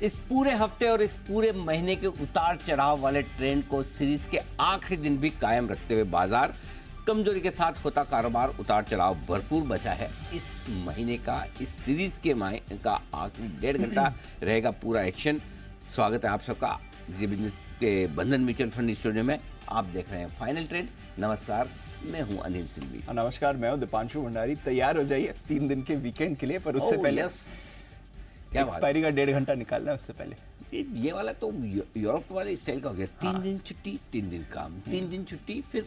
इस पूरे हफ्ते और इस पूरे महीने के उतार चढ़ाव वाले ट्रेंड को सीरीज के आखिरी दिन भी कायम रखते हुए बाजार कमजोरी के साथ होता कारोबार उतार चढ़ाव भरपूर बचा है। इस महीने का, इस सीरीज के का आखिरी 1.5 घंटा रहेगा पूरा एक्शन। स्वागत है आप सबका जी बिजनेस के बंधन म्यूचुअल फंड स्टूडियो में। आप देख रहे हैं फाइनल ट्रेंड। नमस्कार, मैं हूं अनिल सिल्वी। नमस्कार, मैं हूं दीपांशु भंडारी। तैयार हो जाइए 3 दिन के वीकेंड के लिए, पर उससे पहले एक्सपायरी का 1.5 घंटा निकालना है। उससे पहले ये वाला तो यूरोप वाले स्टाइल का हो गया। 3 दिन छुट्टी, 3 दिन काम, 3 दिन छुट्टी, फिर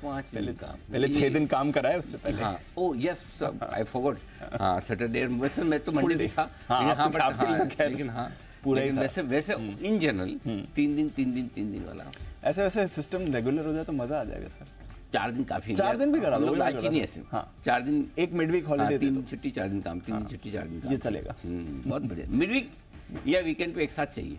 5 दिन काम। पहले 6 दिन काम कराए उससे पहले। हाँ, ओ यस, आई फॉरगॉट। हाँ, सैटरडे। वैसे मैं तो मंडे पे था, लेकिन हाँ पूरा ही वैसे इन जनरल 3 दिन वाला। ऐसे वैसे सिस्टम रेगुलर हो जाए तो मजा आ जाएगा सर। 4 दिन काफी। 4 दिन भी करा दो, लालची नहीं ऐसे। हाँ, 4 दिन, एक मिड वीक हॉलिडे, 3 दिन छुट्टी 4 दिन काम, 3 दिन छुट्टी 4 दिन काम, ये चलेगा। बहुत बढ़िया। मिड वीक या वीकेंड पे एक साथ चाहिए।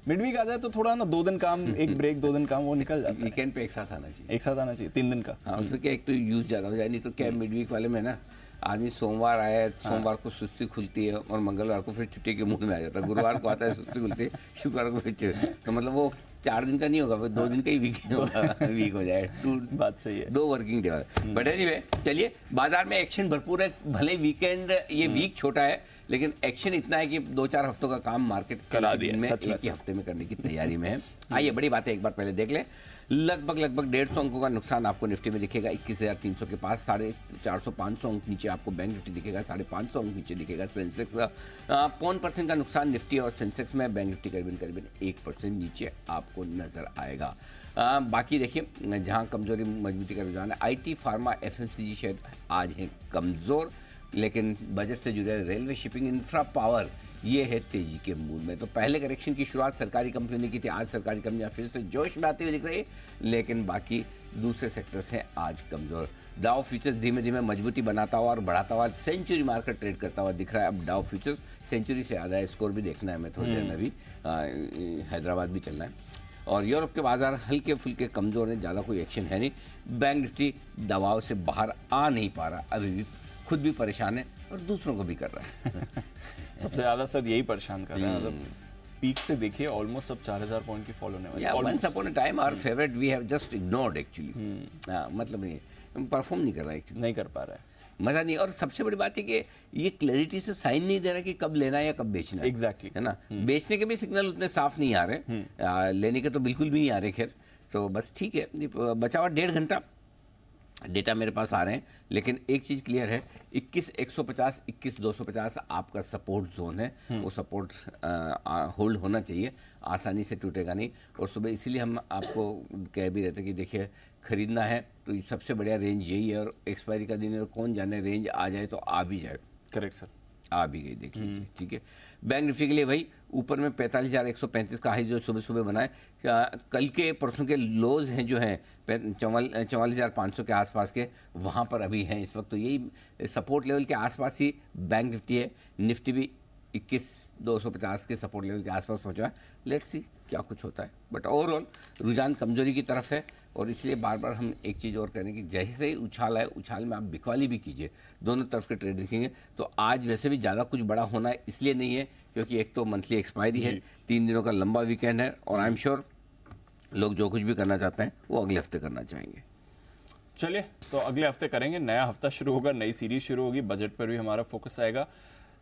मिड वीक आ जाए तो थोड़ा ना 2 दिन काम, एक ब्रेक, 2 दिन काम, वो निकल जाता है। वीकेंड पे एक साथ आना चाहिए। एक साथ आना चाहिए 3 दिन का। हाँ, उसमें क्या एक तो यूज ज्यादा हो जाए, नहीं तो क्या मिड वीक वाले में ना आदमी सोमवार आया, सोमवार को सुस्ती खुलती है और मंगलवार को फिर छुट्टी के मूड में आ जाता है। गुरुवार को आता है सुस्ती खुलती है, शुक्रवार को फिर तो मतलब वो 4 दिन का नहीं होगा, वो 2 दिन का ही वीक होगा। वीक हो जाए। बात सही है, 2 वर्किंग डे। बट एनीवे, चलिए बाजार में एक्शन भरपूर है। भले वीकेंड, ये वीक छोटा है, लेकिन एक्शन इतना है कि 2-4 हफ्तों का काम मार्केट करा दिया में एक ही हफ्ते में करने की तैयारी में है। आइए बड़ी बात है, एक बार पहले देख लें। लगभग 150 अंकों का नुकसान आपको निफ्टी में दिखेगा 21,300 के पास। 450-500 अंक नीचे आपको बैंक निफ्टी दिखेगा, 550 अंक नीचे दिखेगा सेंसेक्स का। 0.5% का नुकसान निफ्टी और सेंसेक्स में। बैंक निफ्टी करीबन 1% नीचे आपको नजर आएगा। बाकी देखिए, जहां कमजोरी मजबूती का रुझान है, IT, फार्मा, FMCG शेयर आज हैं कमजोर, लेकिन बजट से जुड़े रेलवे, शिपिंग, इंफ्रा, पावर ये है तेजी के मूड में। तो पहले करेक्शन की शुरुआत सरकारी कंपनी ने की थी। आज सरकारी कंपनियां फिर से जोश में आती हुई दिख रही है, लेकिन बाकी दूसरे सेक्टर्स हैं आज कमजोर। डाउ फ्यूचर्स धीमे धीमे मजबूती बनाता हुआ और बढ़ाता हुआ सेंचुरी मार्कर ट्रेड करता हुआ दिख रहा है। अब डाउ फ्यूचर्स सेंचुरी से आधा है, स्कोर भी देखना है हमें थोड़ी देर में। भी हैदराबाद भी चलना है। और यूरोप के बाजार हल्के फुल्के कमजोर हैं, ज़्यादा कोई एक्शन है नहीं। बैंक निफ्टी दबाव से बाहर आ नहीं पा रहा, अभी भी खुद भी परेशान है और दूसरों को भी कर रहा है। सबसे ज्यादा सर यही परेशान कर रहे हैं। मतलब पीक से देखिए ऑलमोस्ट सब 4000 पॉइंट की फॉलो होने वाली है। Once upon a time our favourite we have just ignored actually. मतलब नहीं, परफॉर्म नहीं कर रहा है एक्चुअली, नहीं कर पा रहा है, मजा नहीं। और सबसे बड़ी बात है कि ये क्लैरिटी से साइन नहीं दे रहा कि कब लेना है या कब बेचना है। एग्जैक्टली है ना। बेचने के भी सिग्नल उतने साफ नहीं आ रहे, लेने के तो बिल्कुल भी नहीं आ रहे। खैर, तो बस ठीक है, बचा हुआ 1.5 घंटा डेटा मेरे पास आ रहे हैं, लेकिन एक चीज़ क्लियर है, 21,150, 21,250 आपका सपोर्ट जोन है। वो सपोर्ट होल्ड होना चाहिए, आसानी से टूटेगा नहीं। और सुबह इसीलिए हम आपको कह भी रहते कि देखिए खरीदना है तो सबसे बढ़िया रेंज यही है, और एक्सपायरी का दिन है तो कौन जाने, रेंज आ जाए तो आ भी जाए। करेक्ट सर, आ भी गई, देख लीजिए। ठीक है, बैंक निफ्टी के लिए वही ऊपर में 45,135 का हाई जो सुबह सुबह बनाए। कल के परसों के लोज हैं जो हैं 44,500 के आसपास के, वहाँ पर अभी हैं इस वक्त। तो यही सपोर्ट लेवल के आसपास ही बैंक निफ्टी है। निफ्टी भी 21,250 के सपोर्ट लेवल के आसपास पहुँचा है। लेट्स सी क्या कुछ होता है, बट ओवरऑल रुझान कमजोरी की तरफ है। और इसलिए बार बार हम एक चीज़ और करें कि जैसे ही उछाल आए, उछाल में आप बिकवाली भी कीजिए, दोनों तरफ के ट्रेड दिखेंगे। तो आज वैसे भी ज़्यादा कुछ बड़ा होना है इसलिए नहीं है क्योंकि एक तो मंथली एक्सपायरी है, 3 दिनों का लंबा वीकेंड है, और आई एम श्योर लोग जो कुछ भी करना चाहते हैं वो अगले हफ्ते करना चाहेंगे। चलिए तो अगले हफ्ते करेंगे। नया हफ्ता शुरू होगा, नई सीरीज शुरू होगी, बजट पर भी हमारा फोकस आएगा।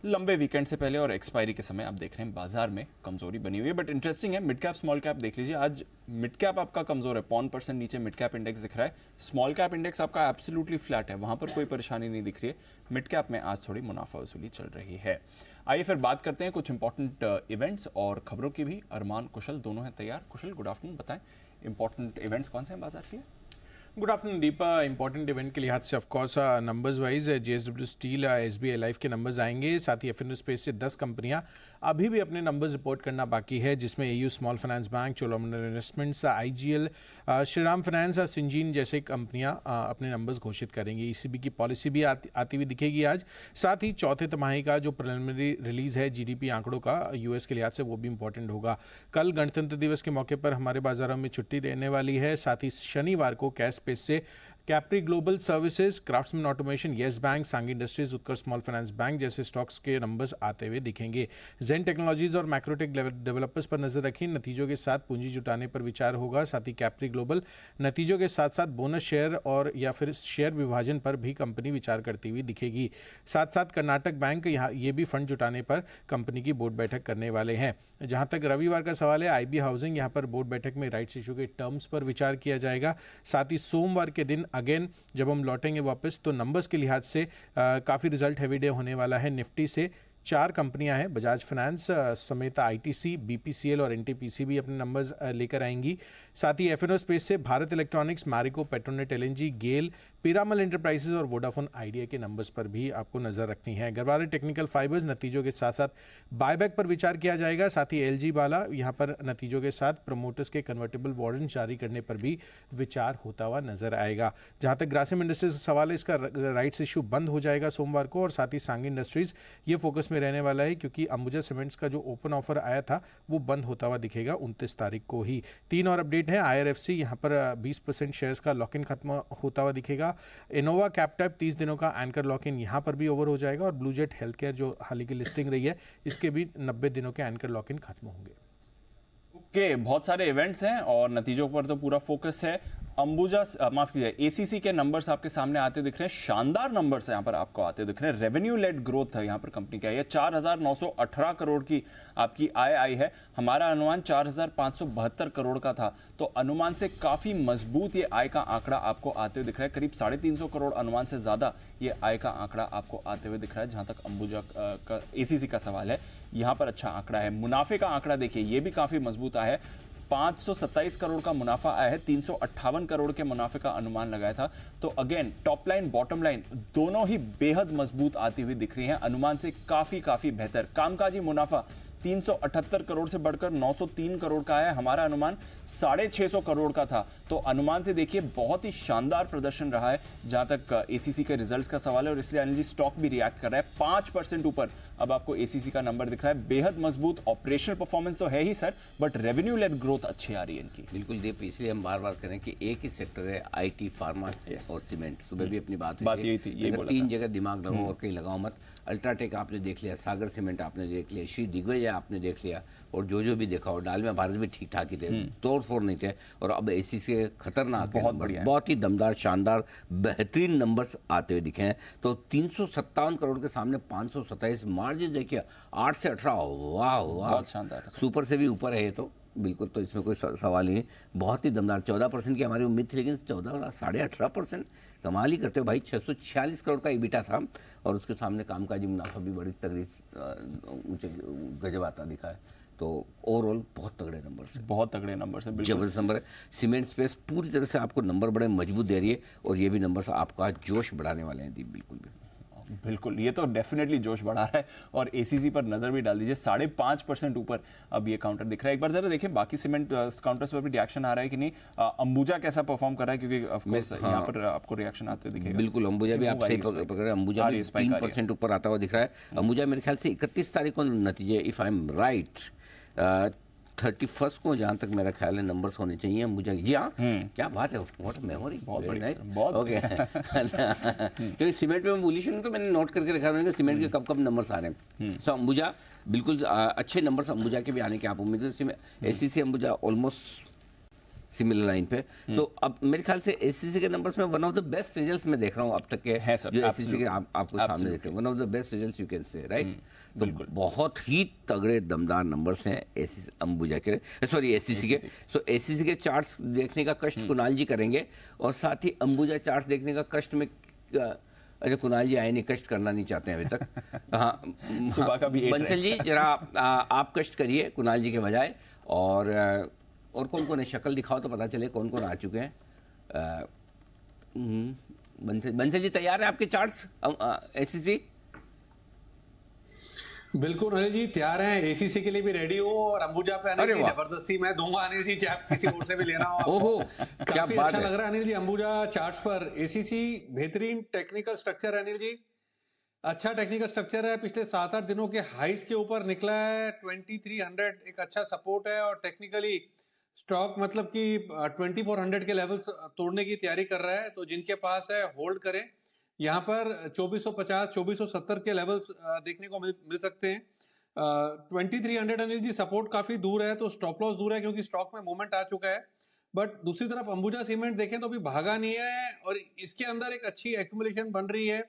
लंबे वीकेंड से पहले और एक्सपायरी के समय आप देख रहे हैं बाजार में कमजोरी बनी हुई है, बट इंटरेस्टिंग है। मिड कैप स्मॉल कैप देख लीजिए, आज मिड कैप आपका कमजोर है, 0.5% नीचे मिड कैप इंडेक्स दिख रहा है। स्मॉल कैप इंडेक्स आपका एब्सोल्युटली फ्लैट है, वहां पर कोई परेशानी नहीं दिख रही है। मिड कैप में आज थोड़ी मुनाफा वसूली चल रही है। आइए फिर बात करते हैं कुछ इंपॉर्टेंट इवेंट्स और खबरों की भी। अरमान, कुशल दोनों हैं तैयार। कुशल, गुड आफ्टरनून, बताएं इंपॉर्टेंट इवेंट्स कौन से हैं बाजार के? Good afternoon Deepa. Important event के लिहाज से of course numbers wise JSW steel, SBI life के नंबर्स आएंगे। साथ ही F&O स्पेस से 10 कंपनियां अभी भी अपने नंबर्स रिपोर्ट करना बाकी है, जिसमें AU small finance bank, Cholamandalam investments, IGL, Shriram finance, Syngene जैसे कंपनियां अपने नंबर्स घोषित करेंगी। ECB की पॉलिसी भी आती हुई दिखेगी आज। साथ ही चौथे तिमाही का जो प्रिलिमिनरी रिलीज है GDP आंकड़ों का US के लिहाज से, वो भी इंपॉर्टेंट होगा। कल गणतंत्र दिवस के मौके पर हमारे बाजारों में छुट्टी रहने वाली है। साथ ही शनिवार को कैश स्पेस से Capri global services, craftsman automation, yes bank, सांगी इंडस्ट्रीज, उत्कर्ष स्मॉल फाइनेंस बैंक जैसे स्टॉक्स के नंबर्स आते हुए दिखेंगे। जेन टेक्नोलॉजीज और मैक्रोटेक डेवलपर्स पर नजर रखें, नतीजों के साथ पूंजी जुटाने पर विचार होगा। साथ ही कैप्री ग्लोबल नतीजों के साथ साथ बोनस शेयर और या फिर शेयर विभाजन पर भी कंपनी विचार करती हुई दिखेगी। साथ साथ कर्नाटक बैंक यहाँ ये भी फंड जुटाने पर कंपनी की बोर्ड बैठक करने वाले हैं। जहां तक रविवार का सवाल है, आईबी हाउसिंग यहाँ पर बोर्ड बैठक में राइट्स इशू के टर्म्स पर विचार किया जाएगा। साथ ही सोमवार के दिन अगेन जब हम लौटेंगे वापस तो नंबर्स के लिहाज से काफ़ी रिजल्ट हैवी डे होने वाला है। निफ्टी से 4 कंपनियां हैं, बजाज फाइनेंस समेत आईटीसी, बीपीसीएल और एनटीपीसी भी अपने नंबर्स लेकर आएंगी। साथ ही एफएनओ स्पेस से Bharat Electronics, Marico, Petronet LNG, GAIL, Piramal Enterprises और वोडाफोन आइडिया के नंबर्स पर भी आपको नजर रखनी है। गरवारे टेक्निकल फाइबर्स नतीजों के साथ साथ बायबैक पर विचार किया जाएगा। साथ ही एलजी वाला यहाँ पर नतीजों के साथ प्रमोटर्स के कन्वर्टेबल वारंट जारी करने पर भी विचार होता हुआ नजर आएगा। जहाँ तक ग्रासिम इंडस्ट्रीज का सवाल है, इसका राइट्स इशू बंद हो जाएगा सोमवार को। और साथ ही सांगी इंडस्ट्रीज ये फोकस में रहने वाला है क्योंकि अंबुजा सीमेंट्स का जो ओपन ऑफर आया था वो बंद होता हुआ दिखेगा 29 तारीख को ही। 3 और अपडेट है, आईआरएफसी यहाँ पर 20% शेयर्स का लॉक इन खत्म होता हुआ दिखेगा। इनोवा कैपटैप 30 दिनों का एंकर लॉक इन यहाँ पर भी ओवर हो जाएगा। और ब्लूजेट हेल्थ केयर जो हाल ही की लिस्टिंग रही है इसके भी 90 दिनों के एंकर लॉक इन खत्म होंगे। ओके, बहुत सारे इवेंट्स हैं और नतीजों पर तो पूरा फोकस है। अंबुजा, माफ कीजिए, एसीसी के नंबर्स आपके सामने आते दिख रहे हैं। शानदार नंबर्स यहाँ पर आपको आते दिख रहे हैं। रेवेन्यू लेड ग्रोथ है यहाँ पर कंपनी का, ये 4,918 करोड़ की आपकी आय आई है। हमारा अनुमान 4,572 करोड़ का था, तो अनुमान से काफी मजबूत ये आय का आंकड़ा आपको आते हुए दिख रहा है। करीब 350 करोड़ अनुमान से ज्यादा ये आय का आंकड़ा आपको आते हुए दिख रहा है। जहां तक अंबुजा का एसीसी का सवाल है, यहाँ पर अच्छा आंकड़ा है। मुनाफे का आंकड़ा देखिए, ये भी काफी मजबूत आया है। 527 करोड़ का मुनाफा आया है, 358 करोड़ के मुनाफे का अनुमान लगाया था। तो again top line bottom line दोनों ही बेहद मजबूत आती हुई दिख रही हैं, अनुमान से काफी बेहतर। कामकाजी मुनाफा 378 करोड़ से बढ़कर 903 करोड़ का है। हमारा अनुमान 650 करोड़ का था, तो अनुमान से देखिए बहुत ही शानदार प्रदर्शन रहा है जहां तक एसीसी के रिजल्ट्स का सवाल है। और इसलिए अनिल जी स्टॉक भी रिएक्ट कर रहा है। 5% ऊपर अब आपको एसीसी का नंबर दिख रहा है। बेहद मजबूत ऑपरेशनल परफॉर्मेंस तो है ही sir, but revenue led growth अच्छी आ रही है इनकी। बिल्कुल दीप, इसलिए हम बार बार करें कि एक ही सेक्टर है, आईटी, फार्मा और सीमेंट। सुबह भी अपनी बात यही थी, यही बोला 3 जगह दिमाग लगाओ और कहीं लगाओ मत। अल्ट्राटेक आपने देख लिया, सागर सीमेंट आपने देख लिया, श्री दिग्विजय आपने देख लिया, और जो भी देखा और डालमिया भारत भी ठीक ठाक ही थे, तोड़ फोड़ नहीं थे। और अब एसी से खतरनाक बहुत बढ़िया, बहुत ही दमदार, शानदार, बेहतरीन नंबर्स आते हुए दिखे हैं। तो 357 करोड़ के सामने 527, मार्जिन देखिए 8 से 18, वाह वाह, बहुत शानदार है। सुपर से भी ऊपर है ये तो बिल्कुल, तो इसमें कोई सवाल ही नहीं। बहुत ही दमदार, 14% की हमारी उम्मीद थी, लेकिन 14, 18.5% कमाल ही करते हो भाई। 646 करोड़ का ईबिटा था और उसके सामने कामकाजी मुनाफा भी बड़ी तगड़ी ऊंचे गजब आता दिखा है। तो ओवरऑल बहुत तगड़े नंबर से, बहुत तगड़े नंबर से, जबरदस्त नंबर है। सीमेंट स्पेस पूरी तरह से आपको नंबर बड़े मजबूत दे रही है और ये भी नंबर आपका जोश बढ़ाने वाले हैं दीप, बिल्कुल भी। बिल्कुल, ये तो डेफिनेटली जोश बढ़ा रहा है। और एसीसी पर नजर भी डाल दीजिए, 5.5% ऊपर अब ये काउंटर दिख रहा है। एक बार जरा देखिए बाकी सीमेंट काउंटर्स पर भी रिएक्शन आ रहा है कि नहीं। अंबुजा कैसा परफॉर्म कर रहा है, क्योंकि ऑफ कोर्स यहाँ पर आपको रिएक्शन आते दिखेगा। बिल्कुल, अंबुजा भी आप सही पकड़े, अंबुजा भी 3% ऊपर आता हुआ दिख रहा है। अंबुजा मेरे ख्याल से 31 तारीख को नतीजे, इफ आई एम राइट, 31 को जहाँ तक मेरा ख्याल है नंबर्स होने चाहिए अंबुजा। जी हाँ, क्या बात है, व्हाट मेमोरी, बहुत ओके। क्योंकि सीमेंट में बुलिश हूं तो मैंने नोट करके रखा है सीमेंट के कब नंबर्स आ रहे हैं। सो अंबुजा बिल्कुल अच्छे नंबर्स अंबुजा के भी आने की आप उम्मीद है। ACC Ambuja almost similar line पे। तो अब मेरे ख्याल से एसीसी के नंबर्स में one of the best results मैं देख रहा हूँ अब तक के है सर, जो एसीसी के आपको सामने देख रहे हैं, one of the best results you can say, right. तो बहुत ही तगड़े दमदार नंबर्स हैं एसीसी अंबुजा के, सॉरी एसीसी के। सो एसीसी के चार्ट्स देखने का कष्ट कुणाल जी करेंगे और साथ ही अंबुजा चार्ट्स देखने का कष्ट में, अच्छा कुणाल जी आए नहीं, कष्ट करना नहीं चाहते हैं अभी तक। हाँ, सुबह का भी बंसल जी जरा आप कष्ट करिए कुणाल जी के बजाय। और कौन है, शक्ल दिखाओ तो पता चले कौन आ चुके हैं। बंसल जी तैयार है आपके चार्ट्स एसीसी? बिल्कुल अनिल जी तैयार हैं, एसीसी के लिए भी रेडी हो और अंबुजा पे आने की जबरदस्ती मैं दूंगा अनिल जी, चाहे किसी और से भी लेना हो। ओहो, काफी अच्छा लग रहा है अनिल जी अंबुजा चार्ट्स पर। एसीसी बेहतरीन टेक्निकल स्ट्रक्चर है अनिल जी, अच्छा टेक्निकल स्ट्रक्चर है। पिछले 7-8 दिनों के हाइस के ऊपर निकला है। 2300 एक अच्छा सपोर्ट है और टेक्निकली स्टॉक मतलब कि 2400 के लेवल्स तोड़ने की तैयारी कर रहा है, तो जिनके पास है होल्ड करें। यहाँ पर 2450 2470 के लेवल्स देखने को मिल सकते हैं। 2300 अनिल जी सपोर्ट काफी दूर है, तो स्टॉप लॉस दूर है क्योंकि स्टॉक में मूवमेंट आ चुका है। बट दूसरी तरफ अंबुजा सीमेंट देखें तो अभी भागा नहीं है और इसके अंदर एक अच्छी एक्यूमुलेशन बन रही है।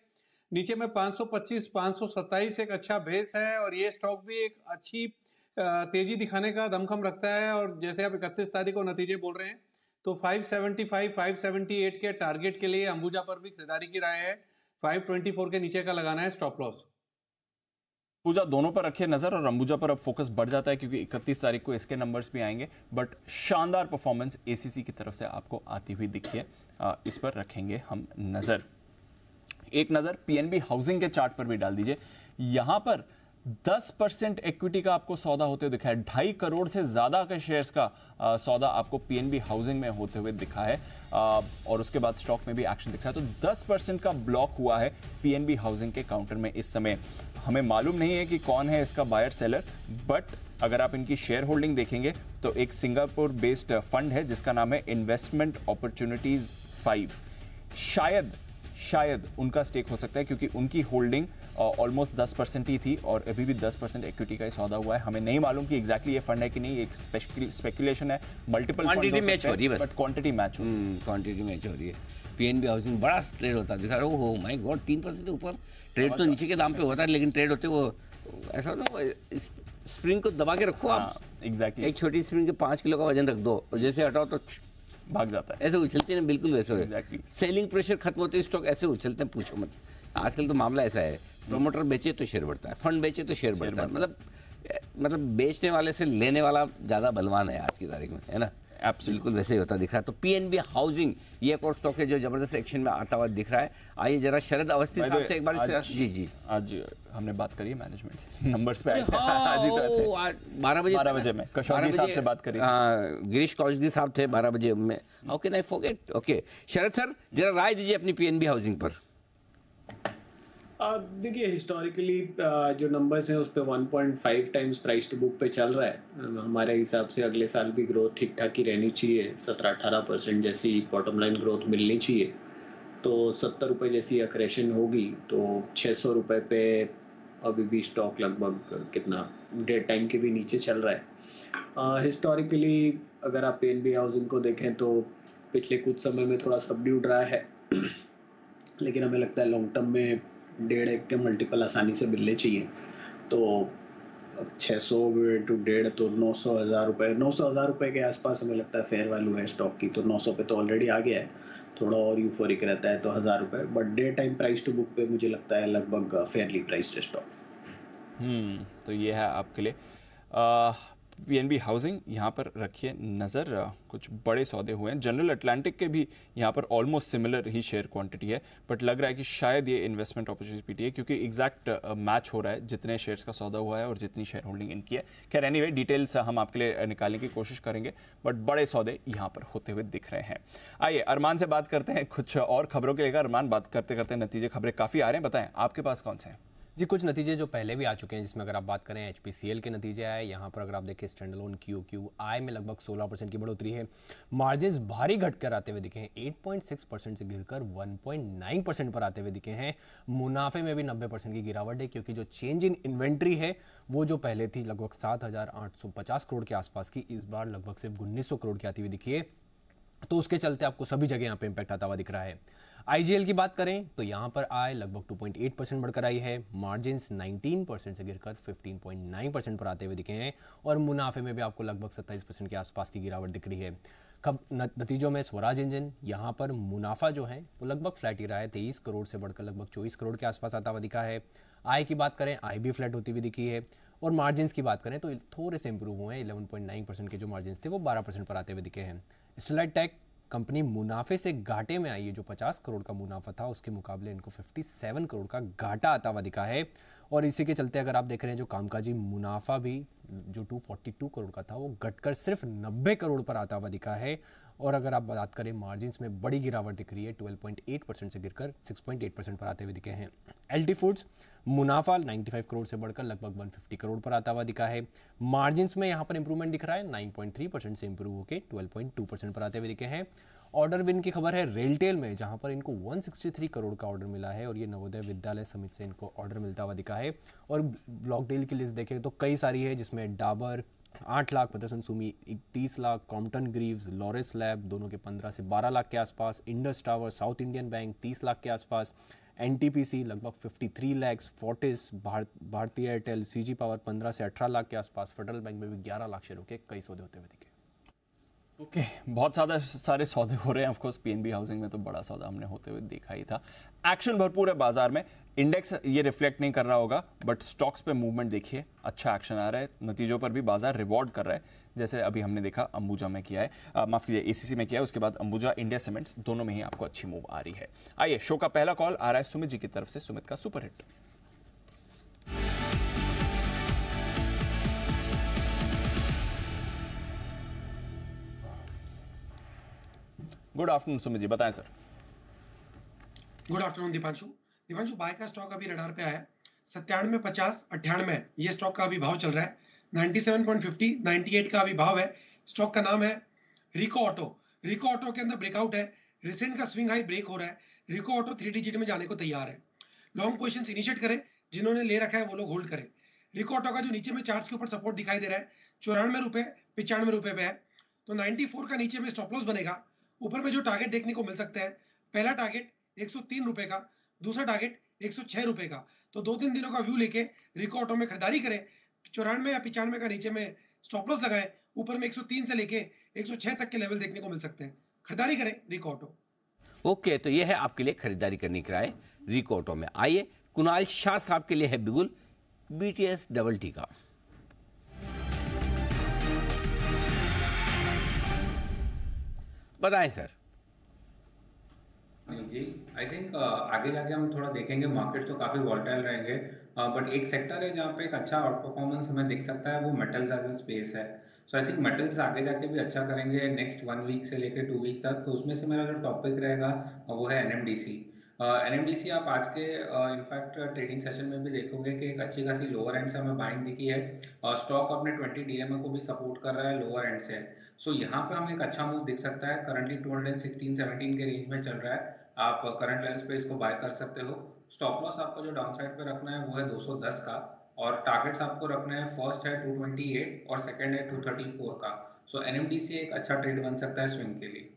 नीचे में 525 527 एक अच्छा बेस है और ये स्टॉक भी एक अच्छी तेजी दिखाने का दमखम रखता है। और जैसे आप 31 तारीख को नतीजे बोल रहे हैं, तो 575 578 के टारगेट के लिए अंबुजा पर भी खरीदारी की राय है। 524 के नीचे का लगाना है स्टॉप लॉस। पूजा दोनों पर रखिए नजर और अंबुजा पर अब फोकस बढ़ जाता है क्योंकि 31 तारीख को इसके नंबर्स भी आएंगे, बट शानदार परफॉर्मेंस एसीसी की तरफ से आपको आती हुई दिखी है, इस पर रखेंगे हम नजर। एक नजर पीएनबी हाउसिंग के चार्ट पर भी डाल दीजिए। यहां पर 10% इक्विटी का आपको सौदा होते हुए दिखा है। 2.5 करोड़ से ज्यादा के शेयर्स का सौदा आपको पीएनबी हाउसिंग में होते हुए दिखा है, और उसके बाद स्टॉक में भी एक्शन दिख रहा है। तो 10% का ब्लॉक हुआ है पीएनबी हाउसिंग के काउंटर में इस समय। हमें मालूम नहीं है कि कौन है इसका बायर सेलर, बट अगर आप इनकी शेयर होल्डिंग देखेंगे तो एक सिंगापुर बेस्ड फंड है जिसका नाम है इन्वेस्टमेंट अपॉर्चुनिटीज 5। शायद उनका स्टेक हो सकता है क्योंकि उनकी होल्डिंग ऑलमोस्ट 10% ही थी और अभी भी 10% इक्विटी का ही सौदा हुआ है। हमें नहीं मालूम कि एग्जैक्टली ये फंड है कि नहीं, एक स्पेकुलेशन है। मल्टीपल क्वांटिटी मैच हो रही है, बट क्वांटिटी मैच हो रही है। क्वांटिटी मैच हो रही है। पीएनबी हाउसिंग बड़ा ट्रेड होता है, दिखा रहा हो माय गॉड 3% ऊपर ट्रेड तो नीचे के दाम पे होता है, लेकिन ट्रेड होते वो ऐसा होता है स्प्रिंग को दबा के रखो आप। एग्जैक्टली एक छोटी स्प्रिंग के 5 किलो का वजन रख दो और जैसे हटाओ तो भाग जाता है। ऐसे उछलते हैं, बिल्कुल वैसे हो। Exactly. सेलिंग प्रेशर खत्म होते ही स्टॉक ऐसे उछलते हैं, पूछो मत। आजकल तो मामला ऐसा है, प्रमोटर बेचे तो शेयर बढ़ता है, फंड बेचे तो शेयर बढ़ता है। मतलब बेचने वाले से लेने वाला ज्यादा बलवान है आज की तारीख में, है ना। बिल्कुल वैसे ही होता दिख रहा है। तो पीएनबी हाउसिंग ये एक और स्टॉक है जो जबरदस्त एक्शन में आता हुआ दिख रहा है। आइए जरा शरद अवस्थी साहब से एक बार जी आज हमने बात करी है मैनेजमेंट से, नंबर्स पे आज ही तो थे। 12 बजे में कशौजी साहब से बात करी। गिरीश कौशगी साहब थे 12 बजे में। How can I forget. Okay Sharad sir जरा राय दीजिए अपनी पीएनबी हाउसिंग पर। देखिए हिस्टोरिकली जो नंबर्स हैं उस पे 1.5 टाइम्स प्राइस टू बुक पे चल रहा है। हमारे हिसाब से अगले साल भी ग्रोथ ठीक ठाक ही रहनी चाहिए, 17-18% जैसी बॉटम लाइन ग्रोथ मिलनी चाहिए। तो 70 रुपये जैसी अक्रेशन होगी तो 600 रुपये पे अभी भी स्टॉक लगभग कितना 1.5 टाइम के भी नीचे चल रहा है। हिस्टोरिकली अगर आप पीएनबी हाउसिंग को देखें तो पिछले कुछ समय में थोड़ा सबड्यूड रहा है, लेकिन हमें लगता है लॉन्ग टर्म में 1.5 के मल्टीपल आसानी से मिलने चाहिए। तो 600 टू 1.5 तो 900,000 रुपये के आसपास हमें लगता है फेयर वैल्यू है स्टॉक की। तो 900 पे तो ऑलरेडी आ गया है, थोड़ा और यूफोरिक रहता है तो 1,000 रुपये, but 1.5 time price to book पे मुझे लगता है लगभग फेयरली प्राइस्ड स्टॉक। तो ये है आपके लिए पीएनबी हाउसिंग। यहाँ पर रखिए नज़र। कुछ बड़े सौदे हुए हैं, जनरल अटलांटिक के भी यहाँ पर ऑलमोस्ट सिमिलर ही शेयर क्वांटिटी है, बट लग रहा है कि शायद ये इन्वेस्टमेंट अपॉर्चुनिटी है क्योंकि एग्जैक्ट मैच हो रहा है जितने शेयर्स का सौदा हुआ है और जितनी शेयर होल्डिंग इनकी है। खैर एनीवे डिटेल्स हम आपके लिए निकालने की कोशिश करेंगे, बट बड़े सौदे यहाँ पर होते हुए दिख रहे हैं। आइए अरमान से बात करते हैं कुछ और खबरों के लेकर। अरमान, बात करते करते नतीजे खबरें काफ़ी आ रहे हैं, बताएं आपके पास कौन से हैं? जी कुछ नतीजे जो पहले भी आ चुके हैं, जिसमें अगर आप बात करें HPCL के नतीजे आए। यहाँ पर अगर आप देखें स्टैंडअलोन QOQ में लगभग 16% की बढ़ोतरी है। मार्जिन्स भारी घटकर आते हुए दिखे हैं, 8.6% से गिरकर 1.9% पर आते हुए दिखे हैं। मुनाफे में भी 90% की गिरावट है क्योंकि जो चेंज इन इन्वेंट्री है वो जो पहले थी लगभग 7,850 करोड़ के आसपास की, इस बार लगभग सिर्फ 1900 करोड़ की आती हुई दिखी है। तो उसके चलते आपको सभी जगह यहाँ पे इम्पैक्ट आता हुआ दिख रहा है। IGL की बात करें तो यहाँ पर आय लगभग 2.8% बढ़कर आई है। मार्जिन्स 19% से गिरकर 15.9% पर आते हुए दिखे हैं और मुनाफे में भी आपको लगभग 27% के आसपास की गिरावट दिख रही है। कब नतीजों में स्वराज इंजन यहाँ पर मुनाफा जो है वो लगभग फ्लैट ही रहा है, 23 करोड़ से बढ़कर लगभग 24 करोड़ के आसपास आता हुआ दिखा है। आय की बात करें, आय भी फ्लैट होती हुई दिखी है और मार्जिन्स की बात करें तो थोड़े से इंप्रूव हुए हैं। 11.9% के जो मार्जिन्स थे वो 12% पर आते हुए दिखे हैं। स्टेलाइट टेक कंपनी मुनाफे से घाटे में आई है, जो 50 करोड़ का मुनाफा था उसके मुकाबले इनको 57 करोड़ का घाटा आता हुआ दिखा है और इसी के चलते अगर आप देख रहे हैं जो कामकाजी मुनाफा भी जो 242 करोड़ का था वो घटकर सिर्फ 90 करोड़ पर आता हुआ दिखा है। और अगर आप बात करें मार्जिन्स में बड़ी गिरावट दिख रही है, 12.8% से गिरकर 6.8% पर आते हुए दिखे हैं। एलटी फूड्स मुनाफा 95 करोड़ से बढ़कर लगभग 150 करोड़ पर आता हुआ दिखा है। मार्जिन्स में यहाँ पर इंप्रूवमेंट दिख रहा है, 9.3% से इंप्रूव होकर 12.2% पर आते हुए दिखे हैं। ऑर्डर विन की खबर है रेलटेल में, जहां पर इनको 163 करोड़ का ऑर्डर मिला है और ये नवोदय विद्यालय समिति से इनको ऑर्डर मिलता हुआ दिखा है। और ब्लॉक डील की लिस्ट देखें तो कई सारी है, जिसमें Dabur 8 lakh, Motherson Sumi 30 lakh, Crompton Greaves, Laurus lab दोनों के 15 से 12 लाख के आसपास, Indus tower, South Indian Bank 30 lakh के आसपास, एनटीपीसी लगभग 53 लाख, फोर्टिस, भारतीय एयरटेल, सीजी पावर 15 से 18 लाख के आसपास, फेडरल बैंक में भी 11 लाख शेयरों के कई सौदे होते हुए दिखे। ओके बहुत ज़्यादा सारे सौदे हो रहे हैं। ऑफ कोर्स पीएनबी हाउसिंग में तो बड़ा सौदा हमने होते हुए देखा ही था। एक्शन भरपूर है बाजार में, इंडेक्स ये रिफ्लेक्ट नहीं कर रहा होगा, बट स्टॉक्स पे मूवमेंट देखिए, अच्छा एक्शन आ रहा है, नतीजों पर भी बाजार रिवॉर्ड कर रहा है, जैसे अभी हमने देखा अंबुजा में किया है, माफ कीजिए एसीसी में किया है, उसके बाद अंबुजा, इंडिया सीमेंट्स, दोनों में ही आपको अच्छी मूव आ रही है। आइए शो का पहला कॉल आ रहा है सुमित जी की तरफ से, सुमित का super hit. Good afternoon Sumit ji, बताएं sir. Good afternoon Deepanshu. Deepanshu, buy का स्टॉक अभी रडार पे आया है, 97, 50, 98 ये स्टॉक का अभी भाव चल रहा है। 97.50, 98 का अभी भाव है। स्टॉक का नाम है रिको ऑटो। रिको ऑटो के अंदर ब्रेकआउट है, रिसेंट का स्विंग हाई ब्रेक हो रहा है। रिको ऑटो 3 डिजिट में जाने को तैयार है। लॉन्ग पोजीशंस इनिशिएट करें, जिन्होंने ले रखा है वो लोग होल्ड करें। रिको ऑटो का जो नीचे में चार्ट्स के ऊपर सपोर्ट दिखाई दे रहा है 94 रुपए, 95 रुपए पे है, तो 94 का नीचे में स्टॉप लॉस बनेगा। ऊपर में जो टारगेट देखने को मिल सकता है, पहला टारगेट 103 रुपए का, दूसरा टारगेट 106 रुपए का। तो 2-3 दिनों का व्यू लेके रिको ऑटो में खरीदारी करें। 94 या 95 का नीचे में स्टॉप लॉस लगाएं, ऊपर में 103 से लेके 106 तक के लेवल देखने को मिल सकते हैं। खरीदारी करें रिको ऑटो। ओके, तो ये है आपके लिए खरीदारी करने की राय रिको ऑटो में। आइए कुणाल शाह साहब के लिए है बिगुल बीटीएस डबल टी का। बताएं सर। जी, आई थिंक आगे जाके हम थोड़ा देखेंगे, मार्केट्स तो काफ़ी वॉलेटाइल रहेंगे, बट एक सेक्टर है जहाँ पे एक अच्छा आउट परफॉर्मेंस हमें दिख सकता है, वो मेटल्स एज अ स्पेस है। सो आई थिंक मेटल्स आगे जाके भी अच्छा करेंगे नेक्स्ट 1 वीक से लेके 2 वीक तक। तो उसमें से मेरा जो टॉपिक रहेगा वो है एनएमडीसी। एनएमडीसी आप आज के इनफैक्ट ट्रेडिंग सेशन में भी देखोगे कि एक अच्छी खासी लोअर एंड से हमें बाइंग दिखी है, और स्टॉक अपने 20 डीएमए को भी सपोर्ट कर रहा है लोअर एंड से। सो यहाँ पे हमें एक अच्छा मूव दिख सकता है। करंटली 216-17 के रेंज में चल रहा है, आप करंट लेवल्स पे इसको बाय कर सकते हो। स्टॉप लॉस आपको जो डाउन साइड पे रखना है वो है 210 का, और टारगेट्स आपको रखना है, फर्स्ट है 228 और सेकंड है 234 का। सो एनएमडीसी एक अच्छा ट्रेड बन सकता है स्विंग के लिए।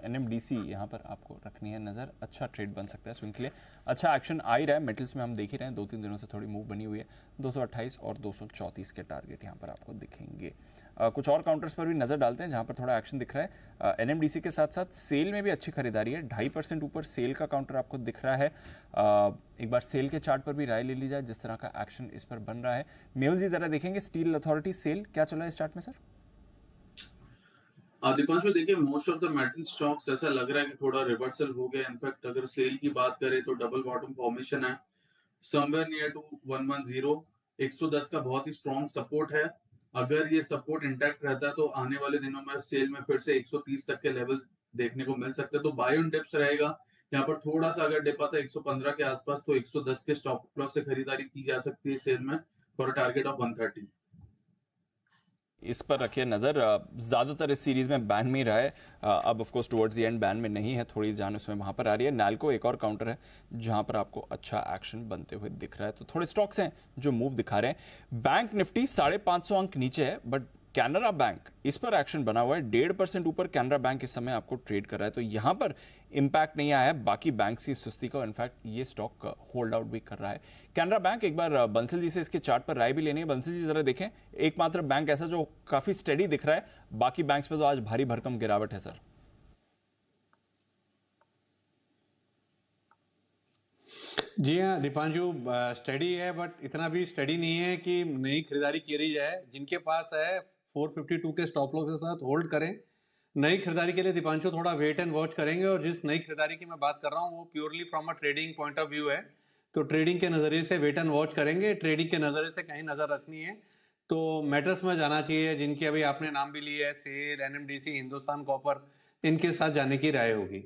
एनएमडीसी यहाँ पर आपको रखनी है नज़र, अच्छा ट्रेड बन सकता है स्विंग के लिए। अच्छा एक्शन आ ही रहा है मेटल्स में, हम देख ही रहे हैं 2-3 दिनों से थोड़ी मूव बनी हुई है। 228 और 234 के टारगेट यहाँ पर आपको दिखेंगे। कुछ और काउंटर्स पर भी नज़र डालते हैं जहाँ पर थोड़ा एक्शन दिख रहा है। एनएमडीसी के साथ साथ सेल में भी अच्छी खरीदारी है, 2.5% ऊपर सेल का काउंटर आपको दिख रहा है। एक बार सेल के चार्ट पर भी राय ले ली जाए, जिस तरह का एक्शन इस पर बन रहा है। मेहुल जी ज़रा देखेंगे स्टील अथॉरिटी सेल क्या चला है इस चार्ट में सर? दीपांशु देखिए, most of the metal stocks ऐसा लग रहा है कि थोड़ा रिवर्सल हो गया। इनफैक्ट अगर सेल की बात करें तो डबल बॉटम फॉर्मेशन है समवेयर नियर टू 110। 110 का बहुत ही स्ट्रॉन्ग सपोर्ट है। अगर ये सपोर्ट इंटैक्ट रहता है तो आने वाले दिनों में सेल में फिर से 130 तक के लेवल्स देखने को मिल सकते हैं। तो बाय ऑन डिप्स रहेगा। यहाँ पर थोड़ा सा अगर डिप आता है 115 के आसपास तो 110 के स्टॉप लॉस से खरीदारी की जा सकती है सेल में फॉर टारगेट ऑफ 130। इस पर रखिए नज़र। ज़्यादातर इस सीरीज़ में बैन में ही रहा है, अब of course towards the end ban में नहीं है, थोड़ी जान उसमें वहाँ पर आ रही है। नैल्को एक और काउंटर है जहाँ पर आपको अच्छा एक्शन बनते हुए दिख रहा है। तो थोड़े स्टॉक्स हैं जो मूव दिखा रहे हैं। बैंक निफ्टी 550 अंक नीचे है, बट कैनरा बैंक इस पर एक्शन बना हुआ है। 1.5% ऊपर कैनरा बैंक इस समय आपको ट्रेड कर रहा है, तो यहाँ पर इंपैक्ट नहीं आया है बाकी बैंक की सुस्ती का। इनफैक्ट ये स्टॉक होल्ड आउट भी कर रहा है कैनरा बैंक। एक बार बंसल जी से इसके चार्ट पर राय भी लेनी है। बंसल जी जरा देखें, एकमात्र बैंक ऐसा जो काफी स्टेडी दिख रहा है, बाकी बैंक्स में तो आज भारी भरकम गिरावट है सर। जी हाँ दीपांशु, स्टडी है बट इतना भी स्टडी नहीं है कि नई खरीदारी की जाए। जिनके पास है 452 के स्टॉप लॉस के साथ होल्ड करें। नई खरीदारी के लिए दीपांशु थोड़ा वेट एंड वॉच करेंगे, और जिस नई खरीदारी की मैं बात कर रहा हूँ वो purely from a trading point of view है। तो ट्रेडिंग के नज़रिए से वेट एंड वॉच करेंगे, ट्रेडिंग के नज़रिए से कहीं नज़र रखनी है तो मेटल्स में जाना चाहिए, जिनकी अभी आपने नाम भी लिया है, सेल, एनएमडीसी, हिंदुस्तान कॉपर, इनके साथ जाने की राय होगी।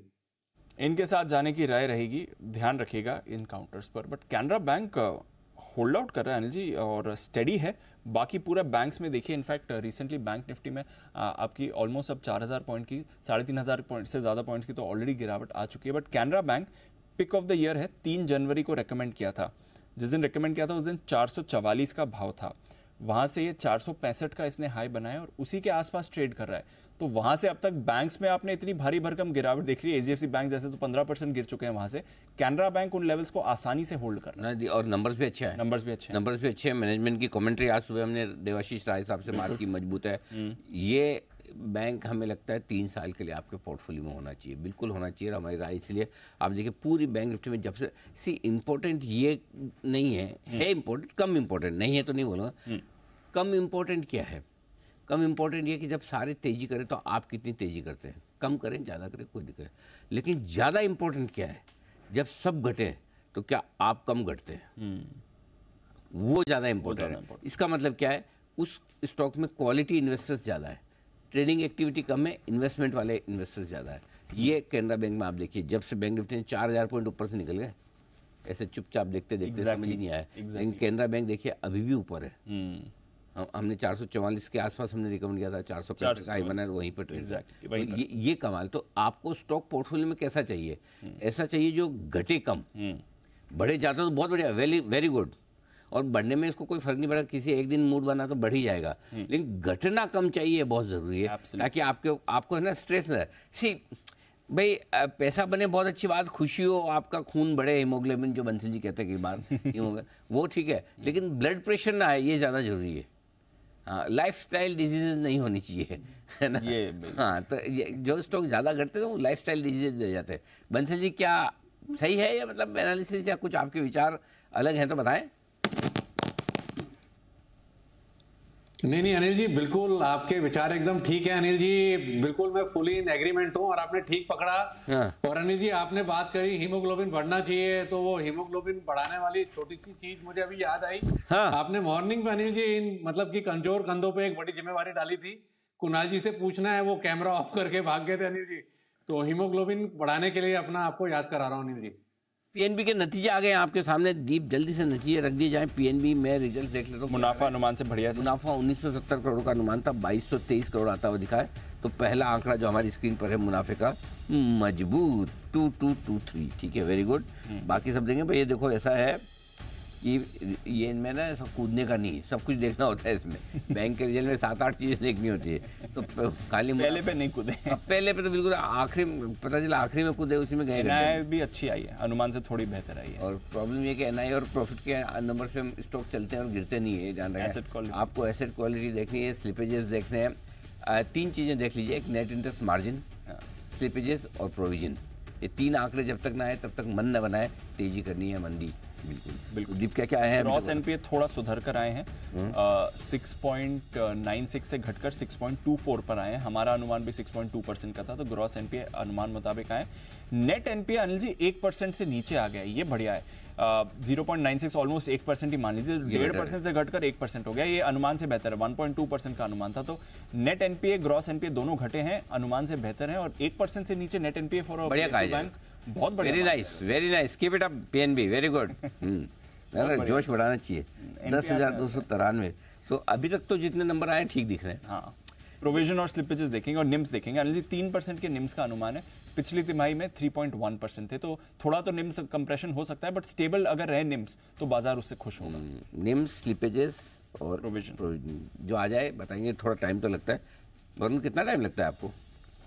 इनके साथ जाने की राय रहेगी, ध्यान रखिएगा इन काउंटर्स पर। But Canara bank hold out कर रहा है अनिल जी और स्टेडी है। बाकी पूरा बैंक्स में देखिए, इनफैक्ट रिसेंटली बैंक निफ्टी में आपकी ऑलमोस्ट अब 4000 पॉइंट की, 3500 पॉइंट से ज़्यादा पॉइंट्स की तो ऑलरेडी गिरावट आ चुकी है। But Canara bank pick of the year है, 3 जनवरी को रेकमेंड किया था। जिस दिन रेकमेंड किया था उस दिन 444 का भाव था, वहाँ से ये 465 का इसने हाई बनाया और उसी के आसपास ट्रेड कर रहा है। तो वहाँ से अब तक बैंक्स में आपने इतनी भारी भरकम गिरावट देख रही है। एचडीएफसी बैंक जैसे तो 15% गिर चुके हैं वहाँ से। कैनरा बैंक उन लेवल्स को आसानी से होल्ड कर रहा है और नंबर्स भी अच्छे हैं, नंबर्स भी अच्छे हैं। मैनेजमेंट की कमेंट्री आज सुबह हमने देवाशीष राय साहब से बात की, मजबूत है ये बैंक। हमें लगता है 3 साल के लिए आपके पोर्टफोलियो में होना चाहिए, बिल्कुल होना चाहिए। और हमारी राय इसलिए आप देखिए पूरी बैंक निफ्टी में जब से इम्पोर्टेंट ये नहीं है इम्पोर्टेंट, कम इम्पोर्टेंट नहीं है तो नहीं बोलूँगा, कम इम्पोर्टेंट क्या है, कम इम्पोर्टेंट ये कि जब सारे तेज़ी करें तो आप कितनी तेज़ी करते हैं, कम करें ज़्यादा करें कोई दिक्कत। लेकिन ज़्यादा इम्पोर्टेंट क्या है, जब सब घटे तो क्या आप कम घटते हैं, वो ज़्यादा इम्पोर्टेंट है। इसका मतलब क्या है, उस स्टॉक में क्वालिटी इन्वेस्टर्स ज़्यादा है, ट्रेडिंग एक्टिविटी कम है, इन्वेस्टमेंट वाले इन्वेस्टर्स ज़्यादा है। ये कैनरा बैंक में आप देखिए, जब से बैंक निफ्टी 4000 पॉइंट ऊपर से निकल गए, ऐसे चुपचाप देखते देखते समझ ही नहीं आया। लेकिन कैनरा बैंक देखिए अभी भी ऊपर है। हमने 444 के आसपास हमने रिकमेंड किया था, 465 का हाई बना है, वहीं पर ट्रेड। ये कमाल। तो आपको स्टॉक पोर्टफोलियो में कैसा चाहिए, ऐसा चाहिए जो घटे कम, बढ़े जाता तो बहुत बढ़िया, वेरी वेरी गुड। और बढ़ने में इसको कोई फर्क नहीं पड़ा, किसी एक दिन मूड बना तो बढ़ ही जाएगा, लेकिन घटना कम चाहिए, बहुत ज़रूरी है, ताकि आपको है ना स्ट्रेस ना। सी भाई पैसा बने बहुत अच्छी बात, खुशी हो, आपका खून बढ़े, हीमोग्लोबिन जो बंसल जी कहते हैं कई बार वो ठीक है, लेकिन ब्लड प्रेशर ना आए, ये ज़्यादा जरूरी है। हाँ, लाइफस्टाइल डिजीजेज नहीं होनी चाहिए, है ना। हाँ, तो जो स्टॉक ज़्यादा घटते हैं वो लाइफस्टाइल डिजीजेज दे जाते हैं। बंसल जी क्या सही है या मतलब एनालिसिस या कुछ आपके विचार अलग हैं तो बताएं। नहीं अनिल जी, बिल्कुल आपके विचार एकदम ठीक है अनिल जी, बिल्कुल मैं फुली इन एग्रीमेंट हूँ और आपने ठीक पकड़ा। हाँ। और अनिल जी आपने बात करी हीमोग्लोबिन बढ़ना चाहिए, तो वो हीमोग्लोबिन बढ़ाने वाली छोटी सी चीज मुझे अभी याद आई। हाँ। आपने मॉर्निंग में अनिल जी इन मतलब कि कमजोर कंधों पे एक बड़ी जिम्मेवारी डाली थी, कुणाल जी से पूछना है, वो कैमरा ऑफ करके भाग गए थे अनिल जी। तो हीमोग्लोबिन बढ़ाने के लिए अपना आपको याद करा रहा हूँ अनिल जी। पीएनबी के नतीजे आ गए आपके सामने, दीप जल्दी से नतीजे रख दिए जाए। पीएनबी में रिजल्ट देख लेता हूँ। मुनाफा अनुमान से बढ़िया, मुनाफा 1970 करोड़ का अनुमान था, 2223 करोड़ आता हुआ दिखा है। तो पहला आंकड़ा जो हमारी स्क्रीन पर है मुनाफे का, मजबूत 2223, ठीक है, वेरी गुड। बाकी सब देंगे भाई। ये देखो ऐसा है कि ये इनमें ना ऐसा कूदने का नहीं, सब कुछ देखना होता है इसमें। बैंक के रिजल्ट में 7-8 चीज़ें देखनी होती है, तो खाली पहले पे नहीं कूदे। पहले पे तो बिल्कुल आखिरी पता चला, आखिरी में कूदे, उसी में गए। एनआई भी अच्छी आई है, अनुमान से थोड़ी बेहतर आई है। और प्रॉब्लम ये कि एनआई और प्रॉफिट के नंबर से स्टॉक चलते हैं और गिरते नहीं है, ध्यान रखें। आपको एसेट क्वालिटी देखनी है, स्लिपेजेस देखने हैं। 3 चीज़ें देख लीजिए, एक नेट इंटरेस्ट मार्जिन, स्लिपेजेस और प्रोविजन। ये 3 आंकड़े जब तक ना आए तब तक मन न बनाए, तेजी करनी है मंदी। बिल्कुल दीप क्या है। ग्रॉस एनपीए थोड़ा सुधर कर आए हैं, 6.96 से घटकर 6.24 पर आए हैं। हमारा अनुमान भी 6.2% का था, तो ग्रॉस एनपीए अनुमान मुताबिक आए। नेट एनपीए अनिल जी 1% से नीचे आ गया, ये बढ़िया है। 0.96 ऑलमोस्ट 1% ही मान लीजिए, 1.5% से घटकर 1% हो गया, ये अनुमान से बेहतर है। 1.2% का अनुमान था, तो नेट एनपीए ग्रॉस एनपीए दोनों घटे हैं, अनुमान से बेहतर है। और 1% से नीचे नेट एनपीए फॉर बैंक, बहुत बढ़िया, very nice, keep it up PNB, very good. जोश बढ़ाना चाहिए। 10,293। तो अभी तक तो जितने नंबर आए ठीक दिख रहे हैं। हाँ, प्रोविजन और स्लिपेजेस देखेंगे और निम्स देखेंगे। अनिल जी 3% के निम्स का अनुमान है, पिछली तिमाही में 3.1% थे, तो थोड़ा तो निम्स कंप्रेशन हो सकता है, बट स्टेबल अगर रहे निम्स तो बाजार उससे खुश होगा। निम्स, स्लिपेजेस और प्रोविजन जो आ जाए बताएंगे। थोड़ा टाइम तो लगता है, वरुण कितना टाइम लगता है आपको?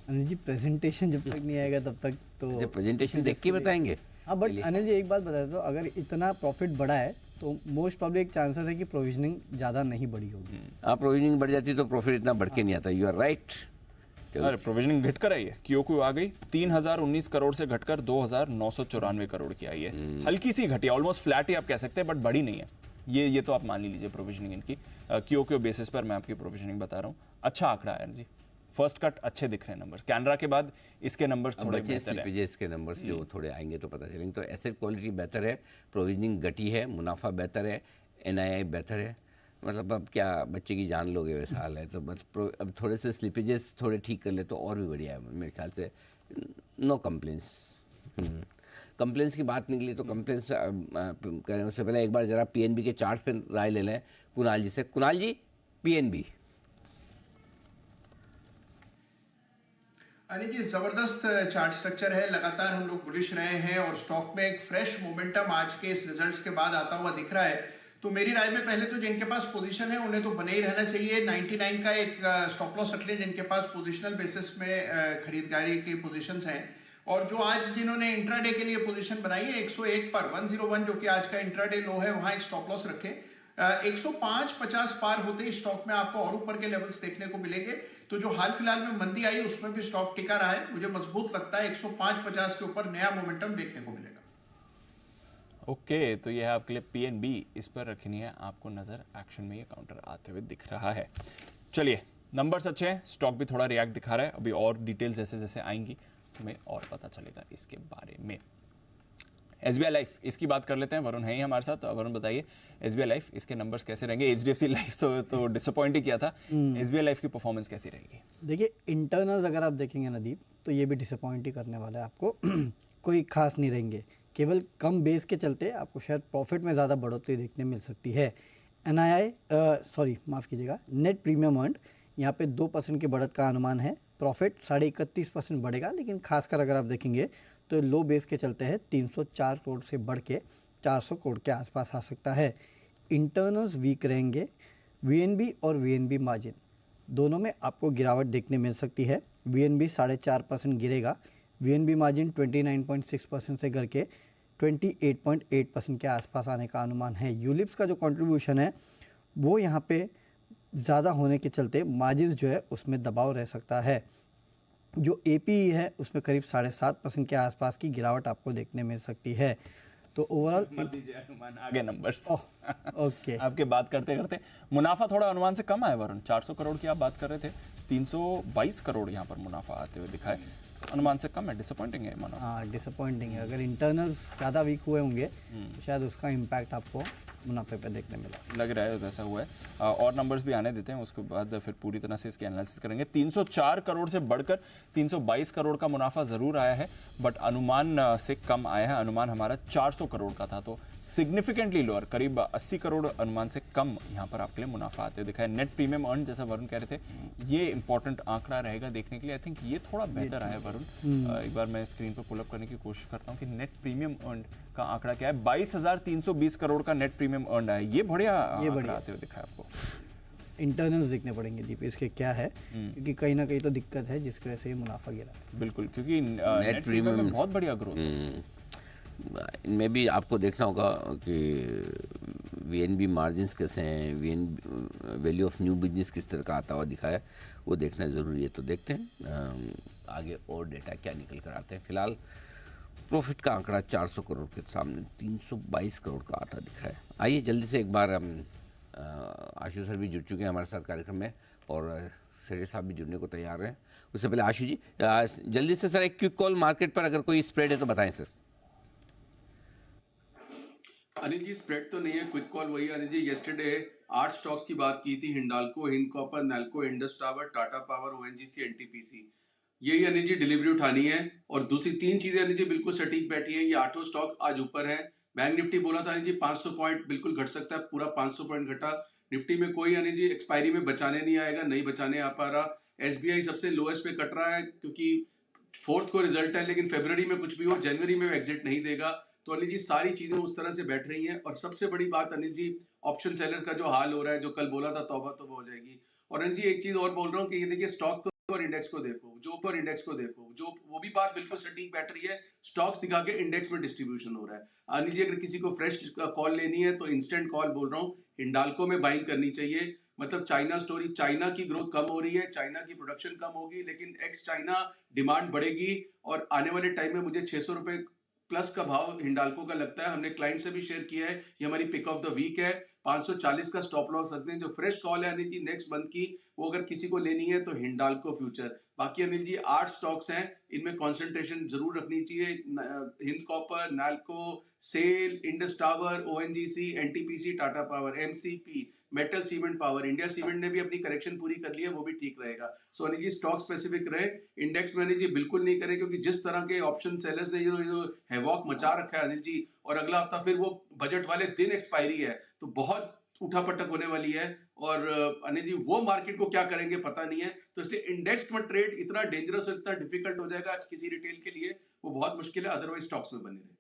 अनिल जी प्रेजेंटेशन जब तक नहीं आएगा तब तक तो जब प्रेजेंटेशन देख के बताएंगे। हाँ, बट अनिल जी एक बात बता दो, अगर इतना प्रॉफिट बढ़ा है तो मोस्ट प्रॉब्ली एक चांसेस है कि प्रोविजनिंग ज़्यादा नहीं बढ़ी होगी। हाँ, प्रोविजनिंग बढ़ जाती तो प्रॉफिट इतना बढ़ के नहीं आता। You are right. अरे प्रोविजनिंग घट कर आई है, क्योंकि आ गई 3019 करोड़ से घटकर 2994 करोड़ की आई है। हल्की सी घटी, ऑलमोस्ट फ्लैट ही आप कह सकते हैं, बट बड़ी नहीं है। ये तो आप मान लीजिए प्रोविजनिंग इनकी। क्यों बेसिस पर मैं आपकी प्रोविजनिंग बता रहा हूँ। अच्छा आंकड़ा है जी, फर्स्ट कट अच्छे दिख रहे हैं नंबर्स, कैनरा के बाद इसके नंबर्स थोड़े बचे बेहतर है। स्लिपेजेस के नंबर्स जो थोड़े आएंगे तो पता चलेंगे। तो एसेट क्वालिटी बेहतर है, प्रोविजनिंग घटी है, मुनाफा बेहतर है, एनआईआई बेहतर है। मतलब अब क्या बच्चे की जान लोगे वैसा हाल है। तो बस अब थोड़े से स्लिपेजेस थोड़े ठीक कर ले तो और भी बढ़िया है मेरे ख्याल से। No complaints. कंप्लेंट्स की बात निकली तो कंप्लेंट्स करने उससे पहले एक बार जरा पीएनबी के चार्ट्स पे राय ले लें कुणाल जी से। कुणाल जी, पीएनबी। अनिल जी, जबरदस्त चार्ट स्ट्रक्चर है, लगातार हम लोग बुलिश रहे हैं और स्टॉक में एक फ्रेश मोमेंटम आज के इस रिजल्ट्स के बाद आता हुआ दिख रहा है। तो मेरी राय में पहले तो जिनके पास पोजीशन है उन्हें तो बने ही रहना चाहिए। 99 का एक स्टॉप लॉस रख लें जिनके पास पोजिशनल बेसिस में खरीदारी की पोजीशंस हैं। और जो आज जिन्होंने इंट्राडे के लिए पोजीशन बनाई है 101 पर 101 जो कि आज का इंट्राडे लो है, वहां एक स्टॉप लॉस रखें। 105-50 पार होते ही स्टॉक में आपको और ऊपर के लेवल्स देखने को मिलेंगे। तो जो हाल फिलहाल में मंदी आई उसमें भी स्टॉक टिका रहा है, मुझे मजबूत लगता है 105-50 के ऊपर नया मोमेंटम देखने को मिलेगा। ओके, तो ये है आपके लिए पीएनबी, इस पर रखनी है आपको नजर। एक्शन में ये काउंटर आते हुए दिख रहा है। चलिए, नंबर्स अच्छे हैं, स्टॉक भी थोड़ा रिएक्ट दिखा रहा है। अभी और डिटेल्स जैसे जैसे आएंगी हमें और पता चलेगा इसके बारे में। एसबीआई लाइफ, इसकी बात कर लेते हैं। वरुण है ही हमारे साथ। वरुण बताइए, एसबीआई लाइफ इसके नंबर्स कैसे रहेंगे? एचडीएफसी लाइफ तो डिसअपॉइंट ही किया था, एसबीआई लाइफ की परफॉर्मेंस कैसी रहेगी? देखिए, इंटरनल्स अगर आप देखेंगे नदीप, तो ये भी डिसअपॉइंट ही करने वाला है आपको। कोई खास नहीं रहेंगे, केवल कम बेस के चलते आपको शायद प्रॉफिट में ज़्यादा बढ़ोतरी देखने मिल सकती है। एनआईआई माफ़ कीजिएगा, नेट प्रीमियम अर्न्ड यहाँ पे 2% की बढ़त का अनुमान है। प्रॉफिट 31.5% बढ़ेगा, लेकिन खासकर अगर आप देखेंगे तो लो बेस के चलते हैं 304 करोड़ से बढ़ के 400 करोड़ के आसपास आ सकता है। इंटरनल्स वीक रहेंगे। वीएनबी और वीएनबी मार्जिन दोनों में आपको गिरावट देखने मिल सकती है। वीएनबी 4.5% गिरेगा, वीएनबी मार्जिन 29.6% से गिर के 28.8% के आसपास आने का अनुमान है। यूलिप्स का जो कंट्रीब्यूशन है वो यहाँ पे ज़्यादा होने के चलते मार्जिन जो है उसमें दबाव रह सकता है। जो एपीई है उसमें करीब 7.5% के आसपास की गिरावट आपको देखने मिल सकती है। तो ओवरऑल मत दीजिए अनुमान, आगे नंबर्स। ओके, आपके बात करते करते मुनाफा थोड़ा अनुमान से कम आया वरुण। 400 करोड़ की आप बात कर रहे थे, 322 करोड़ यहाँ पर मुनाफा आते हुए दिखा है। अनुमान से कम है, डिसअपॉइंटिंग है मुनाफा। हाँ, डिसअपॉइंटिंग है। अगर इंटरनल्स ज़्यादा वीक हुए होंगे तो शायद उसका इम्पैक्ट आपको मुनाफे पे देखने मिला। लग रहा है वैसा हुआ है। और नंबर्स भी आने देते हैं, उसके बाद फिर पूरी तरह से इसके एनालिसिस करेंगे। 304 करोड़ से बढ़कर 322 करोड़ का मुनाफा ज़रूर आया है, बट अनुमान से कम आया है। अनुमान हमारा 400 करोड़ का था, तो सिग्निफिकेंटली लोअर, करीब 80 करोड़ अनुमान से कम यहाँ पर आपके लिए मुनाफा आते हुए दिखा है। नेट प्रीमियम अर्न, जैसा वरुण कह रहे थे, ये इंपॉर्टेंट आंकड़ा रहेगा देखने के लिए। आई थिंक ये थोड़ा बेहतर आया वरुण। एक बार मैं स्क्रीन पर पुल अप करने की कोशिश करता हूँ कि नेट प्रीमियम अर्न का आंकड़ा क्या है। 22,320 करोड़ का नेट प्रीमियम अर्न है। ये बढ़िया आंकड़ा आते हुए दिखा है आपको। इंटरनल्स देखने पड़ेगे दीप, इसके क्या है, क्योंकि कहीं ना कहीं तो दिक्कत है जिसकी वजह से ये मुनाफा गिरा है। बिल्कुल, क्योंकि नेट प्रीमियम में बहुत बढ़िया ग्रोथ है। इनमें भी आपको देखना होगा कि वीएनबी मार्जिन्स कैसे हैं, वैल्यू ऑफ न्यू बिजनेस किस तरह का आता हुआ दिखा है, वो देखना ज़रूरी है। तो देखते हैं आगे और डेटा क्या निकल कर आते हैं। फिलहाल प्रॉफिट का आंकड़ा 400 करोड़ के सामने 322 करोड़ का आता दिखा है। आइए जल्दी से एक बार आशु सर भी जुड़ चुके हैं हमारे साथ कार्यक्रम में और शेर साहब भी जुड़ने को तैयार हैं। उससे पहले आशु जी जल्दी से सर एक क्विक कॉल मार्केट पर, अगर कोई स्प्रेड है तो बताएं सर। अनिल जी, स्प्रेड तो नहीं है, क्विक कॉल वही। अनिल जी, येस्टरडे 8 स्टॉक्स की बात की थी, Hindalco, Hind copper, NALCO, Indus tower, Tata power, ONGC, NTPC. यही अनिल जी डिलीवरी उठानी है। और दूसरी 3 चीजें अनिल जी बिल्कुल सटीक बैठी है। ये 8 स्टॉक आज ऊपर है। बैंक निफ्टी बोला था अनिल जी 500 पॉइंट बिल्कुल घट सकता है, पूरा 500 पॉइंट घटा। निफ्टी में कोई अनिल जी एक्सपायरी में बचाने नहीं आएगा, नहीं बचाने आ पा रहा। एसबीआई सबसे लोएस्ट पे कट रहा है क्योंकि 4th को रिजल्ट है, लेकिन फरवरी में कुछ भी हो, जनवरी में एग्जिट नहीं देगा। तो अनिल जी सारी चीजें उस तरह से बैठ रही हैं। और सबसे बड़ी बात अनिल जी, ऑप्शन सेलर्स का जो हाल हो रहा है, जो कल बोला था तौबा तौबा हो जाएगी। और अनिल जी एक चीज और बोल रहा हूँ कि ये देखिए, स्टॉक और इंडेक्स को देखो, जो वो भी बात बिल्कुल सटीक बैठ रही है। स्टॉक्स दिखा के इंडेक्स में डिस्ट्रीब्यूशन हो रहा है। अनिल जी, अगर किसी को फ्रेश कॉल लेनी है तो इंस्टेंट कॉल बोल रहा हूँ, हिंडाल्को में बाइंग करनी चाहिए। मतलब चाइना स्टोरी, चाइना की ग्रोथ कम हो रही है, चाइना की प्रोडक्शन कम होगी, लेकिन एक्स चाइना डिमांड बढ़ेगी। और आने वाले टाइम में मुझे 600 रुपए प्लस का भाव हिंडाल्को का लगता है। हमने क्लाइंट से भी शेयर किया है, ये हमारी पिक ऑफ द वीक है। 540 का स्टॉप लॉस रखते हैं। जो फ्रेश कॉल है अनिल जी नेक्स्ट मंथ की, वो अगर किसी को लेनी है तो हिंडाल्को फ्यूचर। बाकी अनिल जी 8 स्टॉक्स हैं, इनमें कंसंट्रेशन जरूर रखनी चाहिए। Hind copper, Nalco, SAIL, Indus tower, ONGC, NTPC, Tata power, MCP, metal cement power, India cement ने भी अपनी करेक्शन पूरी कर ली है, वो भी ठीक रहेगा। सो अनिल जी स्टॉक स्पेसिफिक रहे, इंडेक्स में अनिल जी बिल्कुल नहीं करें, क्योंकि जिस तरह के ऑप्शन सेलर्स ने जो हैवॉक मचा रखा है अनिल जी, और अगला हफ्ता फिर वो बजट वाले दिन एक्सपायरी है, तो बहुत उठापटक होने वाली है। और अनिल जी वो मार्केट को क्या करेंगे पता नहीं है, तो इसलिए इंडेक्स में ट्रेड इतना डेंजरस और इतना डिफिकल्ट हो जाएगा किसी रिटेल के लिए, वो बहुत मुश्किल है, अदरवाइज स्टॉक्स में बने रहे।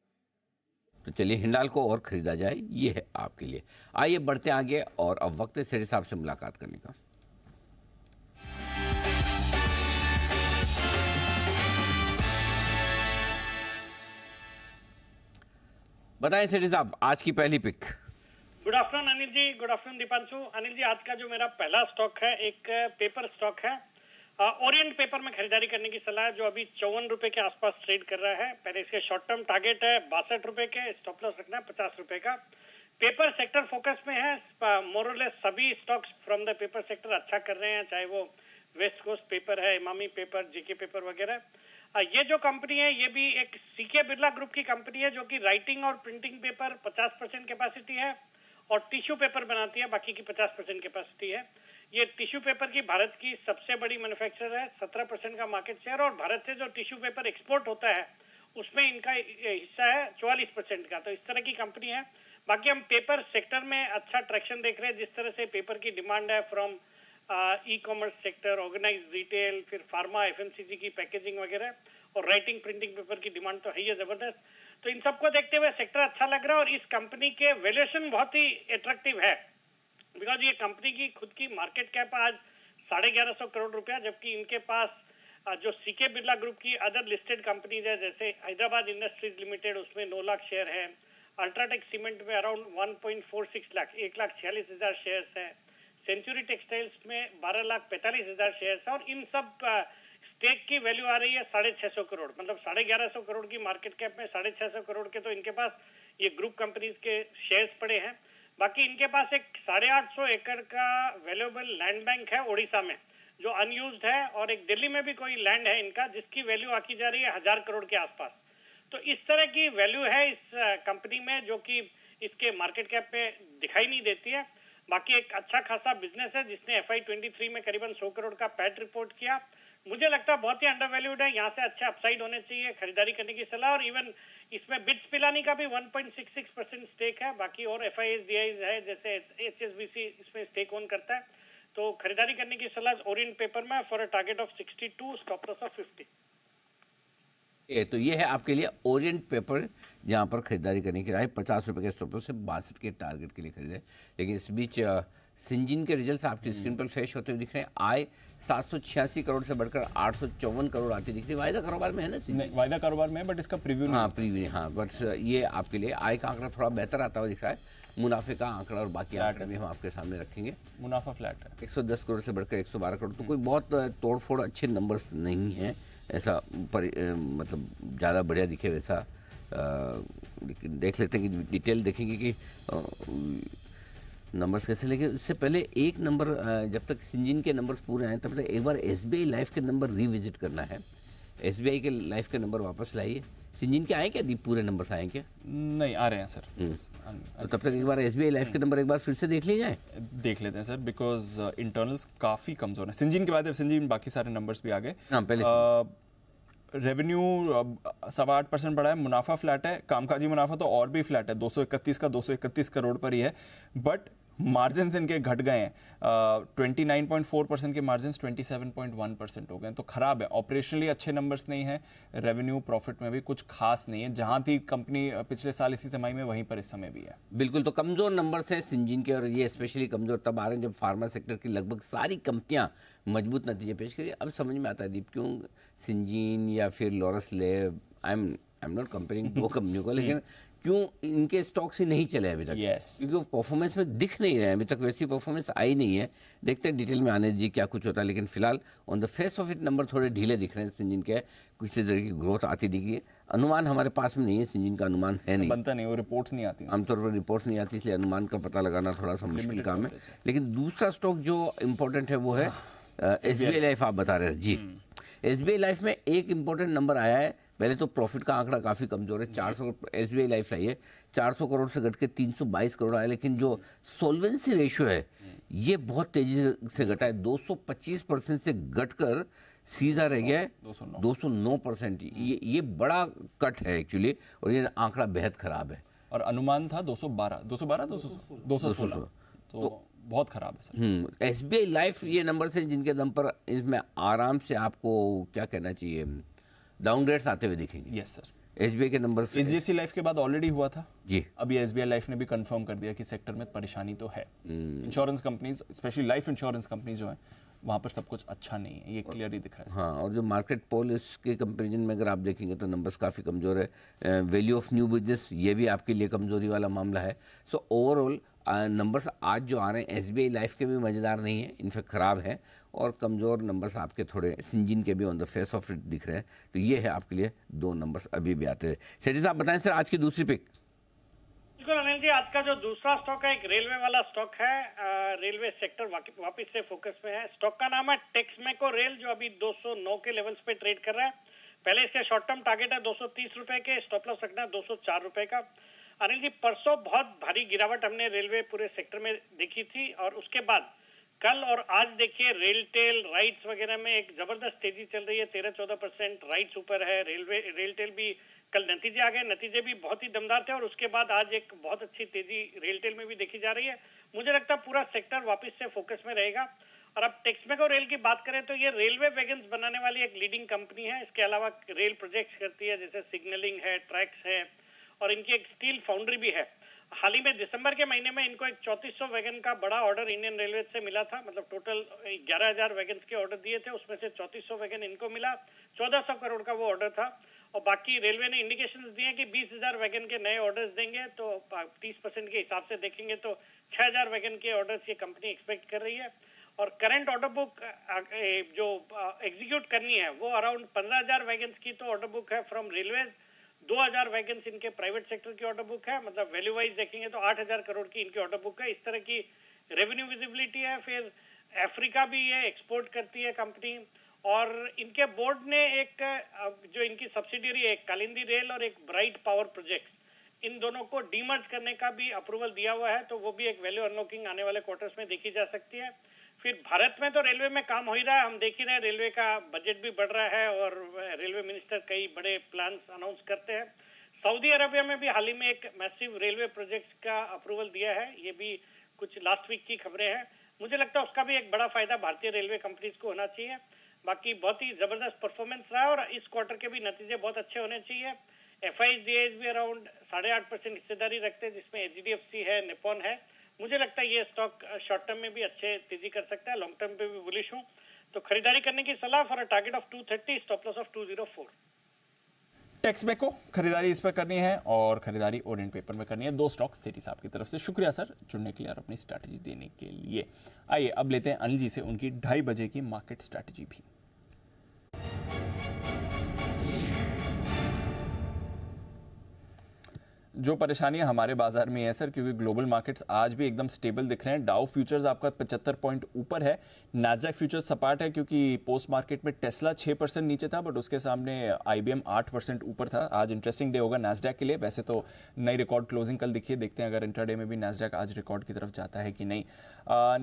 तो चलिए हिंडाल्को और खरीदा जाए, ये है आपके लिए। आइए बढ़ते आगे, और अब वक्त है सेठी साहब से मुलाकात करने का। बताएं सेठी साहब, आज की पहली पिक। गुड आफ्टरनून अनिल जी, गुड आफ्टरनून दीपांशु। अनिल जी आज का जो मेरा पहला स्टॉक है एक पेपर स्टॉक है, ओरिएंट पेपर में खरीदारी करने की सलाह है, जो अभी 54 रुपए के आसपास ट्रेड कर रहा है। पहले इसके शॉर्ट टर्म टारगेट है 62 रुपए के, स्टॉप लॉस रखना है 50 रुपए का। पेपर सेक्टर फोकस में है, मोरलेस सभी stocks from the paper sector अच्छा कर रहे हैं, चाहे वो वेस्ट कोस्ट पेपर है, इमामी पेपर, जेके पेपर वगैरह। ये जो कंपनी है ये भी एक सीके बिरला ग्रुप की कंपनी है, जो कि राइटिंग और प्रिंटिंग पेपर 50% कैपेसिटी है और टिश्यू पेपर बनाती है, बाकी की 50% कैपेसिटी है। ये टिश्यू पेपर की भारत की सबसे बड़ी मैन्युफैक्चरर है, 17% का मार्केट शेयर, और भारत से जो टिश्यू पेपर एक्सपोर्ट होता है उसमें इनका हिस्सा है 44% का। तो इस तरह की कंपनी है। बाकी हम पेपर सेक्टर में अच्छा ट्रैक्शन देख रहे हैं, जिस तरह से पेपर की डिमांड है from e commerce sector, organise retail, फिर फार्मा, एफएमसीजी की पैकेजिंग वगैरह, और राइटिंग प्रिंटिंग पेपर की डिमांड तो है ही जबरदस्त। तो इन सबको देखते हुए सेक्टर अच्छा लग रहा है, और इस कंपनी के वैल्यूएशन बहुत ही अट्रैक्टिव है, बिकॉज ये कंपनी की खुद की मार्केट कैप आज 1150 करोड़ रुपया, जबकि इनके पास जो सीके बिरला ग्रुप की अदर लिस्टेड कंपनीज है, जैसे हैदराबाद इंडस्ट्रीज लिमिटेड, उसमें 9 लाख शेयर है, अल्ट्राटेक सीमेंट में अराउंड 1.46 लाख 1,46,000 शेयर्स है, सेंचुरी टेक्सटाइल्स में 12,45,000 शेयर्स है, और इन सब स्टेक की वैल्यू आ रही है 650 करोड़, मतलब 1150 करोड़ की मार्केट कैप में 650 करोड़ के तो इनके पास ये ग्रुप कंपनीज के शेयर्स पड़े हैं। बाकी इनके पास एक 850 एकड़ का वैल्यूएबल लैंड बैंक है ओडिशा में, जो अनयूज्ड है, और एक दिल्ली में भी कोई लैंड है इनका, जिसकी वैल्यू आकी जा रही है 1000 करोड़ के आसपास। तो इस तरह की वैल्यू है इस कंपनी में, जो कि इसके मार्केट कैप में दिखाई नहीं देती है। बाकी एक अच्छा खासा बिजनेस है, जिसने FY23 में करीबन 100 करोड़ का पैट रिपोर्ट किया। मुझे लगता है बहुत ही अंडरवैल्यूड है, यहाँ से अच्छे अपसाइड होने चाहिए, खरीदारी करने की सलाह। और इवन इसमें बिट्स पिलानी का भी 1.66% स्टेक है। बाकी और FIS DIs है, जैसे HSBC इसमें स्टेक ओन करता है। तो खरीदारी करने की सलाह ओरिएंट पेपर में for a target of 62, stop loss of 50। तो ये है आपके लिए ओरिएंट पेपर, जहाँ पर खरीदारी करने की राय 50 रुपये के स्टॉप लॉस से 62 के टारगेट के लिए खरीदे। लेकिन इस बीच सिंजीन के रिजल्ट्स आपकी स्क्रीन पर फ्लैश होते हुए दिख रहे हैं। आय 786 करोड़ से बढ़कर 854 करोड़ आती दिख रही है। वायदा कारोबार में है ना नहीं, वायदा कारोबार में है, बट इसका प्रीव्यू हाँ प्रीव्यू हाँ, बट ये आपके लिए आय का आंकड़ा थोड़ा बेहतर आता हुआ दिख रहा है। मुनाफे का आंकड़ा और बाकी आंकड़े भी हम आपके सामने रखेंगे। मुनाफा फ्लैट है, 110 करोड़ से बढ़कर 112 करोड़, तो कोई बहुत तोड़फोड़ अच्छे नंबर्स नहीं हैं ऐसा, मतलब ज़्यादा बढ़िया दिखे वैसा। लेकिन देख लेते हैं कि डिटेल देखेंगे कि नंबर्स कैसे। लेकिन उससे पहले एक नंबर, जब तक सिंजीन के नंबर्स पूरे आए तब तक एक बार SBI लाइफ के नंबर रिविजिट करना है। SBI के लाइफ के नंबर वापस लाइए। सिंजीन के आए क्या दीप, पूरे नंबर्स आए क्या? नहीं आ रहे हैं सर। तो तब तक एक बार SBI लाइफ के नंबर एक बार फिर से देख लिए जाए। देख लेते हैं सर, बिकॉज इंटरनल्स काफ़ी कमजोर है। सिंजीन के बाद सिंजीन बाकी सारे नंबर्स भी आ गए। हाँ पहले रेवेन्यू 7.8% बढ़ा है, मुनाफा फ्लैट है, कामकाजी मुनाफा तो और भी फ्लैट है, 231 का 231 करोड़ पर ही है, बट मार्जिन इनके घट गए हैं। 29.4% के मार्जिन 27.1% हो गए हैं, तो खराब है। ऑपरेशनली अच्छे नंबर्स नहीं है, रेवेन्यू प्रॉफिट में भी कुछ खास नहीं है। जहां थी कंपनी पिछले साल इसी तिमाही में, वहीं पर इस समय भी है। बिल्कुल, तो कमजोर नंबर्स है सिंजीन के, और ये स्पेशली कमजोर तब आ रहे हैं जब फार्मा सेक्टर की लगभग सारी कंपनियां मजबूत नतीजे पेश करिए। अब समझ में आता है दीप क्यों सिंजीन या फिर Laurus lab, I am not comparing दो कंपनियों को, लेकिन क्यों इनके स्टॉक्स ही नहीं चले अभी तक? क्योंकि वो परफॉर्मेंस में दिख नहीं रहे हैं, अभी तक वैसी परफॉर्मेंस आई नहीं है। देखते हैं डिटेल में आने जी क्या कुछ होता है, लेकिन फिलहाल on the face of it number थोड़े ढीले दिख रहे हैं सिंजिन के, किसी तरह की ग्रोथ आती दिखी है। अनुमान हमारे पास में नहीं है, सिंजिन का अनुमान है नहीं, बनता नहीं, वो रिपोर्ट्स नहीं आती, आमतौर पर रिपोर्ट्स नहीं आती, इसलिए अनुमान का पता लगाना थोड़ा सा मुश्किल काम है। लेकिन दूसरा स्टॉक जो इम्पोर्टेंट है वो है SBI लाइफ। आप बता रहे हैं जी, SBI लाइफ में एक इम्पोर्टेंट नंबर आया है। पहले तो प्रॉफिट का आंकड़ा काफ़ी कमजोर है, 400 SBI लाइफ आई है 400 करोड़ से घट के 322 करोड़ आया, लेकिन जो सोल्वेंसी रेशियो है ये बहुत तेजी से घटा है, 225% से घटकर सीधा रह गया है 209%। ये बड़ा कट है एक्चुअली, और ये आंकड़ा बेहद खराब है। और अनुमान था 216, तो बहुत खराब है सर। SBI लाइफ ये नंबर से जिनके दम पर इसमें आराम से आपको क्या कहना चाहिए डाउनग्रेड्स आते हुए दिखेंगे। Yes sir. SBI के नंबर से HDFC लाइफ के बाद ऑलरेडी हुआ था जी, अभी SBI लाइफ ने भी कंफर्म कर दिया कि सेक्टर में परेशानी तो है। Insurance companies, specially life insurance companies जो हैं वहाँ पर सब कुछ अच्छा नहीं है, ये क्लियरली दिख रहा है। हाँ, और जो मार्केट पोल इसके कंपेरिजन में अगर आप देखेंगे तो नंबर्स काफ़ी कमज़ोर है। वैल्यू ऑफ न्यू बिजनेस ये भी आपके लिए कमज़ोरी वाला मामला है। सो ओवरऑल नंबर्स आज जो आ रहे हैं SBI लाइफ के भी मज़ेदार नहीं है, इनफेक्ट ख़राब है, और कमज़ोर नंबर्स आपके थोड़े सिंजिन के भी on the face of it दिख रहे हैं। तो ये है आपके लिए दो नंबर्स अभी भी आते हैं। सेठी साहब बताएं सर आज की दूसरी पिक। बिल्कुल अनिल जी, आज का जो दूसरा स्टॉक है एक रेलवे वाला स्टॉक है। रेलवे सेक्टर वापस से फोकस में है। स्टॉक का नाम है टेक्समेको रेल, जो अभी 209 के लेवल्स पे ट्रेड कर रहा है। पहले इसके शॉर्ट टर्म टारगेट है 230 रुपए के, स्टॉप लॉस रखना है 204 रुपए का। अनिल जी, परसों बहुत भारी गिरावट हमने रेलवे पूरे सेक्टर में देखी थी, और उसके बाद कल और आज देखिए रेलटेल राइट्स वगैरह में एक जबरदस्त तेजी चल रही है। 13-14% राइट्स ऊपर है। रेलटेल भी कल नतीजे आ गए, नतीजे भी बहुत ही दमदार थे, और उसके बाद आज एक बहुत अच्छी तेजी रेलटेल में भी देखी जा रही है। मुझे लगता है पूरा सेक्टर वापस से फोकस में रहेगा। और अब टेक्समेको रेल की बात करें तो ये रेलवे वैगन्स बनाने वाली एक लीडिंग कंपनी है। इसके अलावा रेल प्रोजेक्ट्स करती है, जैसे सिग्नलिंग है, ट्रैक्स है, और इनकी एक स्टील फाउंड्री भी है। हाल ही में दिसंबर के महीने में इनको एक 3400 वैगन का बड़ा ऑर्डर इंडियन रेलवे से मिला था। मतलब टोटल 11,000 वैगन के ऑर्डर दिए थे, उसमें से 3400 वैगन इनको मिला। 1400 करोड़ का वो ऑर्डर था, और बाकी रेलवे ने इंडिकेशंस दिए कि 20,000 वैगन के नए ऑर्डर्स देंगे। तो 30% के हिसाब से देखेंगे तो 6,000 वैगन के ऑर्डर्स ये कंपनी एक्सपेक्ट कर रही है। और करंट ऑर्डर बुक जो एग्जीक्यूट करनी है वो अराउंड 15,000 वैगन की तो ऑर्डर बुक है फ्रॉम रेलवेज। 2,000 वैगन इनके प्राइवेट सेक्टर की ऑर्डर बुक है। मतलब वैल्यू वाइज देखेंगे तो 8,000 करोड़ की इनकी ऑर्डर बुक है। इस तरह की रेवेन्यू विजिबिलिटी है। फिर अफ्रीका भी ये एक्सपोर्ट करती है कंपनी, और इनके बोर्ड ने एक जो इनकी सब्सिडियरी है, एक कालिंदी रेल और एक ब्राइट पावर प्रोजेक्ट्स, इन दोनों को डीमर्ज करने का भी अप्रूवल दिया हुआ है। तो वो भी एक वैल्यू अनलॉकिंग आने वाले क्वार्टर्स में देखी जा सकती है। फिर भारत में तो रेलवे में काम हो ही रहा है, हम देख ही रहे हैं, रेलवे का बजट भी बढ़ रहा है और रेलवे मिनिस्टर कई बड़े प्लान्स अनाउंस करते हैं। सऊदी अरबिया में भी हाल ही में एक मैसिव रेलवे प्रोजेक्ट्स का अप्रूवल दिया है, ये भी कुछ लास्ट वीक की खबरें हैं। मुझे लगता है उसका भी एक बड़ा फायदा भारतीय रेलवे कंपनीज को होना चाहिए। बाकी बहुत ही जबरदस्त परफॉर्मेंस रहा है, और इस क्वार्टर के भी नतीजे बहुत अच्छे होने चाहिए। FIDs भी अराउंड 8.5% हिस्सेदारी रखते हैं, जिसमें HDFC है, निपॉन है। मुझे लगता है ये स्टॉक शॉर्ट टर्म में भी अच्छे तेजी कर सकता है, लॉन्ग टर्म पे भी बुलिश हूं। तो खरीदारी करने की सलाह for a target of 230, stop loss of 204। Texmaco खरीदारी इस पर करनी है, और खरीदारी ओरिएंट पेपर में करनी है। दो स्टॉक सेठी साहब की तरफ से। शुक्रिया सर जुड़ने के लिए और अपनी स्ट्रैटेजी देने के लिए। आइए अब लेते हैं अनिल जी से उनकी 2:30 बजे की मार्केट स्ट्रैटेजी भी। जो परेशानियां हमारे बाजार में है सर, क्योंकि ग्लोबल मार्केट्स आज भी एकदम स्टेबल दिख रहे हैं। डाउ फ्यूचर्स आपका 75 पॉइंट ऊपर है। नैस्डैक फ्यूचर्स सपाट है, क्योंकि पोस्ट मार्केट में टेस्ला 6% नीचे था, बट उसके सामने IBM 8% ऊपर था। आज इंटरेस्टिंग डे होगा नैस्डैक के लिए। वैसे तो नई रिकॉर्ड क्लोजिंग कल दिखी है, देखते हैं अगर इंट्राडे में भी नैस्डैक आज रिकॉर्ड की तरफ जाता है कि नहीं।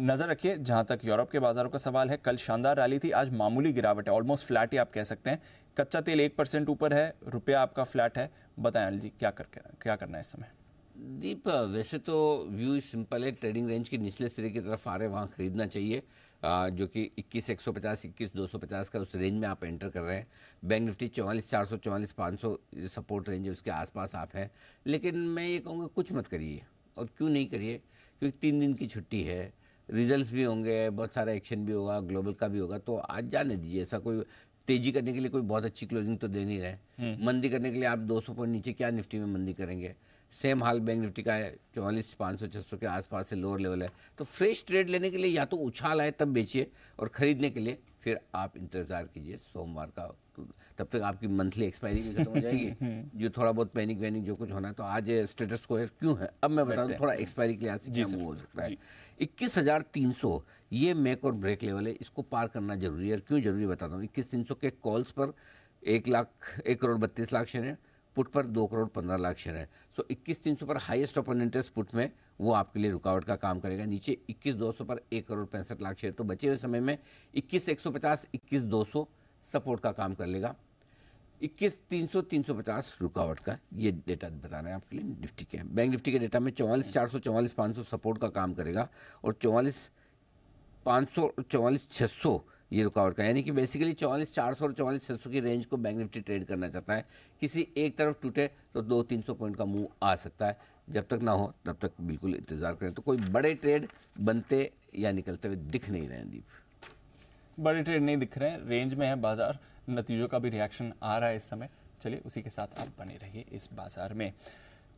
नज़र रखिए। जहाँ तक यूरोप के बाजारों का सवाल है, कल शानदार रैली थी, आज मामूली गिरावट है, ऑलमोस्ट फ्लैट ही आप कह सकते हैं। कच्चा तेल 1% ऊपर है, रुपया आपका फ्लैट है। बताएं अनिल जी, क्या करना है इस समय? दीप, वैसे तो व्यू सिंपल है, ट्रेडिंग रेंज के निचले सिरे की तरफ आ रहे हैं, वहाँ खरीदना चाहिए, जो कि 21,150 21,250 का उस रेंज में आप एंटर कर रहे हैं। बैंक निफ्टी 44,400 44,500 सपोर्ट रेंज है, उसके आसपास आप हैं। लेकिन मैं ये कहूँगा कुछ मत करिए। और क्यों नहीं करिए? क्योंकि 3 दिन की छुट्टी है, रिजल्ट्स भी होंगे, बहुत सारा एक्शन भी होगा, ग्लोबल का भी होगा, तो आज जाने दीजिए। ऐसा कोई तेजी करने के लिए कोई बहुत अच्छी क्लोजिंग तो दे नहीं रहे। मंदी करने के लिए आप 200 पॉइंट नीचे क्या निफ्टी में मंदी करेंगे? सेम हाल बैंक निफ्टी का है, 44,500-600 के आसपास से लोअर लेवल है। तो फ्रेश ट्रेड लेने के लिए या तो उछाल आए तब बेचिए, और खरीदने के लिए फिर आप इंतजार कीजिए सोमवार का, तब तक आपकी मंथली एक्सपायरी भी खत्म हो जाएगी। जो थोड़ा बहुत पैनिक वैनिक जो कुछ होना है, तो आज स्टेटस को क्यों है अब मैं बता दूं, थोड़ा एक्सपायरी के लिहाज से क्या मूव हो सकता है। 21,300 ये मेक और ब्रेक लेवल है, इसको पार करना जरूरी है। क्यों जरूरी बताता हूँ, 21,300 के कॉल्स पर 1,32,00,000 शेयर है, पुट पर 2,15,00,000 शेयर है। सो 21,300 पर हाईएस्ट ओपन इंटरेस्ट पुट में वो आपके लिए रुकावट का काम करेगा। नीचे 21,200 पर 1,65,00,000 शेयर, तो बचे हुए समय में 21,150, 21,200 सपोर्ट का काम कर लेगा। 21,300, 350 रुकावट का, ये डेटा बता रहे हैं आपके लिए निफ्टी के। बैंक निफ्टी के डेटा में 44,400, 44,500 सपोर्ट का काम करेगा, और 44,500, 44,600 ये रुकावट का, यानी कि बेसिकली 44,400 और 44,600 की रेंज को बैंक निफ्टी ट्रेड करना चाहता है। किसी एक तरफ टूटे तो 200-300 पॉइंट का मूव आ सकता है, जब तक ना हो तब तक बिल्कुल इंतजार करें। तो कोई बड़े ट्रेड बनते या निकलते हुए दिख नहीं रहे हैं दीप, बड़े ट्रेड नहीं दिख रहे हैं, रेंज में है बाजार, नतीजों का भी रिएक्शन आ रहा है इस समय। चलिए उसी के साथ आप बने रहिए इस बाजार में।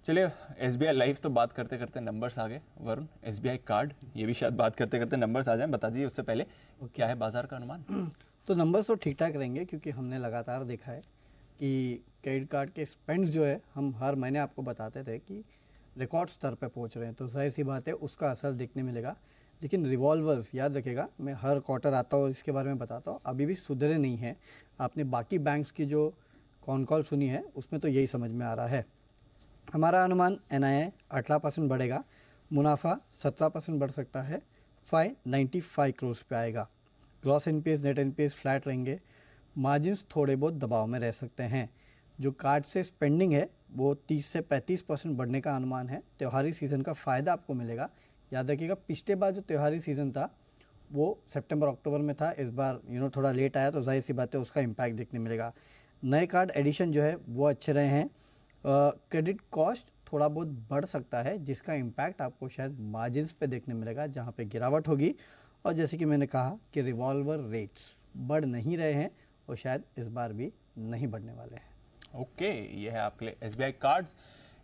चलिए SBI लाइफ तो बात करते करते नंबर्स आ गए, वरुण SBI कार्ड ये भी शायद बात करते करते नंबर्स आ जाएं, बता दीजिए उससे पहले क्या है बाजार का अनुमान। तो नंबर्स तो ठीक ठाक रहेंगे, क्योंकि हमने लगातार देखा है कि क्रेडिट कार्ड के स्पेंड्स जो है, हम हर महीने आपको बताते थे कि रिकॉर्ड स्तर पे पहुंच रहे हैं, तो जाहिर सी बात है उसका असर देखने मिलेगा। लेकिन रिवॉल्वर्स याद रखेगा, मैं हर क्वार्टर आता हूँ इसके बारे में बताता हूँ, अभी भी सुधरे नहीं हैं। आपने बाकी बैंक्स की जो कॉल सुनी है उसमें तो यही समझ में आ रहा है। हमारा अनुमान NII 18% बढ़ेगा, मुनाफा 17% बढ़ सकता है, 595 करोड़ पे आएगा। Gross NPAs net NPAs flat रहेंगे, मार्जिन्स थोड़े बहुत दबाव में रह सकते हैं। जो कार्ड से स्पेंडिंग है वो 30 से 35% बढ़ने का अनुमान है। त्योहारी सीज़न का फ़ायदा आपको मिलेगा। याद रखिएगा, पिछले बार जो त्योहारी सीज़न था वो सितंबर अक्टूबर में था, इस बार थोड़ा लेट आया, तो जाहिर सी बात है उसका इम्पैक्ट देखने मिलेगा। नए कार्ड एडिशन जो है वो अच्छे रहे हैं। क्रेडिट कॉस्ट थोड़ा बहुत बढ़ सकता है, जिसका इम्पैक्ट आपको शायद मार्जिन्स पे देखने मिलेगा, जहाँ पे गिरावट होगी। और जैसे कि मैंने कहा कि रिवॉल्वर रेट्स बढ़ नहीं रहे हैं और शायद इस बार भी नहीं बढ़ने वाले हैं। ओके, ये है आपके लिए SBI कार्ड्स,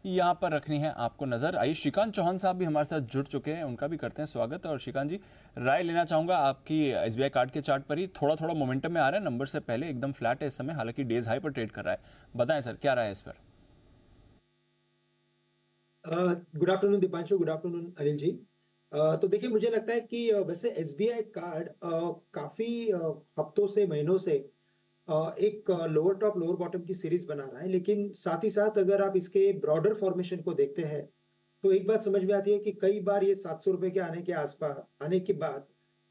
यहाँ पर रखनी है आपको नज़र। आइए श्रीकांत चौहान साहब भी हमारे साथ जुड़ चुके हैं, उनका भी करते हैं स्वागत। और श्रीकांत जी, राय लेना चाहूँगा आपकी SBI कार्ड के चार्ट पर ही। थोड़ा थोड़ा मोमेंटम में आ रहा है, नंबर से पहले एकदम फ्लैट है इस समय, हालांकि डेज हाई पर ट्रेड कर रहा है। बताएं सर, क्या राय है इस पर। Good afternoon Deepanshu, good afternoon Anil ji. तो देखिए, मुझे लगता है कि वैसे SBI कार्ड काफी हफ्तों से, महीनों से एक लोअर टॉप लोअर बॉटम की सीरीज बना रहा है, लेकिन साथ ही साथ अगर आप इसके ब्रॉडर फॉर्मेशन को देखते हैं तो एक बात समझ में आती है कि कई बार ये 700 रुपए के आने के आसपास आने के बाद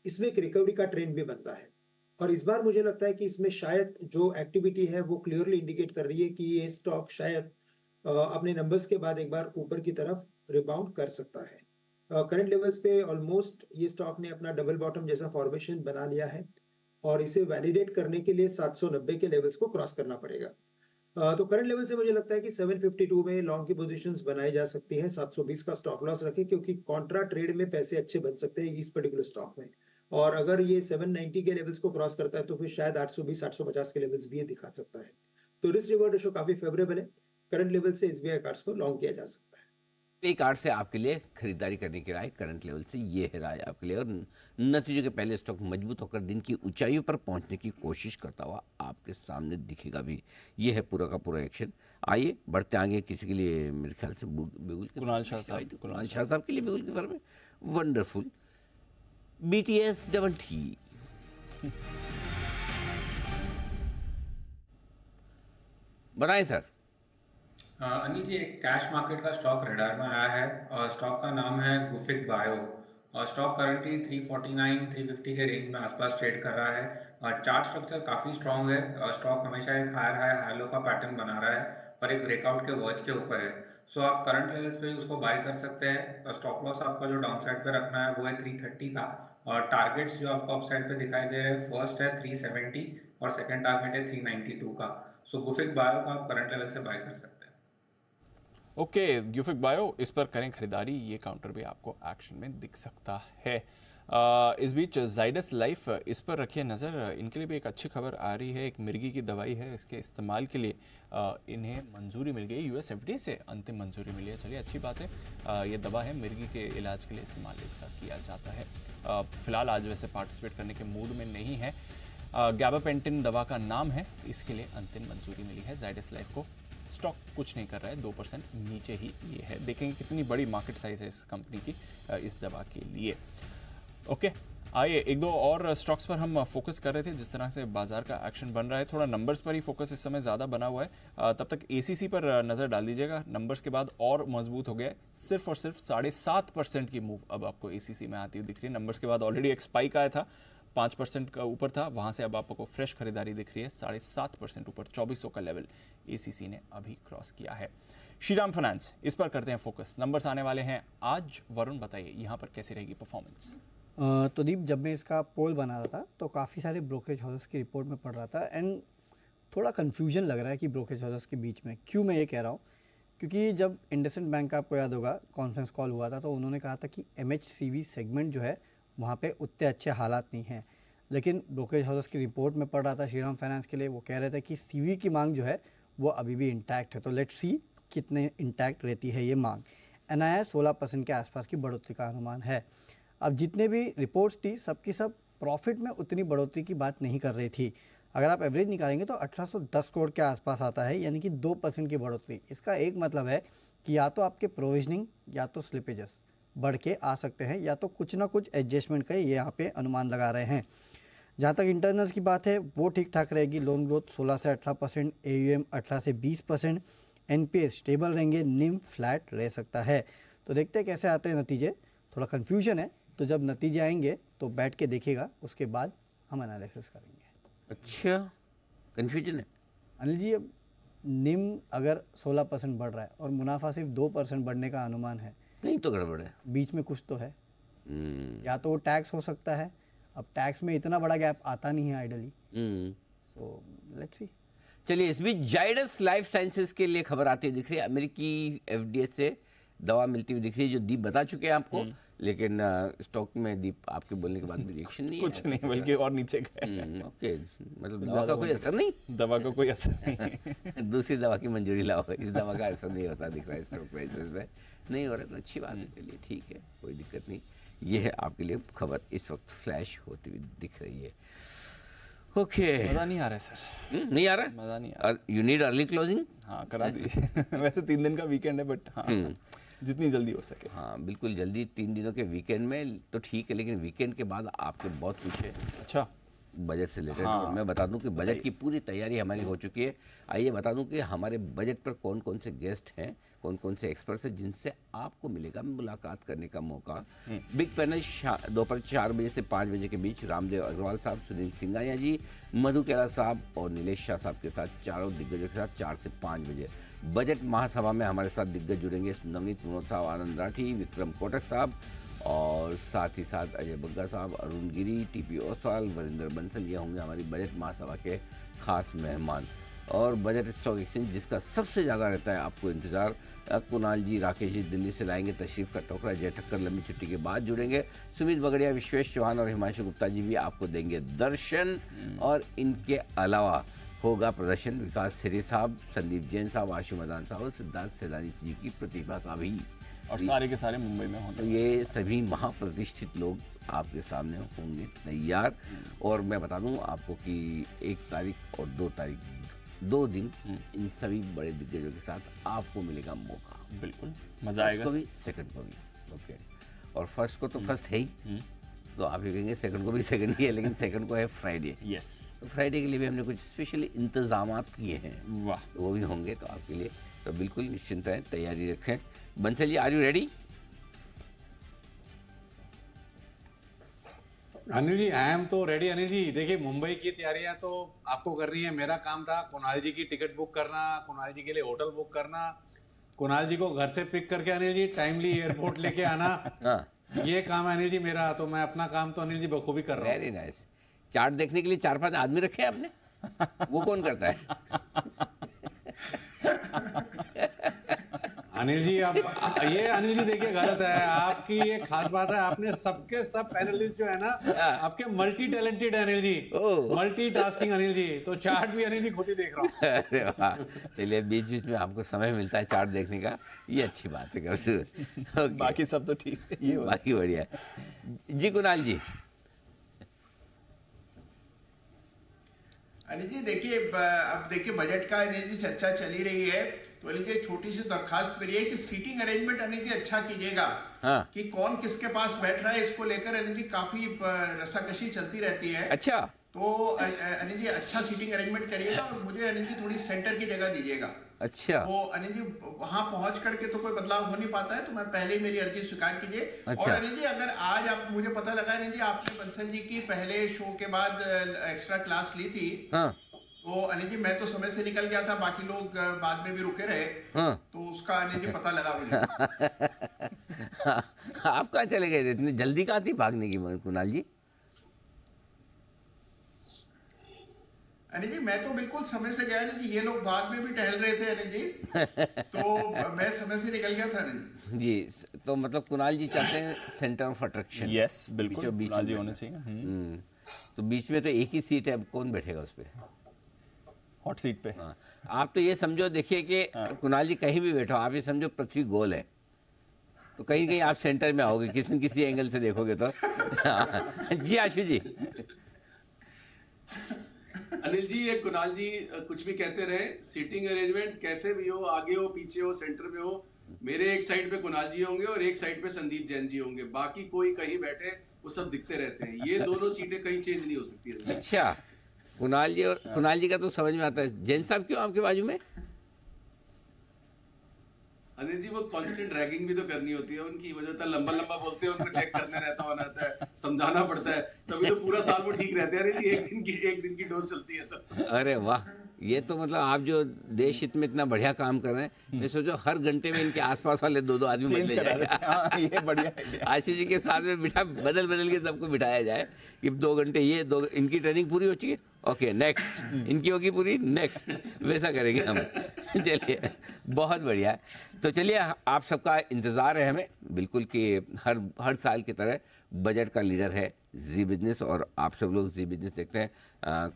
इसमें एक रिकवरी का ट्रेंड भी बनता है। और इस बार मुझे लगता है कि इसमें शायद जो एक्टिविटी है वो क्लियरली इंडिकेट कर रही है कि ये स्टॉक शायद अपने नंबर्स के बाद एक बार ऊपर की तरफ रिबाउंड कर सकता है। करंट लेवल्स पे ऑलमोस्ट ये स्टॉक ने अपना डबल बॉटम जैसा फॉर्मेशन बना लिया है, और इसे वैलिडेट करने के लिए 790 के लेवल्स को क्रॉस करना पड़ेगा। तो करंट लेवल से मुझे लगता है कि 752 में लॉन्ग की पोजीशंस बनाई जा सकती है। 720 का स्टॉप लॉस रखें, क्योंकि कॉन्ट्रा ट्रेड में पैसे अच्छे बन सकते हैं इस पर्टिकुलर स्टॉक में। और अगर ये 790 के लेवल्स को क्रॉस करता है तो फिर शायद 820 850 के लेवल्स भी ये दिखा सकता है। तो रिस्क रिवॉर्ड रेशो काफी फेवरेबल है। करंट लेवल से SBI कार्ड्स को लॉन्ग किया जा सकता है। SBI कार्ड से आपके लिए खरीदारी करने की राय करंट लेवल से ये है राय आपके लिए। और नतीजों के पहले स्टॉक मजबूत होकर दिन की ऊंचाइयों पर पहुंचने की कोशिश करता हुआ आपके सामने दिखेगा भी। ये है पूरा का पूरा एक्शन। आइए बढ़ते आगे। किसी के लिए मेरे ख्याल से बिगुल कुणाल शाह साहब, कुणाल शाह साहब के लिए बिगुल की फर्म है वंडरफुल BTS डबल T। बताएं सर। अनिल जी, एक कैश मार्केट का स्टॉक रडार में आया है और स्टॉक का नाम है गुफिक बायो। और स्टॉक करंटली 349 350 के रेंज में आसपास ट्रेड कर रहा है। और चार्ट स्ट्रक्चर काफ़ी स्ट्रॉन्ग है और स्टॉक हमेशा एक हायर हाई हाई लो का पैटर्न बना रहा है और एक ब्रेकआउट के वर्ज के ऊपर है। सो आप करंट लेवल्स पे उसको बाय कर सकते हैं। और स्टॉप लॉस आपका जो डाउन साइड पे रखना है वो है 330 का। और टारगेट्स जो आपको अप साइड पे दिखाई दे रहे हैं, फर्स्ट है 370 और सेकंड टारगेट है 392 का। सो गुफिक बायो का आप करंट लेवल से बाय कर सकते हैं। ओके, गुफिक बायो, इस पर करें खरीदारी, ये काउंटर भी आपको एक्शन में दिख सकता है। इस बीच जाइडस लाइफ, इस पर रखिए नज़र। इनके लिए भी एक अच्छी खबर आ रही है। एक मिर्गी की दवाई है, इसके इस्तेमाल के लिए इन्हें मंजूरी मिल गई, यूएस एफडीए से अंतिम मंजूरी मिली है। चलिए अच्छी बात है। ये दवा है, मिर्गी के इलाज के लिए इस्तेमाल इसका किया जाता है। फिलहाल आज वैसे पार्टिसिपेट करने के मूड में नहीं है। गैबापेंटिन दवा का नाम है, इसके लिए अंतिम मंजूरी मिली है जाइडस लाइफ को। स्टॉक कुछ नहीं कर रहा है, 2% नीचे ही ये है। देखेंगे कितनी बड़ी मार्केट साइज है इस कंपनी की इस दवा के लिए। ओके, आइए एक दो और स्टॉक्स पर हम फोकस कर रहे थे। जिस तरह से बाजार का एक्शन बन रहा है, थोड़ा नंबर्स पर ही फोकस इस समय ज़्यादा बना हुआ है। तब तक एसीसी पर नज़र डाल दीजिएगा। नंबर्स के बाद और मजबूत हो गया है। सिर्फ और सिर्फ 7.5% की मूव अब आपको एसीसी में आती हुई दिख रही है। नंबर्स के बाद ऑलरेडी एक स्पाइक आया था, 5% का ऊपर था, वहां से अब आपको फ्रेश खरीदारी दिख रही है। 7.5% ऊपर 2400 का लेवल एसीसी ने अभी क्रॉस किया है। श्रीराम फाइनेंस, इस पर करते हैं फोकस। नंबर्स आने वाले हैं आज। वरुण बताइए यहाँ पर कैसी रहेगी परफॉर्मेंस? तो दीप, जब मैं इसका पोल बना रहा था तो काफ़ी सारे ब्रोकरेज हाउसेस की रिपोर्ट में पढ़ रहा था एंड थोड़ा कन्फ्यूजन लग रहा है कि ब्रोकरेज हाउसेस के बीच में। क्यों मैं ये कह रहा हूँ? क्योंकि जब इंडसइंड बैंक का आपको याद होगा कॉन्फ्रेंस कॉल हुआ था तो उन्होंने कहा था कि एमएचसीवी सेगमेंट जो है वहाँ पे उतने अच्छे हालात नहीं हैं। लेकिन ब्रोकरेज हाउसेस की रिपोर्ट में पढ़ रहा था श्रीराम फाइनेंस के लिए, वो कह रहे थे कि सीवी की मांग जो है वो अभी भी इंटैक्ट है। तो लेट्स सी कितने इंटैक्ट रहती है ये मांग। एनआईआर 16% के आसपास की बढ़ोतरी का अनुमान है। अब जितने भी रिपोर्ट्स थी सबकी सब प्रॉफिट में उतनी बढ़ोतरी की बात नहीं कर रही थी। अगर आप एवरेज निकालेंगे तो 1810 करोड़ के आसपास आता है, यानी कि 2% की बढ़ोतरी। इसका एक मतलब है कि या तो आपके प्रोविजनिंग या तो स्लिपेजेस बढ़ के आ सकते हैं, या तो कुछ ना कुछ एडजस्टमेंट का ये यहाँ पे अनुमान लगा रहे हैं। जहाँ तक इंटरनल्स की बात है वो ठीक ठाक रहेगी। लोन ग्रोथ 16 से 18%, AUM 18 से 20%, NPA स्टेबल रहेंगे, निम फ्लैट रह सकता है। तो देखते हैं कैसे आते हैं नतीजे। थोड़ा कन्फ्यूजन है, तो जब नतीजे आएंगे तो बैठ के देखिएगा, उसके बाद हम एनालिसिस करेंगे। अच्छा, कन्फ्यूजन है अनिल जी। अब निम अगर 16% बढ़ रहा है और मुनाफा सिर्फ 2% बढ़ने का अनुमान है, कहीं तो गड़बड़ है, बीच में कुछ तो है। या तो वो टैक्स हो सकता है। अब टैक्स में इतना बड़ा गैप आता नहीं है आइडली। So let's see. चलिए, इस बीच जाइडस लाइफ साइंसेज के लिए खबर आती हुई दिख रही है। अमेरिकी एफडीए से दवा मिलती हुई दिख रही है, जो दीप बता चुके हैं आपको। लेकिन स्टॉक में दीप आपके बोलने के बाद भी रिएक्शन नहीं कुछ नहीं, बल्कि और नीचे गए। ओके, मतलब दवा का कोई असर नहीं, दवा का कोई असर नहीं। दूसरी दवा की मंजूरी लाओ, इस दवा का असर नहीं होता दिख रहा है स्टॉक प्राइसेस में। नहीं हो रहा तो अच्छी बात है। चलिए ठीक है, कोई दिक्कत नहीं। ये है आपके लिए खबर इस वक्त फ्लैश होती हुई दिख रही है। ओके, मजा नहीं आ रहा है सर। नहीं आ रहा है, मजा नहीं आ रहा। You need early closing. हाँ, करा दीजिए। वैसे 3 दिन का वीकेंड है, बट हाँ जितनी जल्दी हो सके। हाँ बिल्कुल जल्दी, 3 दिनों के वीकेंड में तो ठीक है, लेकिन वीकेंड के बाद आपके बहुत कुछ है। अच्छा, बजट से रिलेटेड। हाँ, मैं बता दूं कि बजट की पूरी तैयारी हमारी हो चुकी है। आइए बता दूं कि हमारे बजट पर कौन कौन से गेस्ट हैं, कौन कौन से एक्सपर्ट्स हैं, जिनसे आपको मिलेगा मुलाकात करने का मौका। बिग पैनल दोपहर 4 बजे से 5 बजे के बीच रामदेव अग्रवाल साहब, सुनील सिंघानिया जी, मधु कैला साहब और नीलेश शाह साहब के साथ, चारों दिग्गजों के साथ 4 से 5 बजे। बजट महासभा में हमारे साथ दिग्गज जुड़ेंगे, नवनीत मनोज साहब, आनंद राठी, विक्रम कोटक साहब और साथ ही साथ अजय बग्गा साहब, अरुण गिरी, टीपी ओसवाल, वरिंदर बंसल, ये होंगे हमारी बजट महासभा के खास मेहमान। और बजट स्टॉक एक्सचेंज जिसका सबसे ज़्यादा रहता है आपको इंतज़ार, कुणाल जी, राकेश जी दिल्ली से लाएंगे तशरीफ का टोकरा। जय ठक्कर लंबी छुट्टी के बाद जुड़ेंगे। सुमित बगड़िया, विश्वेश चौहान और हिमांशु गुप्ता जी भी आपको देंगे दर्शन। और इनके अलावा होगा प्रदर्शन विकास सेठी साहब, संदीप जैन साहब, आशु मदान साहब और सिद्धार्थ सैलानी जी की प्रतिभा का भी। और सारे के सारे मुंबई में होंगे। तो ये सभी महाप्रतिष्ठित लोग आपके सामने होंगे तैयार। और मैं बता दूं आपको कि 1 तारीख और 2 तारीख, 2 दिन इन सभी बड़े दिग्गजों के साथ आपको मिलेगा मौका। बिल्कुल मजा आएगा। फर्स्ट को भी, सेकंड को भी। ओके, और फर्स्ट को तो फर्स्ट है ही, तो आप ये कहेंगे सेकंड को भी सेकंड ही है, लेकिन सेकंड को है फ्राइडे। यस, तो फ्राइडे के लिए भी हमने कुछ स्पेशली इंतजाम किए हैं। वाह, तो वो भी होंगे तो आपके लिए। तो बिल्कुल निश्चिंत रहें, तैयारी रखें। Bansal ji, are you ready? Anil ji, I am तो रेडी। अनिल जी देखिए, मुंबई की तैयारियां तो आपको करनी है। मेरा काम था कुणाल जी की टिकट बुक करना, कुणाल जी के लिए होटल बुक करना, कुणाल जी को घर से पिक करके अनिल जी टाइमली एयरपोर्ट लेके आना। हाँ, ये काम है अनिल जी मेरा। तो मैं अपना काम तो अनिल जी बखूबी कर रहा हूँ। Very nice. चार्ट देखने के लिए 4-5 आदमी रखे हैं आपने, वो कौन करता है? अनिल जी आप ये अनिल जी देखिए गलत है आपकी, ये खास बात है, आपने सबके सब पैनलिस्ट जो है ना आपके multi talented Anil ji, multi tasking Anil ji, तो चार्ट भी अनिल जी खुद ही देख रहा हूँ। अरे वाह, चलिए बीच बीच में आपको समय मिलता है चार्ट देखने का, ये अच्छी बात है। okay. बाकी सब तो ठीक है, ये बाकी बढ़िया है जी। कुणाल जी। अनिल जी देखिए, अब देखिए बजट का अनिल जी चर्चा चली रही है, तो अनिल जी एक छोटी सी दरखास्त मेरी है कि सीटिंग अरेंजमेंट अनिल जी अच्छा कीजिएगा। हाँ। कि कौन किसके पास बैठ रहा है इसको लेकर अनिल जी काफी रसाकशी चलती रहती है। अच्छा। तो अनिल जी अच्छा सीटिंग अरेंजमेंट करिएगा और मुझे अनिल जी थोड़ी सेंटर की जगह दीजिएगा। अच्छा। तो अनिल जी वहां पहुंच करके तो कोई बदलाव हो नहीं पाता है, तो मैं पहले ही मेरी अर्जी स्वीकार कीजिए। अच्छा। और अनिल जी अगर आज आप, मुझे पता लगा अनिल जी आपने बंसल जी की पहले शो के बाद एक्स्ट्रा क्लास ली थी। हाँ। तो अनिल जी मैं तो समय से निकल गया था, बाकी लोग बाद में भी रुके रहे। हाँ। तो उसका अनिल जी पता लगा मुझे। आप कहाँ चले गए थे, इतनी जल्दी कहाँ थी भागने की कुणाल जी? अनिल जी मैं तो बिल्कुल समय से गया अनिल जी, ये लोग बाद में भी टहल रहे थे अनिल जी, तो मैं समय से निकल गया था अनिल जी। तो मतलब कुणाल जी चाहते हैं सेंटर ऑफ अट्रैक्शन। यस बिल्कुल, बीच कुणाल जी होने चाहिए। तो बीच में तो एक ही सीट है, अब कौन बैठेगा उस पर, हॉट सीट पे? हाँ। आप तो ये समझो, देखिए कि कुणाल जी कहीं भी बैठो, आप ये समझो पृथ्वी गोल है, तो कहीं कहीं आप सेंटर में आओगे, किसी न किसी एंगल से देखोगे तो। जी आशु जी। अनिल जी, ये कुणाल जी कुछ भी कहते रहे, सीटिंग अरेंजमेंट कैसे भी हो, आगे हो पीछे हो सेंटर में हो, मेरे एक साइड पे कुणाल जी होंगे और एक साइड पे संदीप जैन जी होंगे, बाकी कोई कहीं बैठे वो सब दिखते रहते हैं, ये दोनों सीटें कहीं चेंज नहीं हो सकती। अच्छा, कुणाल जी और कुणाल जी का तो समझ में आता है, जैन साहब क्यों आपके बाजू में? अनिल जी वो कांस्टेंट रैगिंग भी तो करनी होती है उनकी, वजह से लंबा लंबा बोलते हैं, उनको चेक करने रहता है, समझाना पड़ता है, तभी तो पूरा साल वो ठीक रहते हैं। अरे जी एक दिन की डोज चलती है तो। अरे वाह, ये तो मतलब आप जो देश हित में इतना बढ़िया काम कर रहे हैं, मैं सोचो हर घंटे में इनके आसपास वाले दो आदमी बदले जाए। ये बढ़िया आशीष जी के साथ में बदल के सबको बिठाया जाए कि 2 घंटे ये, 2 इनकी ट्रेनिंग पूरी हो चुकी है, ओके नेक्स्ट, इनकी होगी पूरी, नेक्स्ट, वैसा करेंगे हम। चलिए बहुत बढ़िया है। तो चलिए आप सबका इंतज़ार है हमें बिल्कुल कि हर साल की तरह बजट का लीडर है जी बिजनेस, और आप सब लोग जी बिजनेस देखते हैं।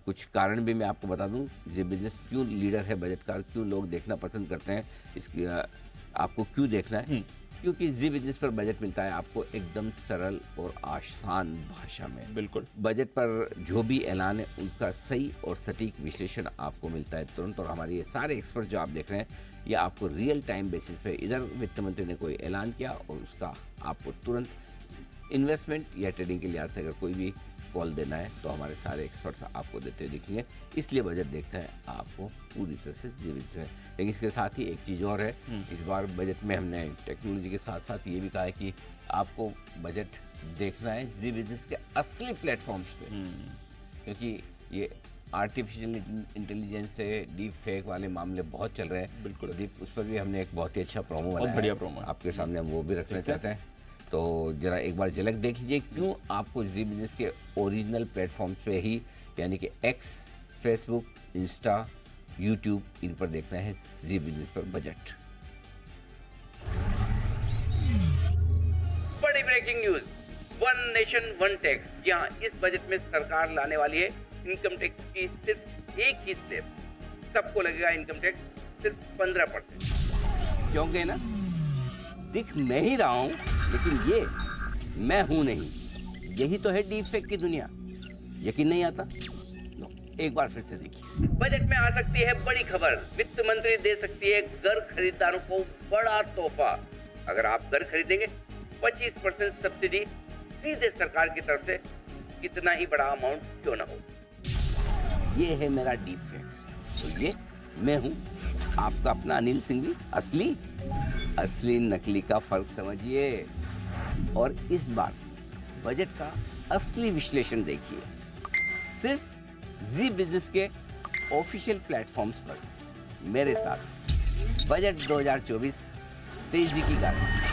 कुछ कारण भी मैं आपको बता दूं, जी बिजनेस क्यों लीडर है बजट का, क्यों लोग देखना पसंद करते हैं, इसकी आपको क्यों देखना है, क्योंकि जी बिजनेस पर बजट मिलता है आपको एकदम सरल और आसान भाषा में। बिल्कुल, बजट पर जो भी ऐलान है उनका सही और सटीक विश्लेषण आपको मिलता है तुरंत, और हमारे ये सारे एक्सपर्ट जो आप देख रहे हैं ये आपको रियल टाइम बेसिस पे, इधर वित्त मंत्री ने कोई ऐलान किया और उसका आपको तुरंत इन्वेस्टमेंट या ट्रेडिंग के लिहाज से अगर कोई भी कॉल देना है तो हमारे सारे एक्सपर्ट्स आपको देते दिखेंगे। इसलिए बजट देखता है आपको पूरी तरह से जीवित है। लेकिन इसके साथ ही एक चीज़ और है, इस बार बजट में हमने टेक्नोलॉजी के साथ साथ ये भी कहा है कि आपको बजट देखना है जी बिजनेस के असली प्लेटफॉर्म्स पे, क्योंकि ये आर्टिफिशियल इंटेलिजेंस से डीप फेक वाले मामले बहुत चल रहे हैं। बिल्कुल, उस पर भी हमने एक बहुत ही अच्छा प्रोमो बनाया, बहुत बढ़िया प्रोमो आपके सामने हम वो भी रखना चाहते हैं। तो जरा एक बार झलक देख लीजिए क्यों आपको जी बिजनेस के ओरिजिनल प्लेटफॉर्म्स पे ही, यानी कि एक्स, फेसबुक, इंस्टा, यूट्यूब, इन पर देखना है जी बिजनेस पर बजट। बड़ी breaking news, one nation one tax. यहाँ इस बजट में सरकार लाने वाली है इनकम टैक्स की सिर्फ एक ही स्टेप, सबको लगेगा इनकम टैक्स सिर्फ 15%। क्योंकि ना दिख मैं ही रहा हूं, लेकिन ये मैं हूं नहीं, यही तो है डीप फेक की दुनिया। यकीन नहीं आता? एक बार फिर से देखिए। बजट में आ सकती है बड़ी खबर, वित्त मंत्री दे सकती है घर खरीदारों को बड़ा तोहफा। अगर आप घर खरीदेंगे 25% सब्सिडी सीधे सरकार की तरफ से, कितना ही बड़ा अमाउंट क्यों ना हो। ये है मेरा डीप फेक, तो ये मैं हूं आपका अपना अनिल सिंघवी। असली नकली का फर्क समझिए, और इस बार बजट का असली विश्लेषण देखिए सिर्फ जी बिजनेस के ऑफिशियल प्लेटफॉर्म्स पर मेरे साथ। बजट 2024 तेजी की गारंटी।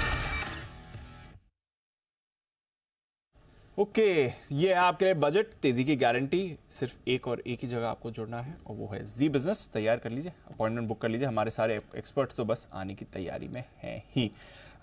ओके ये है आपके लिए बजट तेजी की गारंटी। सिर्फ एक और एक ही जगह आपको जुड़ना है और वो है जी बिजनेस। तैयार कर लीजिए, अपॉइंटमेंट बुक कर लीजिए। हमारे सारे एक्सपर्ट्स तो बस आने की तैयारी में हैं ही।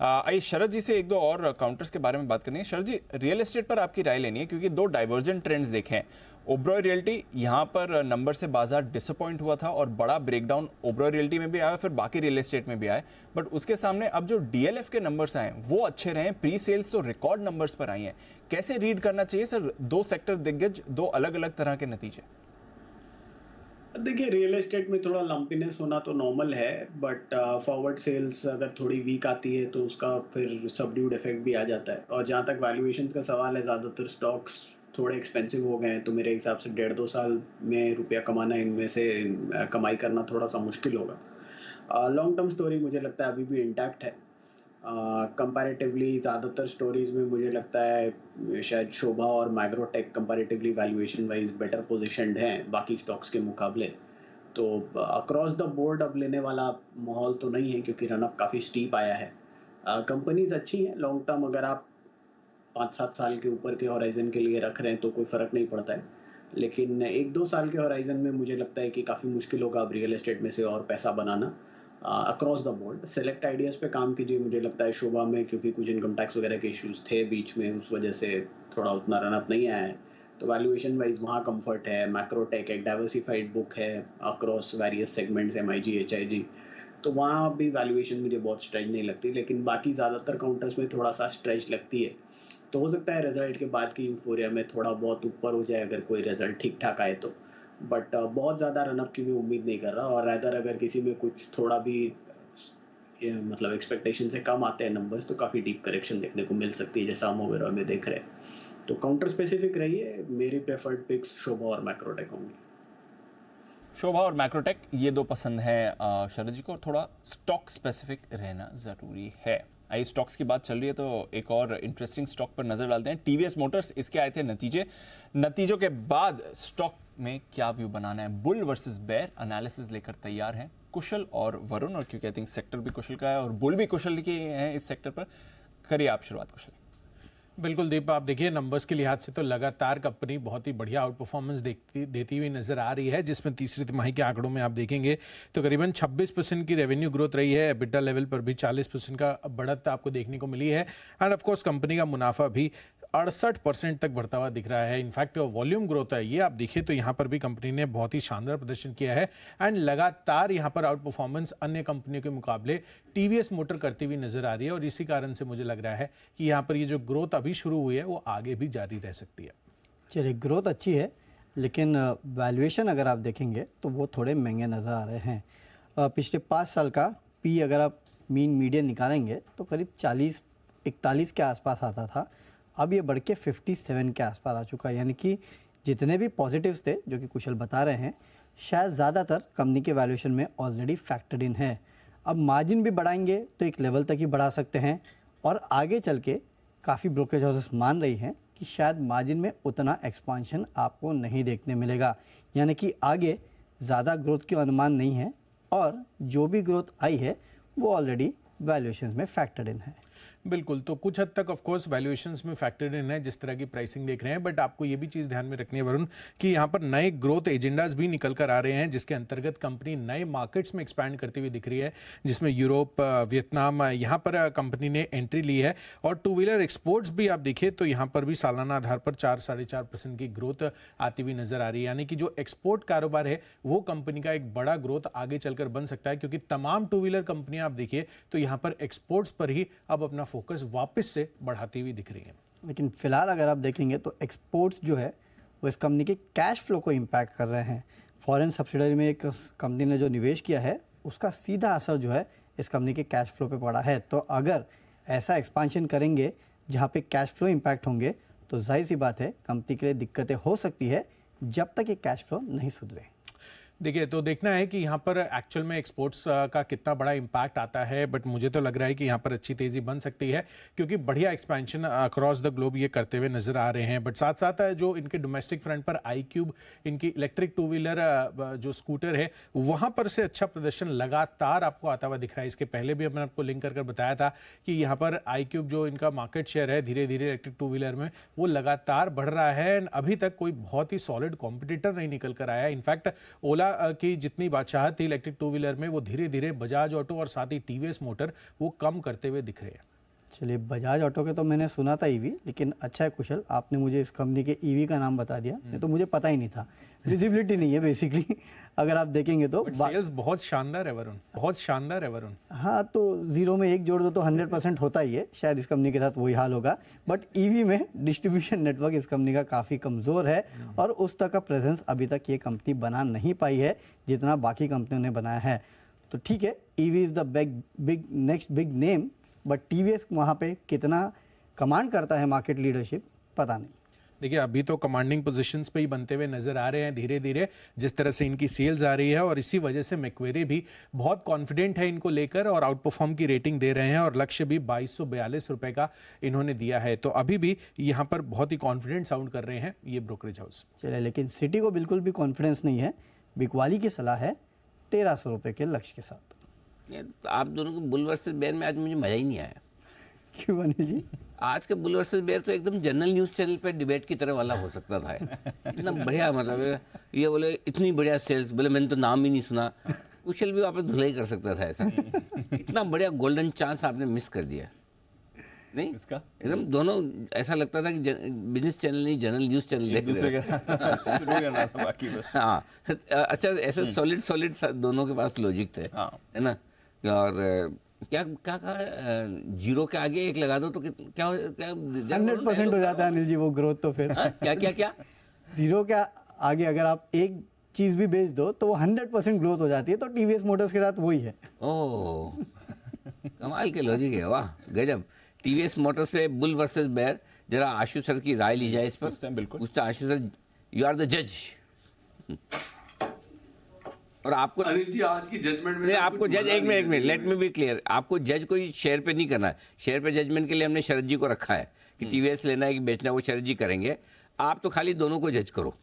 आइए शरद जी से एक दो और काउंटर्स के बारे में बात करनी है। शरद जी, रियल एस्टेट पर आपकी राय लेनी है क्योंकि दो डाइवर्जेंट ट्रेंड्स देखे हैं। ओबरॉय रियल्टी यहाँ पर नंबर से बाजार डिसअपॉइंट हुआ था और बड़ा ब्रेकडाउन ओबरॉय रियल्टी में भी आया, फिर बाकी रियल एस्टेट में भी आया, बट उसके सामने अब जो डीएलएफ के नंबर्स आए वो अच्छे रहे। प्री सेल्स तो रिकॉर्ड नंबर्स पर आई हैं। कैसे रीड करना चाहिए सर दो सेक्टर दिग्गज, दो अलग अलग तरह के नतीजे? देखिए, रियल एस्टेट में थोड़ा लंपीनेस होना तो नॉर्मल है, बट फॉरवर्ड सेल्स अगर थोड़ी वीक आती है तो उसका फिर सबड्यूड इफेक्ट भी आ जाता है। और जहाँ तक वैल्यूएशंस का सवाल है, ज़्यादातर स्टॉक्स थोड़े एक्सपेंसिव हो गए हैं, तो मेरे हिसाब से 1.5-2 साल में रुपया कमाना, इनमें से कमाई करना थोड़ा सा मुश्किल होगा। लॉन्ग टर्म स्टोरी मुझे लगता है अभी भी इंटैक्ट है। कंपैरेटिवली ज़्यादातर स्टोरीज में मुझे लगता है शायद शोभा और मैग्रोटेक comparatively valuation wise better positioned हैं बाकी स्टॉक्स के मुकाबले। तो अक्रॉस द बोर्ड अब लेने वाला माहौल तो नहीं है क्योंकि रनअप काफ़ी स्टीप आया है। कंपनीज अच्छी हैं लॉन्ग टर्म, अगर आप 5-7 साल के ऊपर के होराइजन के लिए रख रहे हैं तो कोई फ़र्क नहीं पड़ता है, लेकिन 1-2 साल के होराइजन में मुझे लगता है कि काफ़ी मुश्किल होगा अब रियल एस्टेट में से और पैसा बनाना। Across the board select ideas पे काम कीजिए। मुझे लगता है शोभा में क्योंकि कुछ इनकम टैक्स वगैरह के इश्यूज थे बीच में, उस वजह से थोड़ा उतना रनअप नहीं आया है, तो वैल्यूएशन वाइज वहाँ कंफर्ट है। मैक्रोटेक एक डाइवर्सिफाइड बुक है across various segments, MIG, HIG, तो वहाँ भी वैल्यूएशन मुझे बहुत स्ट्रेच नहीं लगती, लेकिन बाकी ज़्यादातर काउंटर्स में थोड़ा सा स्ट्रेच लगती है। तो हो सकता है रिजल्ट के बाद की यूफोरिया में थोड़ा बहुत ऊपर हो जाए अगर कोई रिजल्ट ठीक ठाक आए तो, बट बहुत ज़्यादा रनअप की भी उम्मीद नहीं कर रहा। और रैदर अगर किसी में कुछ थोड़ा भी मतलब एक्सपेक्टेशन से कम आते हैं नंबर्स तो काफ़ी डीप करेक्शन देखने को मिल सकती है, जैसा हम ओवरऑल में देख रहे हैं। तो काउंटर स्पेसिफिक रहिए, मेरी प्रेफर्ड पिक्स शोभा और मैक्रोटेक होंगी। शोभा और मैक्रोटेक ये दो पसंद है शरद जी को, और थोड़ा स्टॉक स्पेसिफिक रहना ज़रूरी है। आई स्टॉक्स की बात चल रही है तो एक और इंटरेस्टिंग स्टॉक पर नजर डालते हैं। टीवीएस मोटर्स, इसके आए थे नतीजों के बाद स्टॉक में क्या व्यू बनाना है? बुल वर्सेस बेयर एनालिसिस लेकर तैयार हैं कुशल और वरुण, और क्योंकि आई थिंक सेक्टर भी कुशल का है और बुल भी कुशल के हैं इस सेक्टर पर। करिए आप शुरुआत कुशल। बिल्कुल दीपा, आप देखिए नंबर्स के लिहाज से तो लगातार कंपनी बहुत ही बढ़िया आउट परफॉर्मेंस देती हुई नजर आ रही है, जिसमें तीसरी तिमाही के आंकड़ों में आप देखेंगे तो करीबन 26% की रेवेन्यू ग्रोथ रही है। एबिटा लेवल पर भी 40% का बढ़त आपको देखने को मिली है। एंड ऑफ कोर्स कंपनी का मुनाफा भी 68% तक बढ़ता हुआ दिख रहा है। इनफैक्ट वॉल्यूम ग्रोथ है, ये आप देखिए तो यहाँ पर भी कंपनी ने बहुत ही शानदार प्रदर्शन किया है। एंड लगातार यहाँ पर आउट परफॉर्मेंस अन्य कंपनियों के मुकाबले टीवीएस मोटर करती हुई नजर आ रही है, और इसी कारण से मुझे लग रहा है कि यहाँ पर ये जो ग्रोथ अभी शुरू हुई है वो आगे भी जारी रह सकती है। चलिए, ग्रोथ अच्छी है, लेकिन वैल्यूएशन अगर आप देखेंगे तो वो थोड़े महंगे नज़र आ रहे हैं। पिछले 5 साल का पी अगर आप मीडियन निकालेंगे तो करीब 40-41 के आसपास आता था, अब ये बढ़ के 57 के आसपास आ चुका है। यानी कि जितने भी पॉजिटिव्स थे जो कि कुशल बता रहे हैं, शायद ज़्यादातर कंपनी के वैल्यूएशन में ऑलरेडी फैक्टर्ड इन है। अब मार्जिन भी बढ़ाएंगे तो एक लेवल तक ही बढ़ा सकते हैं, और आगे चल के काफ़ी ब्रोकरेज हाउसेस मान रही हैं कि शायद मार्जिन में उतना एक्सपांशन आपको नहीं देखने मिलेगा। यानी कि आगे ज़्यादा ग्रोथ की अनुमान नहीं है, और जो भी ग्रोथ आई है वो ऑलरेडी वैल्यूएशंस में फैक्टर्ड इन है। बिल्कुल, तो कुछ हद तक ऑफ कोर्स वैल्यूएशंस में फैक्टर्ड इन है जिस तरह की प्राइसिंग देख रहे हैं, बट आपको ये भी चीज़ ध्यान में रखनी है वरुण कि यहाँ पर नए ग्रोथ एजेंडाज भी निकल कर आ रहे हैं, जिसके अंतर्गत कंपनी नए मार्केट्स में एक्सपैंड करती हुई दिख रही है, जिसमें यूरोप, वियतनाम, यहाँ पर कंपनी ने एंट्री ली है। और टू व्हीलर एक्सपोर्ट्स भी आप देखिए तो यहाँ पर भी सालाना आधार पर 4-4.5% की ग्रोथ आती हुई नजर आ रही है। यानी कि जो एक्सपोर्ट कारोबार है वो कंपनी का एक बड़ा ग्रोथ आगे चलकर बन सकता है, क्योंकि तमाम टू व्हीलर कंपनियां आप देखिए तो यहाँ पर एक्सपोर्ट्स पर ही अब अपना फोकस वापस से बढ़ाती हुई दिख रही है। लेकिन फिलहाल अगर आप देखेंगे तो एक्सपोर्ट्स जो है वो इस कंपनी के कैश फ्लो को इम्पैक्ट कर रहे हैं। फॉरेन सब्सिडरी में एक कंपनी ने जो निवेश किया है उसका सीधा असर जो है इस कंपनी के कैश फ्लो पे पड़ा है। तो अगर ऐसा एक्सपांशन करेंगे जहाँ पे कैश फ्लो इम्पैक्ट होंगे तो जाहिर सी बात है कंपनी के लिए दिक्कतें हो सकती है जब तक ये कैश फ्लो नहीं सुधरे। देखिए, तो देखना है कि यहाँ पर एक्चुअल में एक्सपोर्ट्स का कितना बड़ा इम्पैक्ट आता है, बट मुझे तो लग रहा है कि यहाँ पर अच्छी तेज़ी बन सकती है, क्योंकि बढ़िया एक्सपेंशन अक्रॉस द ग्लोब ये करते हुए नज़र आ रहे हैं। बट साथ साथ जो इनके डोमेस्टिक फ्रंट पर iQube, इनकी इलेक्ट्रिक टू व्हीलर जो स्कूटर है, वहाँ पर से अच्छा प्रदर्शन लगातार आपको आता हुआ दिख रहा है। इसके पहले भी मैंने आपको लिंक कर बताया था कि यहाँ पर iQube जो इनका मार्केट शेयर है धीरे धीरे इलेक्ट्रिक टू व्हीलर में, वो लगातार बढ़ रहा है। अभी तक कोई बहुत ही सॉलिड कॉम्पिटिटर नहीं निकल कर आया। इनफैक्ट ओला की जितनी बादशाहत थी इलेक्ट्रिक टू व्हीलर में, वो धीरे धीरे बजाज ऑटो और साथ ही टीवीएस मोटर वो कम करते हुए दिख रहे हैं। चलिए, बजाज ऑटो के तो मैंने सुना था ईवी, लेकिन अच्छा है कुशल, आपने मुझे इस कंपनी के ईवी का नाम बता दिया, नहीं तो मुझे पता ही नहीं था। विजिबिलिटी नहीं है बेसिकली, अगर आप देखेंगे तो सेल्स बहुत शानदार है वरुण, बहुत शानदार है वरुण। हाँ, तो जीरो में एक जोड़ दो तो 100% होता ही है, शायद इस कंपनी के साथ वही हाल होगा। बट ईवी में डिस्ट्रीब्यूशन नेटवर्क इस कंपनी का काफ़ी कमज़ोर है और उस तक का प्रेजेंस अभी तक ये कंपनी बना नहीं पाई है जितना बाकी कंपनियों ने बनाया है। तो ठीक है, EV is the next big name, but TVS वहाँ पे कितना कमांड करता है मार्केट लीडरशिप पता नहीं। देखिए, अभी तो कमांडिंग पोजीशंस पे ही बनते हुए नजर आ रहे हैं धीरे धीरे, जिस तरह से इनकी सेल्स आ रही है, और इसी वजह से मैक्वेरी भी बहुत कॉन्फिडेंट है इनको लेकर और आउट परफॉर्म की रेटिंग दे रहे हैं और लक्ष्य भी 2242 रुपए का इन्होंने दिया है। तो अभी भी यहाँ पर बहुत ही कॉन्फिडेंट साउंड कर रहे हैं ये ब्रोकरेज हाउस। चलिए, लेकिन सिटी को बिल्कुल भी कॉन्फिडेंस नहीं है। बिकवाली की सलाह है 1300 रुपये के लक्ष्य के साथ। आप दोनों को बुल वर्सेस बेयर में आज मुझे मजा ही नहीं आया। क्यों अनिल जी? आज के बुल वर्सेस बेयर तो एकदम जनरल न्यूज़ चैनल पे डिबेट की तरह वाला हो सकता था। इतना बढ़िया, मतलब ये बोले इतनी बढ़िया सेल्स, बोले मैंने तो नाम ही नहीं सुना। कुशल भी वापस धुलाई कर सकता था ऐसा। इतना बढ़िया गोल्डन चांस आपने मिस कर दिया। नहीं, इसका एकदम दोनों ऐसा लगता था कि बिजनेस चैनल नहीं जनरल न्यूज़ चैनल देख रहे हैं। बाकी बस हाँ, अच्छा, ऐसे सॉलिड दोनों के पास लॉजिक थे, है ना। और क्या क्या कहा, जीरो के आगे एक लगा दो तो क्या 100% हो जाता है अनिल जी वो ग्रोथ। तो फिर क्या क्या क्या जीरो के आगे अगर आप एक चीज भी बेच दो तो वो 100% ग्रोथ हो जाती है। तो टीवीएस मोटर्स के साथ वही है। ओह, कमाल के लॉजिक है, वाह गजब। टीवीएस मोटर्स पे बुल वर्सेस बेयर, जरा आशु सर की राय ली जाए इस पर। बिल्कुल, उससे आशु सर, यू आर द जज। और आपको अनिल जी आज की जजमेंट में आपको जज, एक minute let me be clear, आपको जज कोई शेयर पे नहीं करना है। शेयर पे जजमेंट के लिए हमने शरद जी को रखा है कि टीवीएस लेना है कि बेचना है, वो शरद जी करेंगे। आप तो खाली दोनों को जज करो।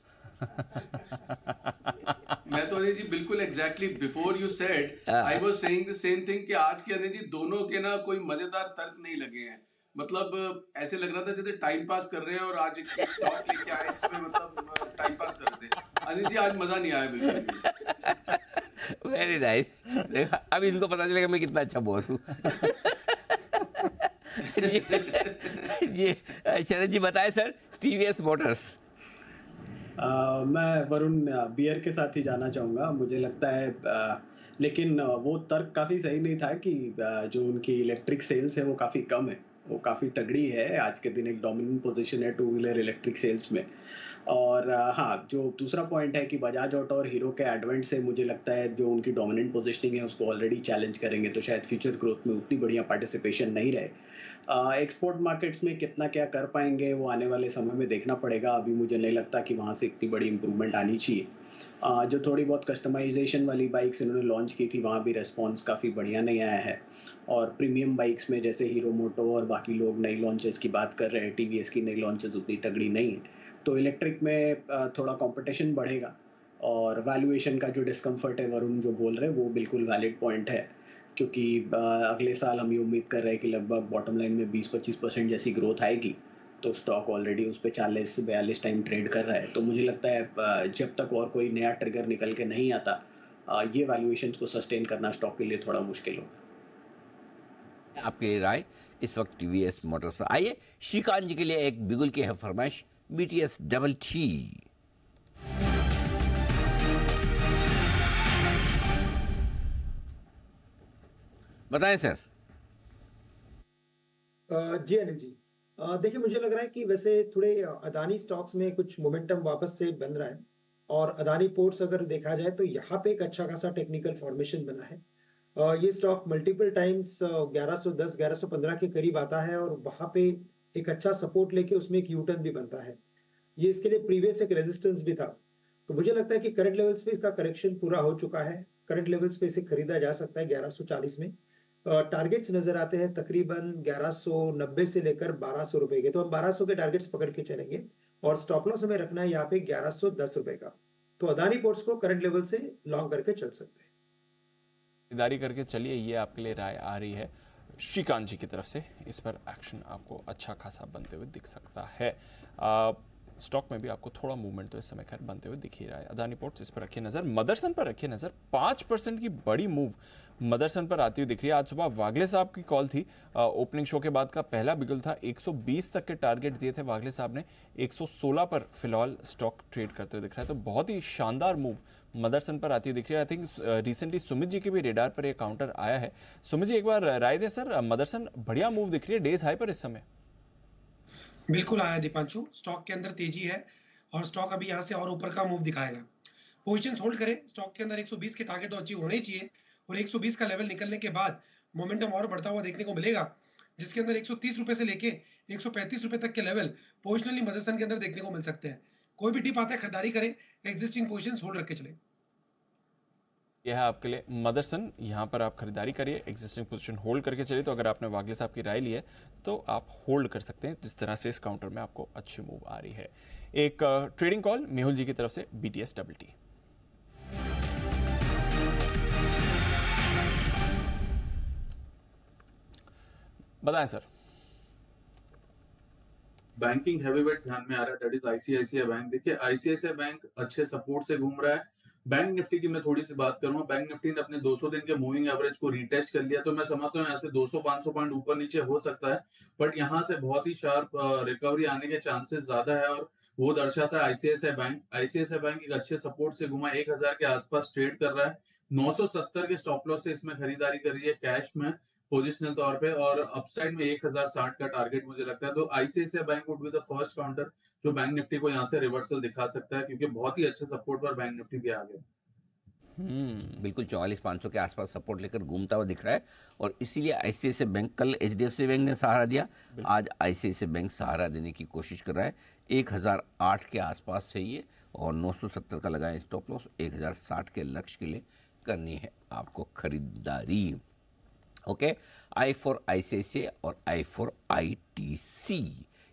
मैं तो अनिल जी बिल्कुल exactly before you said I was saying the same thing कि आज के अनिल जी दोनों के ना कोई मजेदार तर्क नहीं लगे हैं। मतलब ऐसे लग रहा था जैसे टाइम पास कर रहे हैं और आज एक स्टॉक लेके आए इसमें मतलब टाइम पास करते हैं। अनिल जी आज मजा नहीं आया बिल्कुल। Very nice. देखा, अब इनको पता चलेगा मैं कितना अच्छा बॉस हूँ। ये शरद जी बताए सर, टीवीएस मोटर्स। मैं वरुण बियर के साथ ही जाना चाहूँगा। मुझे लगता है लेकिन वो तर्क काफ़ी सही नहीं था कि जो उनकी इलेक्ट्रिक सेल्स है वो काफ़ी कम है, वो काफ़ी तगड़ी है। आज के दिन एक डोमिनेंट पोजीशन है टू व्हीलर इलेक्ट्रिक सेल्स में। और हाँ, जो दूसरा पॉइंट है कि बजाज ऑटो और हीरो के एडवेंट से मुझे लगता है जो उनकी डोमिनेंट पोजीशनिंग है उसको ऑलरेडी चैलेंज करेंगे, तो शायद फ्यूचर ग्रोथ में उतनी बढ़िया पार्टिसिपेशन नहीं रहे। एक्सपोर्ट मार्केट्स में कितना क्या कर पाएंगे वो आने वाले समय में देखना पड़ेगा। अभी मुझे नहीं लगता कि वहाँ से इतनी बड़ी इंप्रूवमेंट आनी चाहिए। जो थोड़ी बहुत कस्टमाइजेशन वाली बाइक्स इन्होंने लॉन्च की थी वहाँ भी रिस्पॉन्स काफ़ी बढ़िया नहीं आया है। और प्रीमियम बाइक्स में जैसे हीरो मोटो और बाकी लोग नई लॉन्चेस की बात कर रहे हैं, टीवीएस की नई लॉन्चेस उतनी तगड़ी नहीं है। तो इलेक्ट्रिक में थोड़ा कंपटीशन बढ़ेगा और वैल्यूएशन का जो डिस्कम्फर्ट है वरुण जो बोल रहे हैं वो बिल्कुल वैलिड पॉइंट है, क्योंकि अगले साल हम ये उम्मीद कर रहे हैं कि लगभग बॉटम लाइन में 20-25% जैसी ग्रोथ आएगी। तो स्टॉक ऑलरेडी उस पर 40-42 टाइम ट्रेड कर रहा है। तो मुझे लगता है जब तक और कोई नया ट्रिगर निकल के नहीं आता ये वैल्यूएशन को सस्टेन करना स्टॉक के लिए थोड़ा मुश्किल होगा। आपकी राय इस वक्त टीवीएस मोटर्स पर। आइए श्रीकांत जी के लिए एक बिगुल की है फरमाइश, BTS डबल टी। बताएं सर। जी अनिल जी, देखिए मुझे लग रहा है कि वैसे थोड़े अदानी स्टॉक्स में कुछ मोमेंटम वापस से बन रहा है और अदानी पोर्ट्स अगर देखा जाए तो यहाँ पे एक अच्छा खासा टेक्निकल फॉर्मेशन बना है। ये स्टॉक मल्टीपल टाइम्स 1110 1115 के करीब आता है और वहां पे एक अच्छा सपोर्ट लेके उसमें एक यूटर्न भी बनता है। ये इसके लिए प्रीवियस एक रेजिस्टेंस भी था तो मुझे लगता है कि करंट लेवल्स पे इसका करेक्शन पूरा हो चुका है। करंट लेवल्स पे इसे खरीदा जा सकता है 1140 में। टारगेट्स नजर आते हैं तकरीबन 1190 से लेकर 1200 रुपए के, तो हम 1200 के टारगेट्स पकड़ के चलेंगे और स्टॉप लॉस हमें रखना है यहाँ पे 1110 रुपए का। तो अदानी पोर्ट्स को करंट लेवल से लॉन्ग करके चल सकते हैं। खरीदारी करके चलिए, ये आपके लिए राय आ रही है श्रीकांत जी की तरफ से। इस पर एक्शन आपको अच्छा खासा बनते हुए दिख सकता है। स्टॉक में भी आपको थोड़ा मूवमेंट तो इस समय खैर बनते हुए दिख ही रहा है। अदानी पोर्ट्स इस पर रखिए नजर। मदरसन पर रखिए नजर। 5% की बड़ी मूव मदरसन पर आती हुई दिख रही है। आज सुबह वागले साहब की कॉल थी, ओपनिंग शो के बाद का पहला बिगुल था। 120 तक के टारगेट दिए थे वागले साहब ने, 116 पर फिलहाल स्टॉक ट्रेड करते हुए दिख रहा है। तो बहुत ही शानदार मूव मदरसन पर आती हुई दिख रही है। I think recently Sumit ji के भी रेडार पर यह काउंटर आया है। सुमित जी एक बार राय दें सर, मदरसन बढ़िया मूव दिख रही है डेज हाई पर इस समय। बिल्कुल आया दीपांशु, स्टॉक के अंदर तेजी है और स्टॉक अभी यहाँ से और ऊपर का मूव दिखाएगा। पोजीशंस होल्ड करें। स्टॉक के अंदर 120 के टारगेट तो अचीव होने ही चाहिए और 120 का लेवल निकलने के बाद मोमेंटम और बढ़ता हुआ देखने को मिलेगा, जिसके अंदर 130 रुपए से लेके 135 रुपए तक के लेवल पोजिशनली मदरसन के अंदर देखने को मिल सकते हैं। कोई भी टिप आता है खरीदारी करें, एग्जिस्टिंग पोजीशंस होल्ड रख के चले। यह है आपके लिए मदरसन, यहाँ पर आप खरीदारी करिए, एग्जिस्टिंग पोजीशन होल्ड करके चलिए। तो अगर आपने वागले साहब की राय ली है तो आप होल्ड कर सकते हैं, जिस तरह से इस काउंटर में आपको अच्छी मूव आ रही है। एक ट्रेडिंग कॉल मेहुल जी की तरफ से BTS WT। बताएं सर। बैंकिंग हैवीवेट ध्यान में आ रहा है, दैट इज आईसीआईसीआई बैंक। देखिए आईसीआईसीआई बैंक अच्छे सपोर्ट से घूम रहा है। बैंक निफ्टी की मैं थोड़ी सी बात करूंगा। बैंक निफ्टी ने अपने 200 दिन के मूविंग एवरेज को रीटेस्ट कर लिया, तो मैं समझता हूँ यहाँ से 200-500 पॉइंट ऊपर नीचे हो सकता है, बट यहाँ से बहुत ही शार्प रिकवरी आने के चांसेस ज्यादा है और वो दर्शाता है आईसीआईसीआई बैंक। आईसीआईसीआई बैंक एक अच्छे सपोर्ट से घुमा, 1000 के आसपास ट्रेड कर रहा है। 970 के स्टॉप लॉस से इसमें खरीदारी कर रही है कैश में पोजिशनल तौर पे, और अपसाइड में 1060 का टारगेट मुझे लगता है। तो ICICI bank would be the first counter जो बैंक निफ्टी को यहाँ से रिवर्सल दिखा सकता है, क्योंकि बहुत ही अच्छे सपोर्ट पर बैंक निफ्टी भी आ गया। बिल्कुल 44,500 के आसपास सपोर्ट लेकर घूमता हुआ दिख रहा है और इसीलिए आईसीआईसीआई बैंक, कल एचडीएफसी बैंक ने सहारा दिया, आज आईसीआईसीआई बैंक सहारा देने की कोशिश कर रहा है। 1008 के आसपास चाहिए और 970 का लगाएं स्टॉप लॉस। 1060 के लक्ष्य के लिए करनी है आपको खरीदारी। ओके, आई फॉर आईसीआईसीआई और आई फॉर आईटीसी,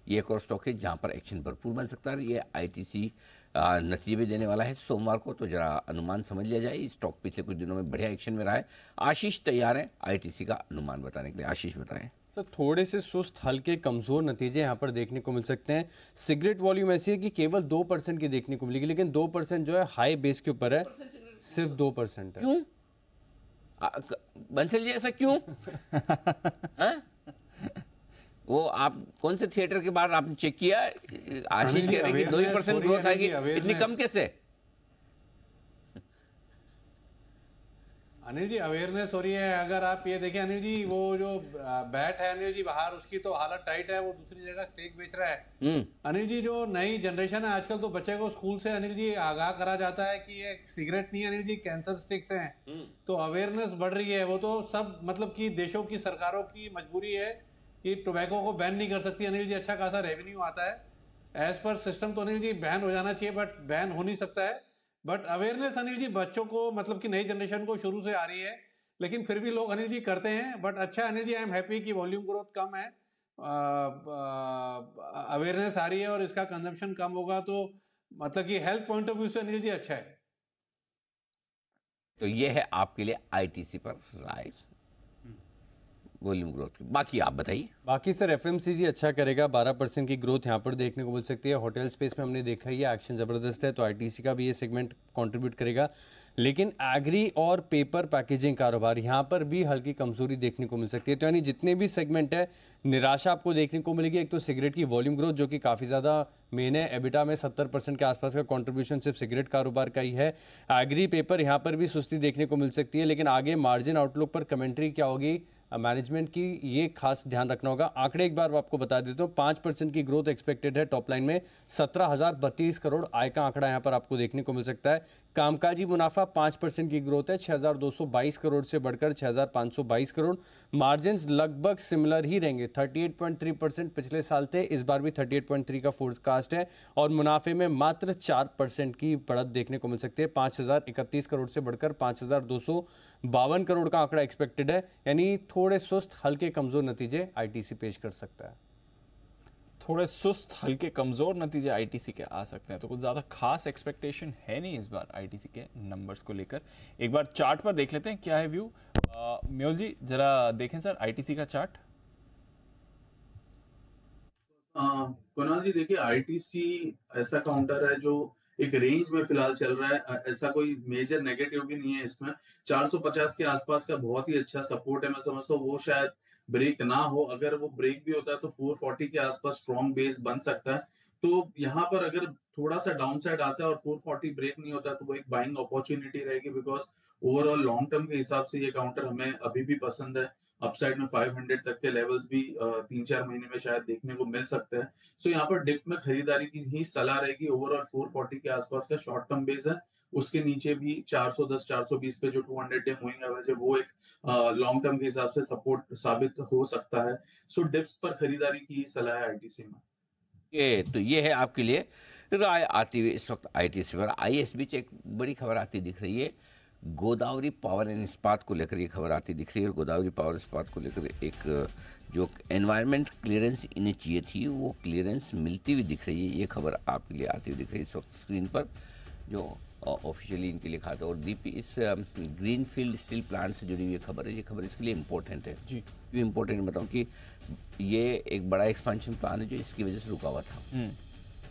ये एक और स्टॉक है जहां पर एक्शन भरपूर बन सकता है। ये आईटीसी नतीजे भी देने वाला है सोमवार को, तो जरा अनुमान समझ लिया जाए। स्टॉक पिछले कुछ दिनों में बढ़िया एक्शन में रहा है। आशीष तैयार है आईटीसी का अनुमान बताने के लिए। आशीष बताएं सर। थोड़े से सुस्त, हल्के, कमज़ोर नतीजे यहाँ पर देखने को मिल सकते हैं। सिगरेट वॉल्यूम ऐसी है कि केवल 2% की देखने को मिलेगी, लेकिन 2% जो है हाई बेस के ऊपर है, सिर्फ 2% है। क्यों बंसल जी, ऐसा क्यों? वो आप कौन से थिएटर के बाहर आपने चेक किया? आशीष कह रहे हैं कि 2% ग्रोथ आएगी, इतनी कम कैसे? अनिल जी अवेयरनेस हो रही है। अगर आप ये देखें अनिल जी, वो जो बैट है अनिल जी बाहर, उसकी तो हालत टाइट है, वो दूसरी जगह स्टेक बेच रहा है। अनिल जी जो नई जनरेशन है आजकल, तो बच्चे को स्कूल से अनिल जी आगाह करा जाता है कि ये सिगरेट नहीं है अनिल जी, कैंसर स्टिक्स हैं। तो अवेयरनेस बढ़ रही है। वो तो सब मतलब कि देशों की सरकारों की मजबूरी है कि टोबैको को बैन नहीं कर सकती अनिल जी, अच्छा खासा रेवेन्यू आता है। एज पर सिस्टम तो अनिल जी बैन हो जाना चाहिए, बट बैन हो नहीं सकता है। बट अवेयरनेस अनिल जी बच्चों को, मतलब कि नई जनरेशन को शुरू से आ रही है, लेकिन फिर भी लोग अनिल जी करते हैं। बट अच्छा Anil ji, I am happy कि वॉल्यूम ग्रोथ कम है, अवेयरनेस आ रही है और इसका कंजम्पशन कम होगा, तो मतलब कि हेल्थ पॉइंट ऑफ व्यू से अनिल जी अच्छा है। तो ये है आपके लिए आईटीसी पर राय, वॉल्यूम ग्रोथ की। बाकी आप बताइए। बाकी सर एफएमसीजी अच्छा करेगा, 12% की ग्रोथ यहाँ पर देखने को मिल सकती है। होटल स्पेस में हमने देखा ही है एक्शन ज़बरदस्त है, तो आईटीसी का भी ये सेगमेंट कंट्रीब्यूट करेगा। लेकिन एग्री और पेपर पैकेजिंग कारोबार, यहाँ पर भी हल्की कमजोरी देखने को मिल सकती है। तो यानी जितने भी सेगमेंट है, निराशा आपको देखने को मिलेगी। एक तो सिगरेट की वॉल्यूम ग्रोथ जो कि काफ़ी ज़्यादा मेन है, एबिटा में 70% के आसपास का कंट्रीब्यूशन सिर्फ सिगरेट कारोबार का ही है। एग्री पेपर यहाँ पर भी सुस्ती देखने को मिल सकती है, लेकिन आगे मार्जिन आउटलुक पर कमेंट्री क्या होगी मैनेजमेंट की ये खास ध्यान रखना होगा। आंकड़े एक बार आपको बता देता हूँ, 5% की ग्रोथ एक्सपेक्टेड है टॉप लाइन में, 17,032 करोड़ आय का आंकड़ा यहाँ पर आपको देखने को मिल सकता है। कामकाजी मुनाफा 5% की ग्रोथ है, 6,222 करोड़ से बढ़कर 6,522 करोड़। मार्जिन्स लगभग सिमिलर ही रहेंगे, 38.3% पिछले साल थे, इस बार भी 38.3 का फोरकास्ट है। और मुनाफे में मात्र 4% की बढ़त देखने को मिल सकती है, 5,031 करोड़ से बढ़कर 5,252 करोड़ का आंकड़ा एक्सपेक्टेड है। यानी थोड़े सुस्त हल्के कमजोर नतीजे आईटीसी पेश कर सकता है। थोड़े सुस्त हल्के कमजोर नतीजे आईटीसी के आ सकते हैं, तो कुछ ज्यादा खास एक्सपेक्टेशन है नहीं इस बार आईटीसी के नंबर्स को लेकर। एक बार चार्ट पर देख लेते हैं क्या है व्यू। मेहुल जी जरा देखें सर आईटीसी का चार्ट। कुणाल जी देखिए, आईटीसी ऐसा काउंटर है जो एक रेंज में फिलहाल चल रहा है, ऐसा कोई मेजर नेगेटिव भी नहीं है इसमें। 450 के आसपास का बहुत ही अच्छा सपोर्ट है, मैं समझता हूँ वो शायद ब्रेक ना हो। अगर वो ब्रेक भी होता है तो 440 के आसपास स्ट्रॉन्ग बेस बन सकता है। तो यहाँ पर अगर थोड़ा सा डाउन साइड आता है और 440 ब्रेक नहीं होता तो वो एक बाइंग अपॉर्चुनिटी रहेगी, बिकॉज ओवरऑल लॉन्ग टर्म के हिसाब से ये काउंटर हमें अभी भी पसंद है। अपसाइड में 500 तक के लेवल्स भी 3-4 महीने में शायद देखने को मिल सकते हैं। सो यहाँ पर डिप में खरीदारी की ही सलाह रहेगी। ओवरऑल 440 के आसपास का शॉर्ट टर्म बेस है, उसके नीचे भी 410-420 पे जो 200 डे मूविंग एवरेज है वो एक लॉन्ग टर्म के हिसाब से सपोर्ट साबित हो सकता है। सो डिप्स पर खरीदारी की सलाह है आईटीसी में। तो ये है आपके लिए राय आती हुई इस वक्त आईटीसी पर। आईएसबी से एक बड़ी खबर आती दिख रही है, गोदावरी पावर एंड इस्पात को लेकर ये खबर आती दिख रही है। और गोदावरी पावर इस्पात को लेकर एक जो एनवायरनमेंट क्लियरेंस इन्हें चाहिए थी वो क्लियरेंस मिलती हुई दिख रही है। ये खबर आपके लिए आती हुई दिख रही है इस वक्त स्क्रीन पर, जो ऑफिशियली इनके लिए खाता है। और दीपी इस ग्रीनफील्ड स्टील प्लांट से जुड़ी हुई खबर है, ये खबर इसके लिए इम्पोर्टेंट है जी। क्यों इम्पोर्टेंट बताऊँ कि ये एक बड़ा एक्सपेंशन प्लान है जो इसकी वजह से रुका हुआ था।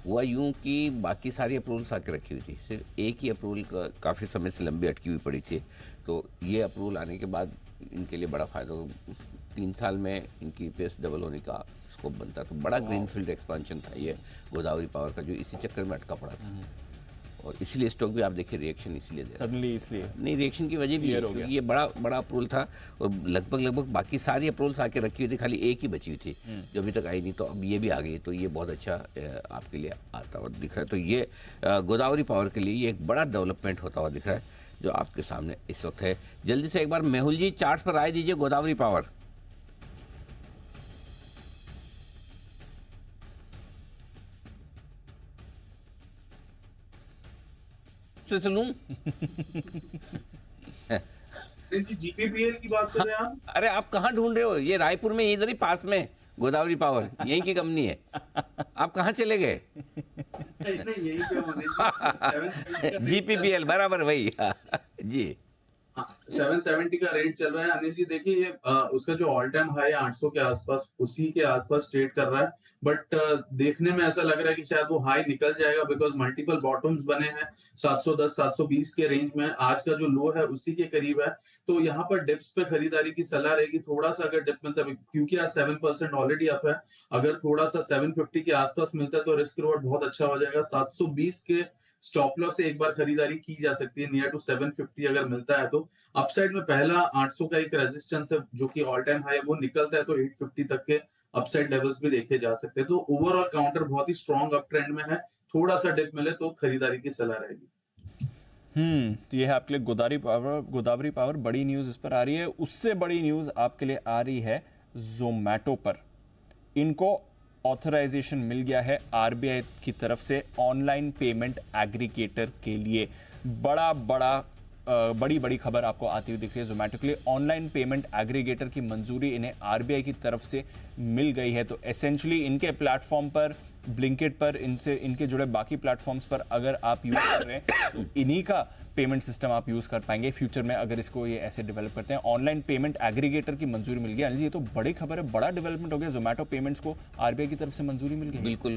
हुआ यूं कि बाकी सारी अप्रूवल्स आके रखी हुई थी, सिर्फ एक ही अप्रूवल काफ़ी समय से लंबी अटकी हुई पड़ी थी। तो ये अप्रूवल आने के बाद इनके लिए बड़ा फ़ायदा होगा, 3 साल में इनकी पेस डबल होने का स्कोप बनता। तो बड़ा ग्रीनफील्ड एक्सपेंशन था ये गोदावरी पावर का, जो इसी चक्कर में अटका पड़ा था। और इसलिए स्टॉक भी आप देखिए रिएक्शन इसलिए दे सडनली, इसलिए नहीं, रिएक्शन की वजह भी है, ये बड़ा अप्रूवल था और लगभग बाकी सारी अप्रूवल्स आके रखी हुई थी, खाली एक ही बची हुई थी जो अभी तक आई नहीं। तो अब ये भी आ गई, तो ये बहुत अच्छा आपके लिए आता हुआ दिख रहा है। तो ये गोदावरी पावर के लिए ये एक बड़ा डेवलपमेंट होता हुआ दिख रहा है जो आपके सामने इस वक्त है। जल्दी से एक बार मेहुल जी चार्ट पर राय दीजिए गोदावरी पावर। चलूं जीपीपीएल की बात कर रहे हैं आप? अरे आप कहाँ ढूंढ रहे हो? ये रायपुर में इधर ही पास में गोदावरी पावर यहीं की कंपनी है। आप कहाँ चले गए? यही पे जीपीपीएल बराबर वही जी। 770 का रेट चल रहा है। अनिल जी देखिए, ये उसका जो ऑल टाइम हाई है 800 के आसपास, उसी के आसपास ट्रेड कर रहा है। बट देखने में ऐसा लग रहा है कि शायद वो हाई निकल जाएगा, बिकॉज मल्टीपल बॉटम्स बने हैं 710-720 के रेंज में। आज का जो लो है उसी के करीब है। तो यहाँ पर डिप्स पे खरीदारी की सलाह रहेगी। थोड़ा सा अगर डिप में, क्योंकि आज 7% ऑलरेडी अप है, अगर थोड़ा सा 750 के आसपास मिलता है तो रिस्क रिवॉर्ड बहुत अच्छा हो जाएगा। 720 के स्टॉप लॉस से एक बार खरीदारी की जा सकती है, नियर टू 750 अगर मिलता है तो। अपसाइड में पहला 800 का एक रेजिस्टेंस है जो कि ऑल टाइम हाई है, वो निकलता है तो 850 तक के अपसाइड लेवल्स भी देखे जा सकते हैं। तो ओवरऑल काउंटर बहुत ही स्ट्रॉन्ग अप ट्रेंड में है। थोड़ा सा डिप मिले तो खरीदारी की सलाह रहेगी। तो ये है आपके लिए गोदावरी पावर। बड़ी न्यूज इस पर आ रही है। उससे बड़ी न्यूज आपके लिए आ रही है जोमैटो पर। इनको ऑथराइजेशन मिल गया है आरबीआई की तरफ से ऑनलाइन पेमेंट एग्रीगेटर के लिए। बड़ी खबर आपको आती हुई दिख रही है। जोमैटो के लिए ऑनलाइन पेमेंट एग्रीगेटर की मंजूरी इन्हें आरबीआई की तरफ से मिल गई है। तो एसेंशियली इनके प्लेटफॉर्म पर, ब्लिंकिट पर, इनके जुड़े बाकी प्लेटफॉर्म्स पर अगर आप यूज कर रहे हैं तो इन्हीं का पेमेंट सिस्टम आप यूज कर पाएंगे फ्यूचर में, अगर इसको ये ऐसे डेवलप करते हैं। ऑनलाइन पेमेंट एग्रीगेटर की मंजूरी मिल गई। अनिल जी ये तो बड़ी खबर है, बड़ा डेवलपमेंट हो गया। जोमैटो पेमेंट्स को आरबीआई की तरफ से मंजूरी मिल गई। बिल्कुल,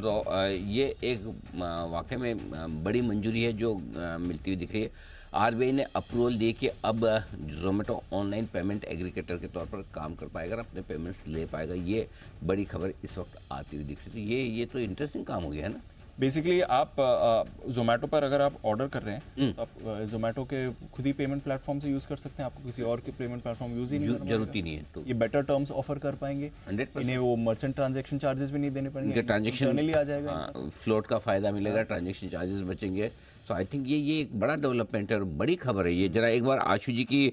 ये एक वाकई में बड़ी मंजूरी है जो मिलती हुई दिख रही है। आरबीआई ने अप्रूवल दी कि अब जोमेटो ऑनलाइन पेमेंट एग्रीगेटर के तौर पर काम कर पाएगा, अपने पेमेंट्स ले पाएगा। ये बड़ी खबर इस वक्त आती हुई दिख रही है। तो ये तो इंटरेस्टिंग काम हो गया है ना। बेसिकली आप जोमेटो पर अगर आप ऑर्डर कर रहे हैं तो आप जोमेटो के खुद ही पेमेंट प्लेटफॉर्म से यूज कर सकते हैं, आपको किसी और के पेमेंट प्लेटफॉर्म यूज ही नहीं करना जरूरत ही नहीं है। तो ये बेटर टर्म्स ऑफर कर पाएंगे, इन्हें वो मर्चेंट ट्रांजैक्शन चार्जेस भी नहीं देने पड़ेंगे, ट्रांजैक्शन आ जाएगा, फ्लोट का फायदा मिलेगा, ट्रांजैक्शन चार्जेस बचेंगे। तो आई थिंक ये एक बड़ा डेवलपमेंट है और बड़ी खबर है ये। जरा एक बार आशु जी की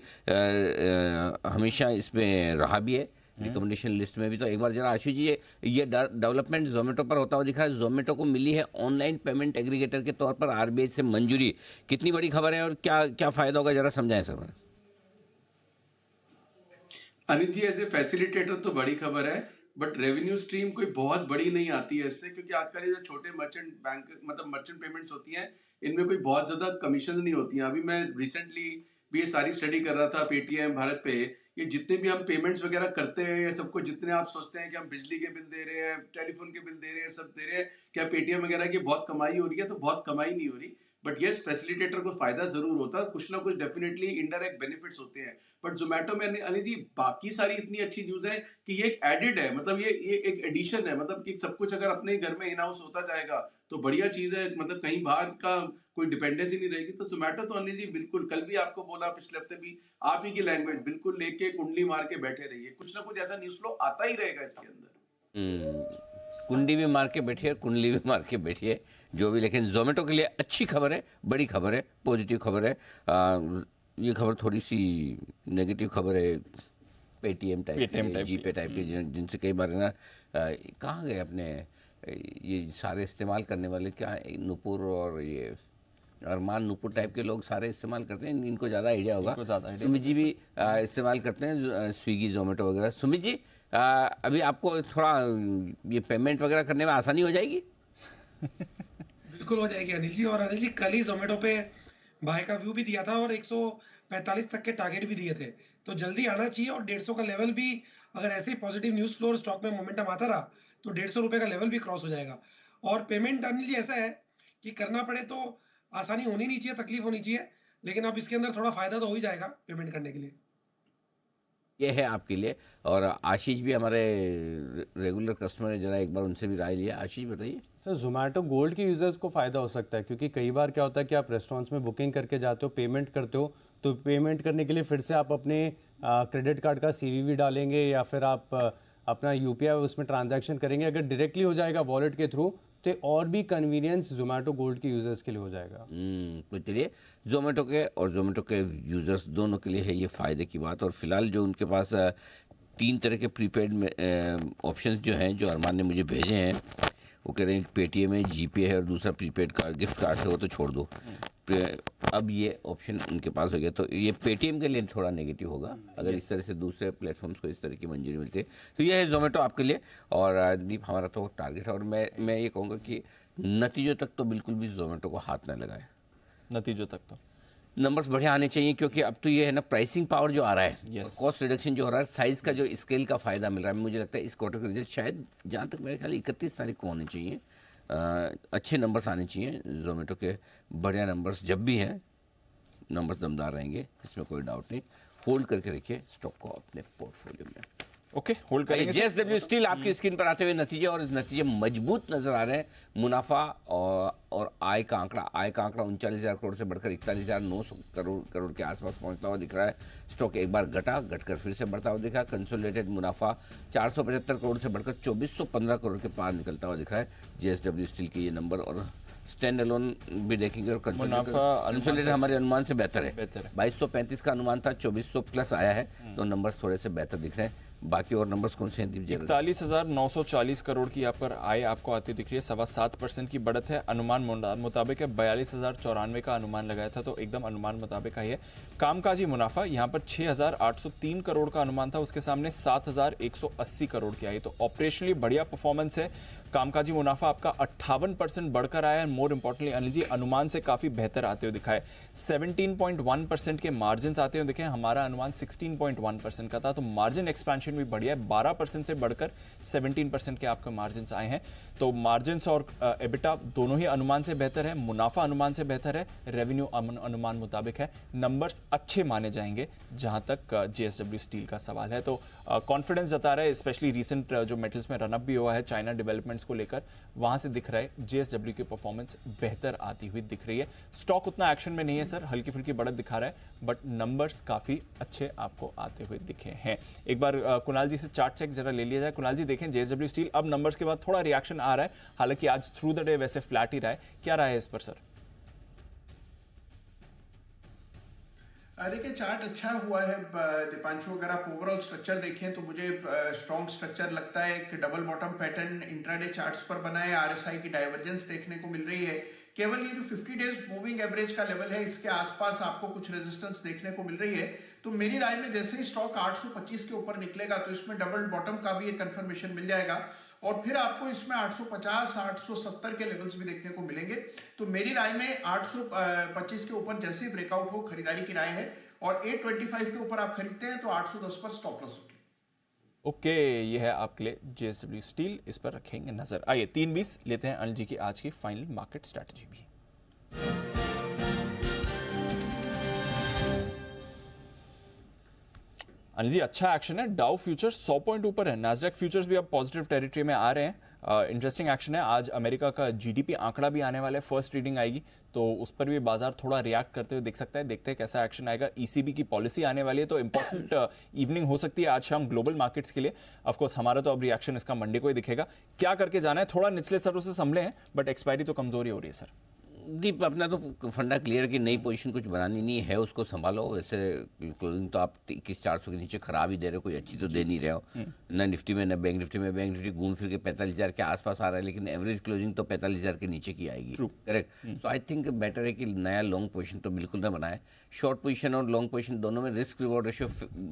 हमेशा इसमें रहा भी है रिकमेंडेशन लिस्ट में भी, तो एक बार जरा आशु जी ये डेवलपमेंट जोमेटो पर होता हुआ दिख रहा है। जोमेटो को मिली है ऑनलाइन पेमेंट एग्रीगेटर के तौर पर आरबीआई से मंजूरी, कितनी बड़ी खबर है और क्या क्या फायदा होगा, जरा समझाएं sir. Anil ji, as a facilitator तो बड़ी खबर है, बट रेवेन्यू स्ट्रीम कोई बहुत बड़ी नहीं आती है इससे, क्योंकि आजकल ये जो छोटे मर्चेंट बैंक मतलब मर्चेंट पेमेंट्स होती हैं, इनमें कोई बहुत ज्यादा कमीशन नहीं होती हैं। अभी मैं रिसेंटली भी ये सारी स्टडी कर रहा था, पेटीएम, भारत पे, ये जितने भी हम पेमेंट्स वगैरह करते हैं, ये सबको जितने आप सोचते हैं कि हम बिजली के बिल दे रहे हैं, टेलीफोन के बिल दे रहे हैं, सब दे रहे हैं, क्या पेटीएम वगैरह की बहुत कमाई हो रही है? तो बहुत कमाई नहीं हो रही, बट यस फैसिलिटेटर को फायदा जरूर होता है, कुछ ना कुछ डेफिनेटली इनडायरेक्ट बेनिफिट्स होते हैं। बट जोमेटो में अनिल जी बाकी सारी इतनी अच्छी न्यूज है कि ये एक एडिड है, मतलब ये एक एडिशन है, मतलब कि सब कुछ अगर अपने घर में इन हाउस होता जाएगा तो बढ़िया चीज है, मतलब कहीं बाहर का कोई डिपेंडेंसी नहीं रहेगी। तो जोमेटो तो अनिल जी बिल्कुल, कल भी आपको बोला, पिछले हफ्ते भी आप ही की लैंग्वेज, बिल्कुल लेके कुंडली मार के बैठे रहिए, कुछ ना कुछ ऐसा न्यूज फ्लो आता ही रहेगा इसके अंदर। कुंडी भी मार के बैठिए, कुंडली भी मार के बैठिए, जो भी, लेकिन जोमेटो के लिए अच्छी खबर है, बड़ी खबर है, पॉजिटिव खबर है। ये खबर थोड़ी सी नेगेटिव खबर है पेटीएम टाइप की, जीपे टाइप की, जिनसे कई बार ना कहाँ गए अपने ये सारे इस्तेमाल करने वाले, क्या नुपुर और ये अरमान नुपुर टाइप के लोग सारे इस्तेमाल करते हैं, इनको ज़्यादा आइडिया होगा। सुमित जी भी इस्तेमाल करते हैं स्विगी जोमेटो वगैरह। सुमित जी, अभी आपको थोड़ा ये पेमेंट वगैरह करने में आसानी हो जाएगी? बिल्कुल हो जाएगी अनिल जी। और अनिल जी, कल ही जोमेटो पे बाय का व्यू भी दिया था और 145 तक के टारगेट भी दिए थे, तो जल्दी आना चाहिए। और 150 का लेवल भी, अगर ऐसे ही पॉजिटिव न्यूज फ्लो और स्टॉक में मोमेंटम आता रहा तो 150 रुपए का लेवल भी क्रॉस हो जाएगा। और पेमेंट अनिल जी ऐसा है कि करना पड़े तो आसानी होनी नहीं चाहिए, तकलीफ होनी चाहिए, लेकिन अब इसके अंदर थोड़ा फायदा तो हो ही जाएगा पेमेंट करने के लिए। ये है आपके लिए। और आशीष भी हमारे रेगुलर कस्टमर है, जरा एक बार उनसे भी राय लिया। आशीष बताइए। सर, जोमेटो गोल्ड के यूज़र्स को फ़ायदा हो सकता है, क्योंकि कई बार क्या होता है कि आप रेस्टोरेंट्स में बुकिंग करके जाते हो, पेमेंट करते हो, तो पेमेंट करने के लिए फिर से आप अपने क्रेडिट कार्ड का CVV डालेंगे या फिर आप अपना UPI उसमें ट्रांजैक्शन करेंगे। अगर डायरेक्टली हो जाएगा वॉलेट के थ्रू तो और भी कन्वीनियंस जोमेटो गोल्ड के यूज़र्स के लिए हो जाएगा। तो चलिए, जोमेटो के और जोमेटो के यूज़र्स दोनों के लिए है ये फ़ायदे की बात। और फिलहाल जो उनके पास 3 तरह के प्रीपेड में ऑप्शंस जो हैं, जो अरमान ने मुझे भेजे हैं, वो कह रहे हैं पेटीएम है, जीपे है और दूसरा प्रीपेड कार्ड, गिफ्ट कार्ड है, वो तो छोड़ दो। अब ये ऑप्शन उनके पास हो गया, तो ये पेटीएम के लिए थोड़ा नेगेटिव होगा अगर इस तरह से दूसरे प्लेटफॉर्म्स को इस तरह की मंजूरी मिलती है। तो ये है जोमेटो आपके लिए। और दीप, हमारा तो टारगेट है, और मैं ये कहूँगा कि नतीजों तक तो बिल्कुल भी जोमेटो को हाथ ना लगाए। नतीजों तक तो नंबर्स बढ़िया आने चाहिए, क्योंकि अब तो ये है ना, प्राइसिंग पावर जो आ रहा है, कॉस्ट रिडक्शन जो हो रहा है, साइज़ का जो स्केल का फ़ायदा मिल रहा है, मुझे लगता है इस क्वार्टर के रिजल्ट शायद, जहाँ तक मेरे ख्याल 31 तारीख को होने चाहिए। अच्छे नंबर्स आने चाहिए जोमेटो के, बढ़िया नंबर्स जब भी हैं, नंबर्स दमदार रहेंगे, इसमें कोई डाउट नहीं। होल्ड करके रखिए स्टॉक को अपने पोर्टफोलियो में। ओके, होल्ड करेंगे। JSW स्टील आपकी स्क्रीन पर आते हुए नतीजे, और नतीजे मजबूत नजर आ रहे हैं। मुनाफा और आय का आंकड़ा 39,000 करोड़ से बढ़कर 41,900 करोड़ के आसपास पहुंचता हुआ दिख रहा है। स्टॉक एक बार घटकर फिर से बढ़ता हुआ दिखा। कंसोलिडेटेड मुनाफा 475 करोड़ से बढ़कर 2415 करोड़ के पार निकलता हुआ दिख रहा है JSW स्टील के ये नंबर। और स्टैंड अलोन भी देखेंगे, और कंसोलिडेटेड हमारे अनुमान से बेहतर है। 2235 का अनुमान था, 2400 प्लस आया है, तो नंबर्स थोड़े से बेहतर दिख रहे हैं। बाकी और नंबर्स कौन से हैं दीप जी? 41,940 करोड़ की यहाँ पर आय आपको आती दिख रही है, 7.25% की बढ़त है। अनुमान मुताबिक है 42,094 का अनुमान लगाया था, तो एकदम अनुमान मुताबिक आई है। कामकाजी मुनाफा यहाँ पर 6,803 करोड़ का अनुमान था, उसके सामने 7,180 करोड़ की आई, तो ऑपरेशनली बढ़िया परफॉर्मेंस है। कामकाजी मुनाफा आपका 58% बढ़कर आया है। मोर इंपॉर्टेंटली अनिल जी, अनुमान से काफी बेहतर आते हुए दिखा है। 17.1% के मार्जिन आते हुए दिखे, हमारा अनुमान 16.1% का था, तो मार्जिन एक्सपेंशन भी बढ़िया है, 12% से बढ़कर 17% के आपके मार्जिन आए हैं। तो मार्जिन और एबिटा दोनों ही अनुमान से बेहतर है, मुनाफा अनुमान से बेहतर है, रेवेन्यू अनुमान मुताबिक है। नंबर्स अच्छे माने जाएंगे जहां तक JSW स्टील का सवाल है। तो कॉन्फिडेंस जता रहा है, स्पेशली रिसेंट जो मेटल्स में रनअप भी हुआ है, चाइना डेवलपमेंट्स परफॉर्मेंस को लेकर वहां से दिख रहा है JSW की परफॉर्मेंस बेहतर आती हुई दिख रही है। स्टॉक उतना एक्शन में नहीं है सर, हल्की फुल्की बढ़त दिखा रहा है, बट नंबर्स काफी अच्छे आपको आते हुए दिखे हैं। एक बार कुणाल जी से चार्ट चेक जरा ले लिया जाए। कुणाल जी देखें JSW स्टील अब नंबर्स के बाद थोड़ा रिएक्शन आ रहा है, हालांकि आज थ्रू द डे वैसे फ्लैट ही रहा है, क्या रहा है इस पर सर? देखिए चार्ट अच्छा हुआ है दीपांशु। अगर आप ओवरऑल स्ट्रक्चर देखें तो मुझे स्ट्रॉन्ग स्ट्रक्चर लगता है। एक double bottom pattern intraday charts पर बना है, RSI की डाइवर्जेंस देखने को मिल रही है। केवल ये जो 50 डेज मूविंग एवरेज का लेवल है, इसके आसपास आपको कुछ रेजिस्टेंस देखने को मिल रही है। तो मेरी राय में जैसे ही स्टॉक 825 के ऊपर निकलेगा तो इसमें डबल बॉटम का भी एक कंफर्मेशन मिल जाएगा और फिर आपको इसमें 850 870 के लेवल्स भी देखने को मिलेंगे। तो मेरी राय में 825 के ऊपर जैसे ही ब्रेकआउट हो खरीदारी की राय है और 825 के ऊपर आप खरीदते हैं तो 810 पर स्टॉप लॉस रखें। ओके, ये है आपके लिए JSW स्टील, इस पर रखेंगे नजर। आइए 3:20 लेते हैं अनिल जी की आज की फाइनल मार्केट स्ट्रेटजी भी। अनिल जी अच्छा एक्शन है, डाउ फ्यूचर्स 100 पॉइंट ऊपर है, नैस्डैक फ्यूचर्स भी अब पॉजिटिव टेरिटरी में आ रहे हैं। इंटरेस्टिंग एक्शन है। आज अमेरिका का GDP आंकड़ा भी आने वाला है, फर्स्ट रीडिंग आएगी, तो उस पर भी बाजार थोड़ा रिएक्ट करते हुए दिख सकता है। देखते हैं कैसा एक्शन आएगा। ECB की पॉलिसी आने वाली है, तो इंपॉर्टेंट इवनिंग हो सकती है आज शाम ग्लोबल मार्केट्स के लिए। ऑफकोर्स हमारा तो अब रिएक्शन इसका मंडे को ही दिखेगा। क्या करके जाना है, थोड़ा निचले स्तरों से संभले हैं, बट एक्सपायरी तो कमजोरी हो रही है सर। दीप अपना तो फंडा क्लियर कि नई पोजीशन कुछ बनानी नहीं है, उसको संभालो। वैसे क्लोजिंग तो आप 21,400 के नीचे खराब ही दे रहे हो, कोई अच्छी तो दे नहीं रहे हो ना निफ्टी में ना बैंक निफ्टी में। बैंक निफ्टी घूम फिर के 45,000 के आसपास आ रहा है, लेकिन एवरेज क्लोजिंग तो 45,000 के नीचे की आएगी। करेक्ट। तो आई थिंक बेटर है कि नया लॉन्ग पोजीशन तो बिल्कुल ना बनाए। शॉर्ट पोजीशन और लॉन्ग पोजीशन दोनों में रिस्क रिवॉर्ड रेशियो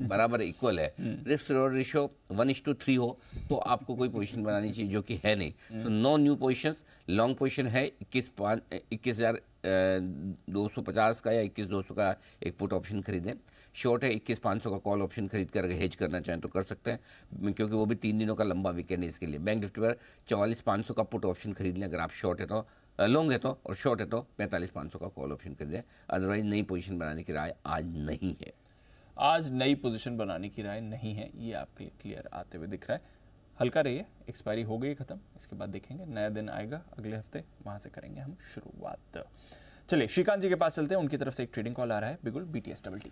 बराबर इक्वल है। रिस्क रिवॉर्ड रेशियो 1:3 हो तो आपको कोई पोजीशन बनानी चाहिए, जो कि है नहीं। तो no new position. Long position है 21,250 का या 21,200 का एक पुट ऑप्शन खरीदें। शॉर्ट है 21,500 का कॉल ऑप्शन खरीद कर हेज करना चाहें तो कर सकते हैं, क्योंकि वो भी 3 दिनों का लंबा वीकेंड है इसके लिए। बैंक निफ्टी पर 44,500 का पुट ऑप्शन खरीद लें अगर आप शॉर्ट है तो, लॉन्ग है तो, और शॉर्ट है तो 45,500 का कॉल ऑप्शन खरीदें। अदरवाइज नई पोजीशन बनाने की राय आज नहीं है। आज नई पोजीशन बनाने की राय नहीं है, ये आपके लिए क्लियर आते हुए दिख रहा है। हल्का रहिए, एक्सपायरी हो गई खत्म, इसके बाद देखेंगे नया दिन आएगा अगले हफ्ते, वहां से करेंगे हम शुरुआत। चलिए श्रीकांत जी के पास चलते हैं, उनकी तरफ से एक ट्रेडिंग कॉल आ रहा है बिगुल BTS डबल टी।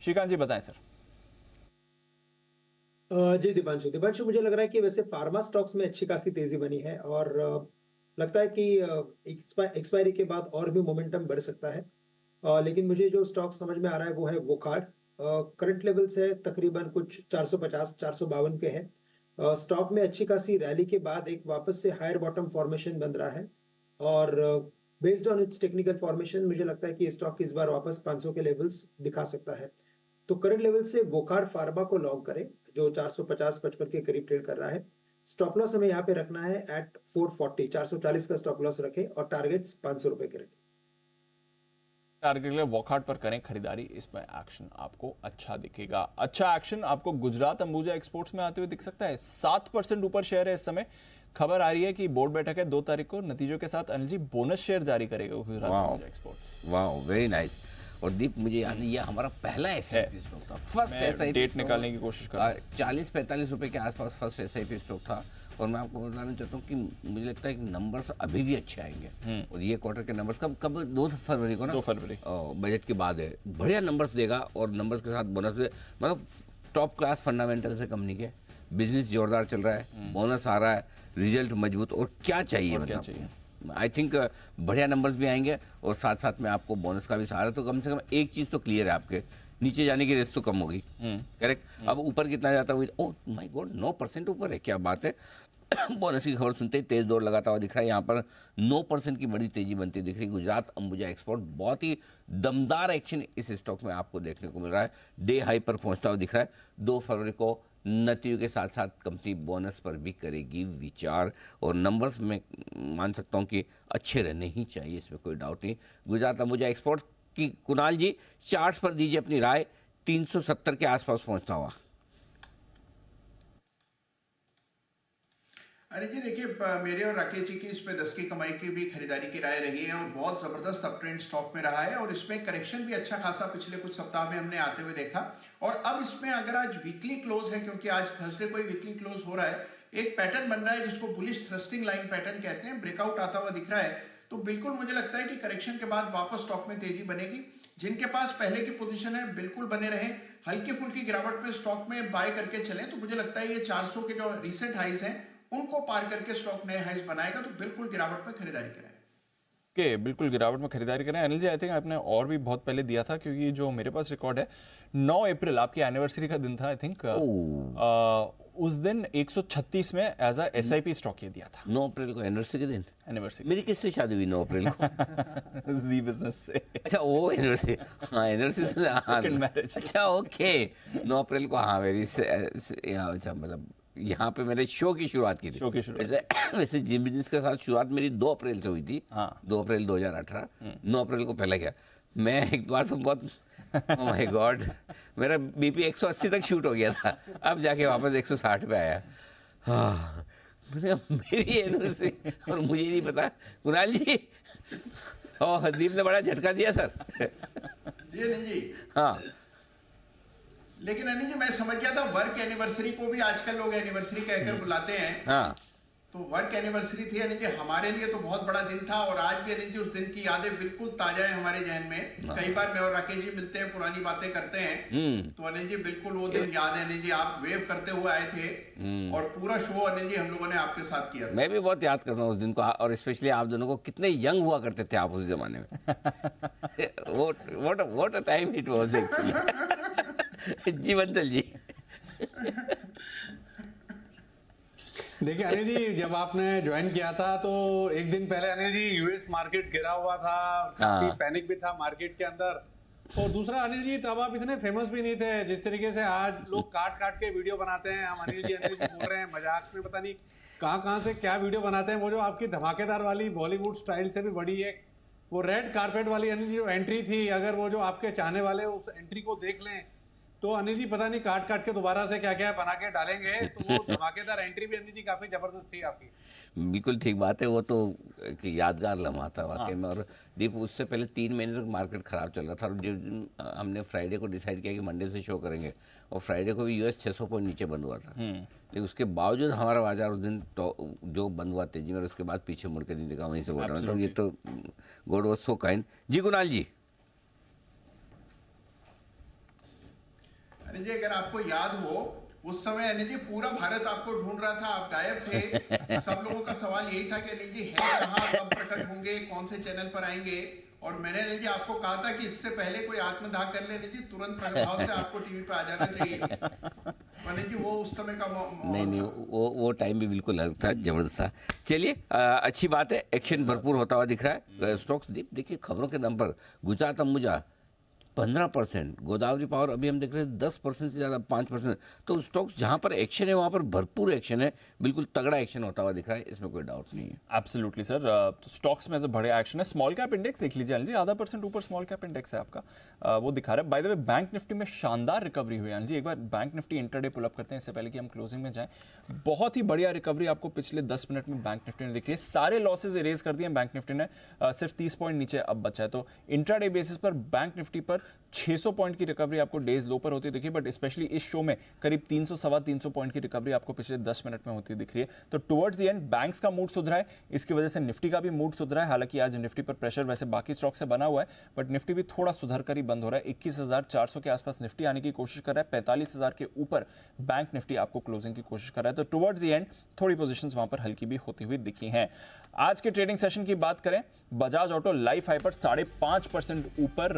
श्रीकांत जी बताएं सर। जी दीपांशु मुझे लग रहा है कि वैसे फार्मा स्टॉक्स में अच्छी खासी तेजी बनी है और लगता है कि एक्सपायरी के बाद और भी मोमेंटम बढ़ सकता है। लेकिन मुझे जो स्टॉक समझ में आ रहा है वो है वोकार्ड। करंट लेवल से तकरीबन कुछ 450-452 के हैं। स्टॉक में अच्छी खासी रैली के बाद एक वापस से हायर बॉटम फॉर्मेशन बन रहा है और based on it's technical formation मुझे लगता है कि स्टॉक इस बार वापस 500 के लेवल्स दिखा सकता है। तो करंट लेवल से वोकार्ड फार्मा को लॉन्ग करें जो 450-55 के करीब ट्रेड कर रहा है। स्टॉप लॉस हमें यहाँ पे रखना है एट 440, 440 का स्टॉप लॉस रखें और टारगेट्स 500 रुपए के रखें। टारगेट के लिए वॉकआउट पर करें खरीदारी, इसमें एक्शन आपको अच्छा दिखेगा। अच्छा एक्शन आपको गुजरात अंबुजा एक्सपोर्ट्स में आते हुए दिख सकता है। 7% ऊपर शेयर है इस समय। खबर आ रही है कि बोर्ड बैठक है 2 तारीख को, नतीजों के साथ अनिल जी बोनस शेयर जारी करेगा गुजरात अंबुजा एक्सपोर्ट्स। वाह, वेरी नाइस। और दीप मुझे याद है ये हमारा पहला SIP स्टॉक था, फर्स्ट SIP। डेट निकालने की कोशिश कर रहा हूं। 40-45 रुपए के आसपास फर्स्ट SIP स्टॉक था। और मैं आपको बताना चाहता हूँ कि मुझे लगता है कि नंबर्स अभी भी अच्छे आएंगे। और ये क्वार्टर के नंबर्स कब 2 फरवरी को ना, 2 फरवरी बजट के बाद है, बढ़िया नंबर्स देगा और नंबर्स के साथ बोनस, मतलब टॉप क्लास फंडामेंटल है कंपनी के। बिजनेस जोरदार चल रहा है, बोनस आ रहा है, रिजल्ट मजबूत, और क्या चाहिए मतलब। आई थिंक बढ़िया नंबर्स भी आएंगे और साथ साथ में आपको बोनस का भी सहारा। तो कम से कम एक चीज़ तो क्लियर है, आपके नीचे जाने की रिस्क तो कम होगी। करेक्ट। अब ऊपर कितना जाता है, ओह माय गॉड 9% ऊपर है, क्या बात है। बोनस की खबर सुनते ही तेज दौड़ लगाता हुआ दिख रहा है। यहाँ पर 9% की बड़ी तेजी बनती दिख रही है। गुजरात अंबुजा एक्सपोर्ट बहुत ही दमदार एक्शन इस स्टॉक में आपको देखने को मिल रहा है। डे हाई पर पहुंचता हुआ दिख रहा है। 2 फरवरी को नतीजों के साथ साथ कंपनी बोनस पर भी करेगी विचार, और नंबर्स में मान सकता हूँ कि अच्छे रहने ही चाहिए, इसमें कोई डाउट नहीं। गुजरात अंबुजा एक्सपोर्ट की कुणाल जी चार्ट्स पर दीजिए अपनी राय। 370 के आसपास पहुंचता हुआ। अरे जी देखिए, मेरे और राकेश जी की इस पे 10 की कमाई की भी खरीदारी की राय रही है और बहुत जबरदस्त अप ट्रेंड स्टॉक में रहा है और इसमें करेक्शन भी अच्छा खासा पिछले कुछ सप्ताह में हमने आते हुए देखा। और अब इसमें अगर आज वीकली क्लोज है, क्योंकि आज थर्सडे को ही वीकली क्लोज हो रहा है, एक पैटर्न बन रहा है जिसको बुलिश थ्रस्टिंग लाइन पैटर्न कहते हैं, ब्रेकआउट आता हुआ दिख रहा है, तो बिल्कुल मुझे लगता है कि करेक्शन के बाद वापस स्टॉक में तेजी बनेगी। जिनके पास पहले की पोजीशन है बिल्कुल बने रहे, हल्की फुल्की गिरावट में स्टॉक में बाय करके चले, तो मुझे लगता है ये 400 के जो रिसेंट हाइज हैं उनको पार करके स्टॉक नए हाइज बनाएगा, तो बिल्कुल गिरावट में खरीदारी करें। के बिल्कुल गिरावट में खरीदारी करें। अनिल जी, आई थिंक आपने और भी बहुत पहले दिया था, क्योंकि जो मेरे पास रिकॉर्ड है 9 अप्रैल आपकी एनिवर्सरी का दिन था, आई थिंक उस दिन 136 में एज अ SIP स्टॉक ये दिया था। 9 अप्रैल को एनिवर्सरी के दिन? एनिवर्सरी मेरी किससे शादी हुई 9 अप्रैल को? जी बिजनेस से। अच्छा वो एनिवर्सरी, हाँ एनिवर्सरी से, हाँ अच्छा ओके 9 अप्रैल को, हाँ मेरी अच्छा मतलब यहाँ पे मेरे शो की शुरुआत की थी। वैसे जिम बिजनेस के साथ शुरुआत मेरी 2 अप्रैल से हुई थी। हाँ 2 अप्रैल 2018, 9 अप्रैल को पहले गया मैं एक बार, तो बहुत ओह माय गॉड मेरा BP 180 तक शूट हो गया था, अब जाके वापस 160 पे आया। हाँ मेरी एनिवर्सरी और मुझे नहीं पता। कुणाल जी और हरदीप ने बड़ा झटका दिया सर। जी अनिल जी। हाँ लेकिन अनिल जी मैं समझ गया था वर्क एनिवर्सरी को भी आजकल लोग एनिवर्सरी कहकर बुलाते हैं। हाँ तो वर्क एनिवर्सरी थी अनिल जी, हमारे लिए तो बहुत बड़ा दिन था और आज भी अनिल जी उस दिन की यादें बिल्कुल ताजा है हमारे जहन में। कई बार मैं और राकेश जी मिलते हैं, पुरानी बातें करते हैं, तो अनिल जी बिल्कुल वो दिन याद है। अनिल जी आप वेव करते हुए आए थे और पूरा शो अनिल जी हम लोगों ने आपके साथ किया। मैं भी बहुत याद करता हूँ उस दिन को, और स्पेशली आप दोनों को, कितने यंग हुआ करते थे आप उस जमाने में। What a time it was actually. जी बंसल जी। देखिए अनिल जी, जब आपने ज्वाइन किया था तो एक दिन पहले अनिल जी US मार्केट गिरा हुआ था, काफी पैनिक भी था मार्केट के अंदर। और दूसरा अनिल जी, तब आप इतने फेमस भी नहीं थे जिस तरीके से आज लोग काट काट के वीडियो बनाते हैं। हम अनिल जी बोल रहे हैं मजाक में, पता नहीं कहाँ से क्या वीडियो बनाते हैं। वो जो आपकी धमाकेदार वाली बॉलीवुड स्टाइल से भी बड़ी है, वो रेड कारपेट वाली अनिल जी जो एंट्री थी, अगर वो जो आपके चाहने वाले उस एंट्री को देख लें तो अनिल जी पता नहीं काट काट के दोबारा से क्या क्या बना के डालेंगे। तो वो धमाकेदार एंट्री भी अनिल जी काफी जबरदस्त थी आपकी। बिल्कुल ठीक बात है, वो तो यादगार लम्हा था वाकई में। और दीप उससे पहले 3 महीने तक मार्केट खराब चल रहा था, और जिस दिन हमने फ्राइडे को डिसाइड किया कि मंडे से शो करेंगे, और फ्राइडे को भी US 600 पॉइंट नीचे बंद हुआ था, लेकिन उसके बावजूद हमारा बाजार उस दिन जो बंद हुआ तेजी में, उसके बाद पीछे मुड़ के नहीं देखा। वहीं से बोल रहा हूँ, तो ये तो गॉड वाज सो काइंड। जी कुणाल जी। अनिल जी अगर आपको याद हो उस समय अनिल जी पूरा भारत आपको ढूंढ रहा था, आप गायब थे। सब लोगों का सवाल यही था कि अनिल जी है कहाँ, कब प्रकट होंगे, कौन से चैनल पर आएंगे। और मैंने अनिल जी आपको कहा था कि इससे पहले कोई आत्मदाह कर ले अनिल जी, तुरंत प्रभाव से आपको टीवी पे आ जाना चाहिए। अनिल जी वो उस समय का नहीं वो टाइम भी बिल्कुल अलग था, जबरदस्त था। चलिए अच्छी बात है, एक्शन भरपूर होता हुआ दिख रहा है। स्टॉक्स देखिए खबरों के दम पर गुजरात अंबुजा 15%, गोदावरी पावर अभी हम देख रहे हैं 10% से ज़्यादा 5%। तो स्टॉक्स जहाँ पर एक्शन है वहाँ पर भरपूर एक्शन है, बिल्कुल तगड़ा एक्शन होता हुआ दिख रहा है, इसमें कोई डाउट नहीं है। एब्सोल्युटली सर, तो स्टॉक्स में तो बड़े एक्शन है। स्मॉल कैप इंडेक्स देख लीजिए जी, 0.5% ऊपर स्मॉल कैप इंडेक्स है आपका, वो दिखा रहा है। By the way bank Nifty में शानदार रिकवरी हुई है जी। एक बार bank Nifty intraday pull up करते हैं इससे पहले कि हम क्लोजिंग में जाएं। बहुत ही बढ़िया रिकवरी आपको पिछले 10 मिनट में बैंक निफ्टी ने दिख रही है। सारे लॉसेज इरेज कर दिए बैंक निफ्टी ने, सिर्फ 30 पॉइंट नीचे अब बचा है। तो इंट्राडे बेसिस पर बैंक निफ्टी पर 600 पॉइंट की रिकवरी आपको डेज लो पर होती दिखी, बट स्पेशली इस शो में करीब 300-325 पॉइंट की रिकवरी आपको पिछले 10 मिनट में होती दिख रही है। तो टुवर्ड्स द एंड बैंक्स का मूड सुधरा है, इसकी वजह से निफ्टी का भी मूड सुधरा है। हालांकि आज निफ्टी पर प्रेशर वैसे बाकी स्टॉक से बना हुआ है, बट निफ्टी भी थोड़ा सुधर कर ही बंद हो रहा है। 21,400 के आसपास निफ्टी आने की कोशिश कर रहा है, 45,000 के ऊपर बैंक निफ्टी आपको क्लोजिंग की कोशिश कर रहा है। तो टुवर्ड्स द एंड थोड़ी पोजीशंस वहां पर हल्की भी होती हुई दिखी हैं। आज के ट्रेडिंग सेशन की बात करें, बजाज ऑटो लाइफ हाई पर 5.5% ऊपर,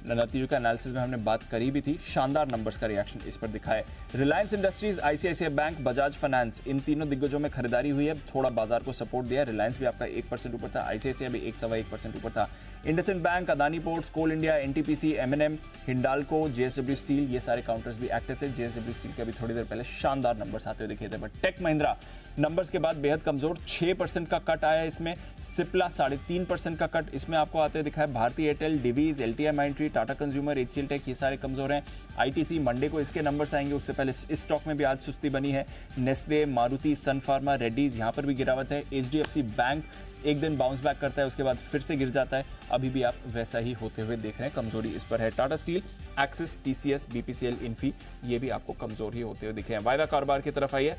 नतीजों का एनालिसिस में हमने बात करी भी थी। शानदार नंबर्स का रिएक्शन इस पर दिखा है। Reliance Industries, ICICI bank, Bajaj Finance, इन तीनों दिग्गजों में खरीदारी हुई है, थोड़ा बाजार को सपोर्ट दिया। रिलायंस भी आपका 1% ऊपर था, ICICI भी 1.25% ऊपर था। IndusInd Bank, Adani Ports, Coal India, NTPC, M&M, Hindalco, JSW Steel, ये सारे काउंटर्स भी एक्टिव थे। JSW स्टील के अभी थोड़ी देर पहले शानदार नंबर्स आते हुए दिखे थे। बट टेक महिंद्रा नंबर्स के बाद बेहद कमजोर, 6% का कट आया इसमें। सिप्ला 3.5% का कट इसमें आपको आते हुए दिखा है। Bharti Airtel, Divi's, LTI Mindtree, Tata consumer, HCL tech, ये सारे कमजोर हैं। आईटीसी मंडे को इसके नंबर्स आएंगे, उससे पहले इस स्टॉक में भी आज सुस्ती बनी है। नेस्ले, मारुति, सन फार्मा, रेड्डीज, यहाँ पर भी गिरावट है। एचडीएफसी बैंक एक दिन बाउंस बैक करता है, उसके बाद फिर से गिर जाता है, अभी भी आप वैसा ही होते हुए देख रहे हैं, कमजोरी इस पर है। Tata steel, axis, TCS, BPCL, Infy, ये भी आपको कमजोर ही होते हुए दिखे हैं। वायदा कारोबार की तरफ आइए,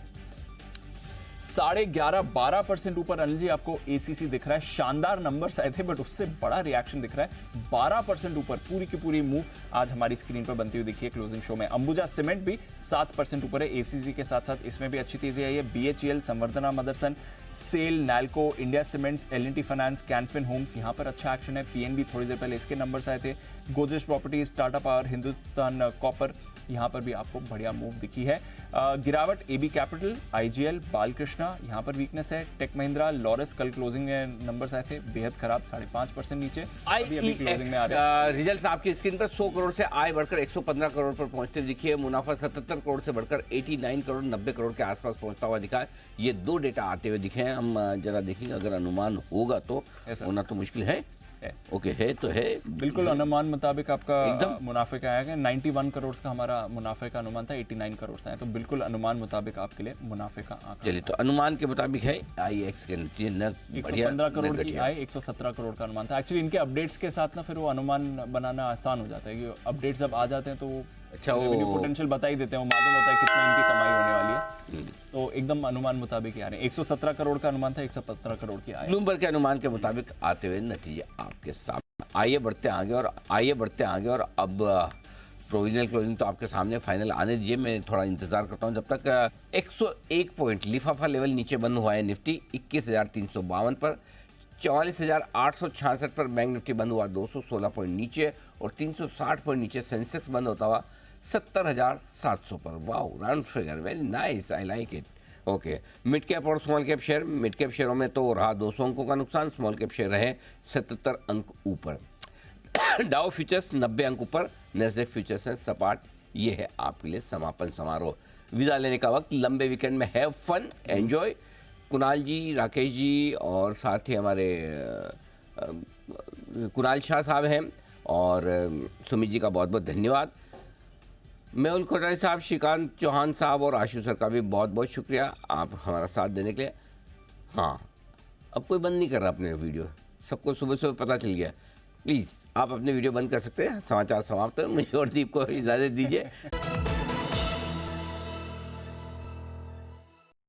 11.5-12% ऊपर अनिल जी आपको एसीसी दिख रहा है। शानदार नंबर्स आए थे बट उससे बड़ा रिएक्शन दिख रहा है। 12% ऊपर, पूरी की पूरी मूव आज हमारी स्क्रीन पर बनती हुई दिखी है क्लोजिंग शो में। अंबुजा सीमेंट भी 7% ऊपर है एसीसी के साथ साथ, इसमें भी अच्छी तेजी आई है। BHEL, Samvardhana Motherson, SAIL, NALCO, India Cements, L&T Finance, Canfin Homes, यहाँ पर अच्छा एक्शन है। पीएनबी थोड़ी देर पहले इसके नंबर्स आए थे। Godrej properties, Tata power, Hindustan copper, यहाँ पर भी आपको बढ़िया मूव दिखी है। गिरावट एबी कैपिटल, आईजीएल, बालकृष्णा, यहाँ पर वीकनेस है। टेक महिंद्रा, लॉरस, कल क्लोजिंग में नंबर्स आए थे बेहद खराब, 5.5% नीचे, अभी क्लोजिंग में आ रहे हैं। रिजल्ट्स आपकी स्क्रीन पर 100 करोड़ से आय बढ़कर 115 करोड़ पर पहुंचते दिखिए। मुनाफा 77 करोड़ से बढ़कर 89 करोड़ 90 करोड़ के आसपास पहुंचता हुआ दिखा है। ये दो डेटा आते हुए दिखे हैं। हम जरा देखेंगे, अगर अनुमान होगा तो होना तो मुश्किल है। ओके, है तो है, बिल्कुल अनुमान मुताबिक आपका एकदम मुनाफे का आया। 91 करोड़ का हमारा मुनाफे का अनुमान था, 89 करोड़ से, तो बिल्कुल अनुमान मुताबिक आपके लिए मुनाफे का आंकड़ा। चलिए, तो अनुमान के मुताबिक है आईएक्स के नतीजे न 115 करोड़ की आय, 117 करोड़ का अनुमान था। एक्चुअली इनके अपडेट्स के साथ ना फिर वो अनुमान बनाना आसान हो जाता है कि अपडेट्स जब आ जाते हैं तो अच्छा रेवेन्यू पोटेंशियल बता ही देते हैं, वो मालूम होता है कितना इनकी कमाई होने वाली है, तो एकदम अनुमान मुताबिक आ रहे हैं। 117 करोड़ का अनुमान था, 117 करोड़ की आय। ब्लूमबर्ग के अनुमान के मुताबिक आते हुए नतीजे आपके सामने। आइए बढ़ते आगे और अब प्रोविजनल क्लोजिंग तो आपके सामने, फाइनल आने दीजिए, मैं थोड़ा इंतजार करता हूं। जब तक 101 पॉइंट लिफाफा लेवल नीचे बंद हुआ है निफ्टी 21,352 पर, 44,866 पर बैंक निफ्टी बंद हुआ 216 पॉइंट नीचे, और 360 पॉइंट नीचे सेंसेक्स बंद होता हुआ 70,700 पर। Wow, round figure, very nice, I like it. Okay, mid cap और small cap share, mid cap शेयरों में तो रहा 200 अंकों का नुकसान, स्मॉल कैप शेयर रहे 77 अंक ऊपर। डाउ फ्यूचर्स 90 अंक ऊपर, नेस्डैक फ्यूचर्स हैं सपाट। ये है आपके लिए समापन समारोह। विदा लेने का वक्त, लंबे वीकेंड में हैव फन, एंजॉय। कुणाल जी, राकेश जी और साथ ही हमारे कुणाल शाह साहब हैं, और सुमित जी का बहुत बहुत धन्यवाद। मेहुल कोठारी साहब, श्रीकांत चौहान साहब और आशु सर का भी बहुत बहुत शुक्रिया आप हमारा साथ देने के लिए। हाँ, अब कोई बंद नहीं कर रहा अपने वीडियो, सबको सुबह सुबह पता चल गया। प्लीज़ आप अपने वीडियो बंद कर सकते हैं। समाचार समाप्त है, मुझे और दीप को इजाज़त दीजिए।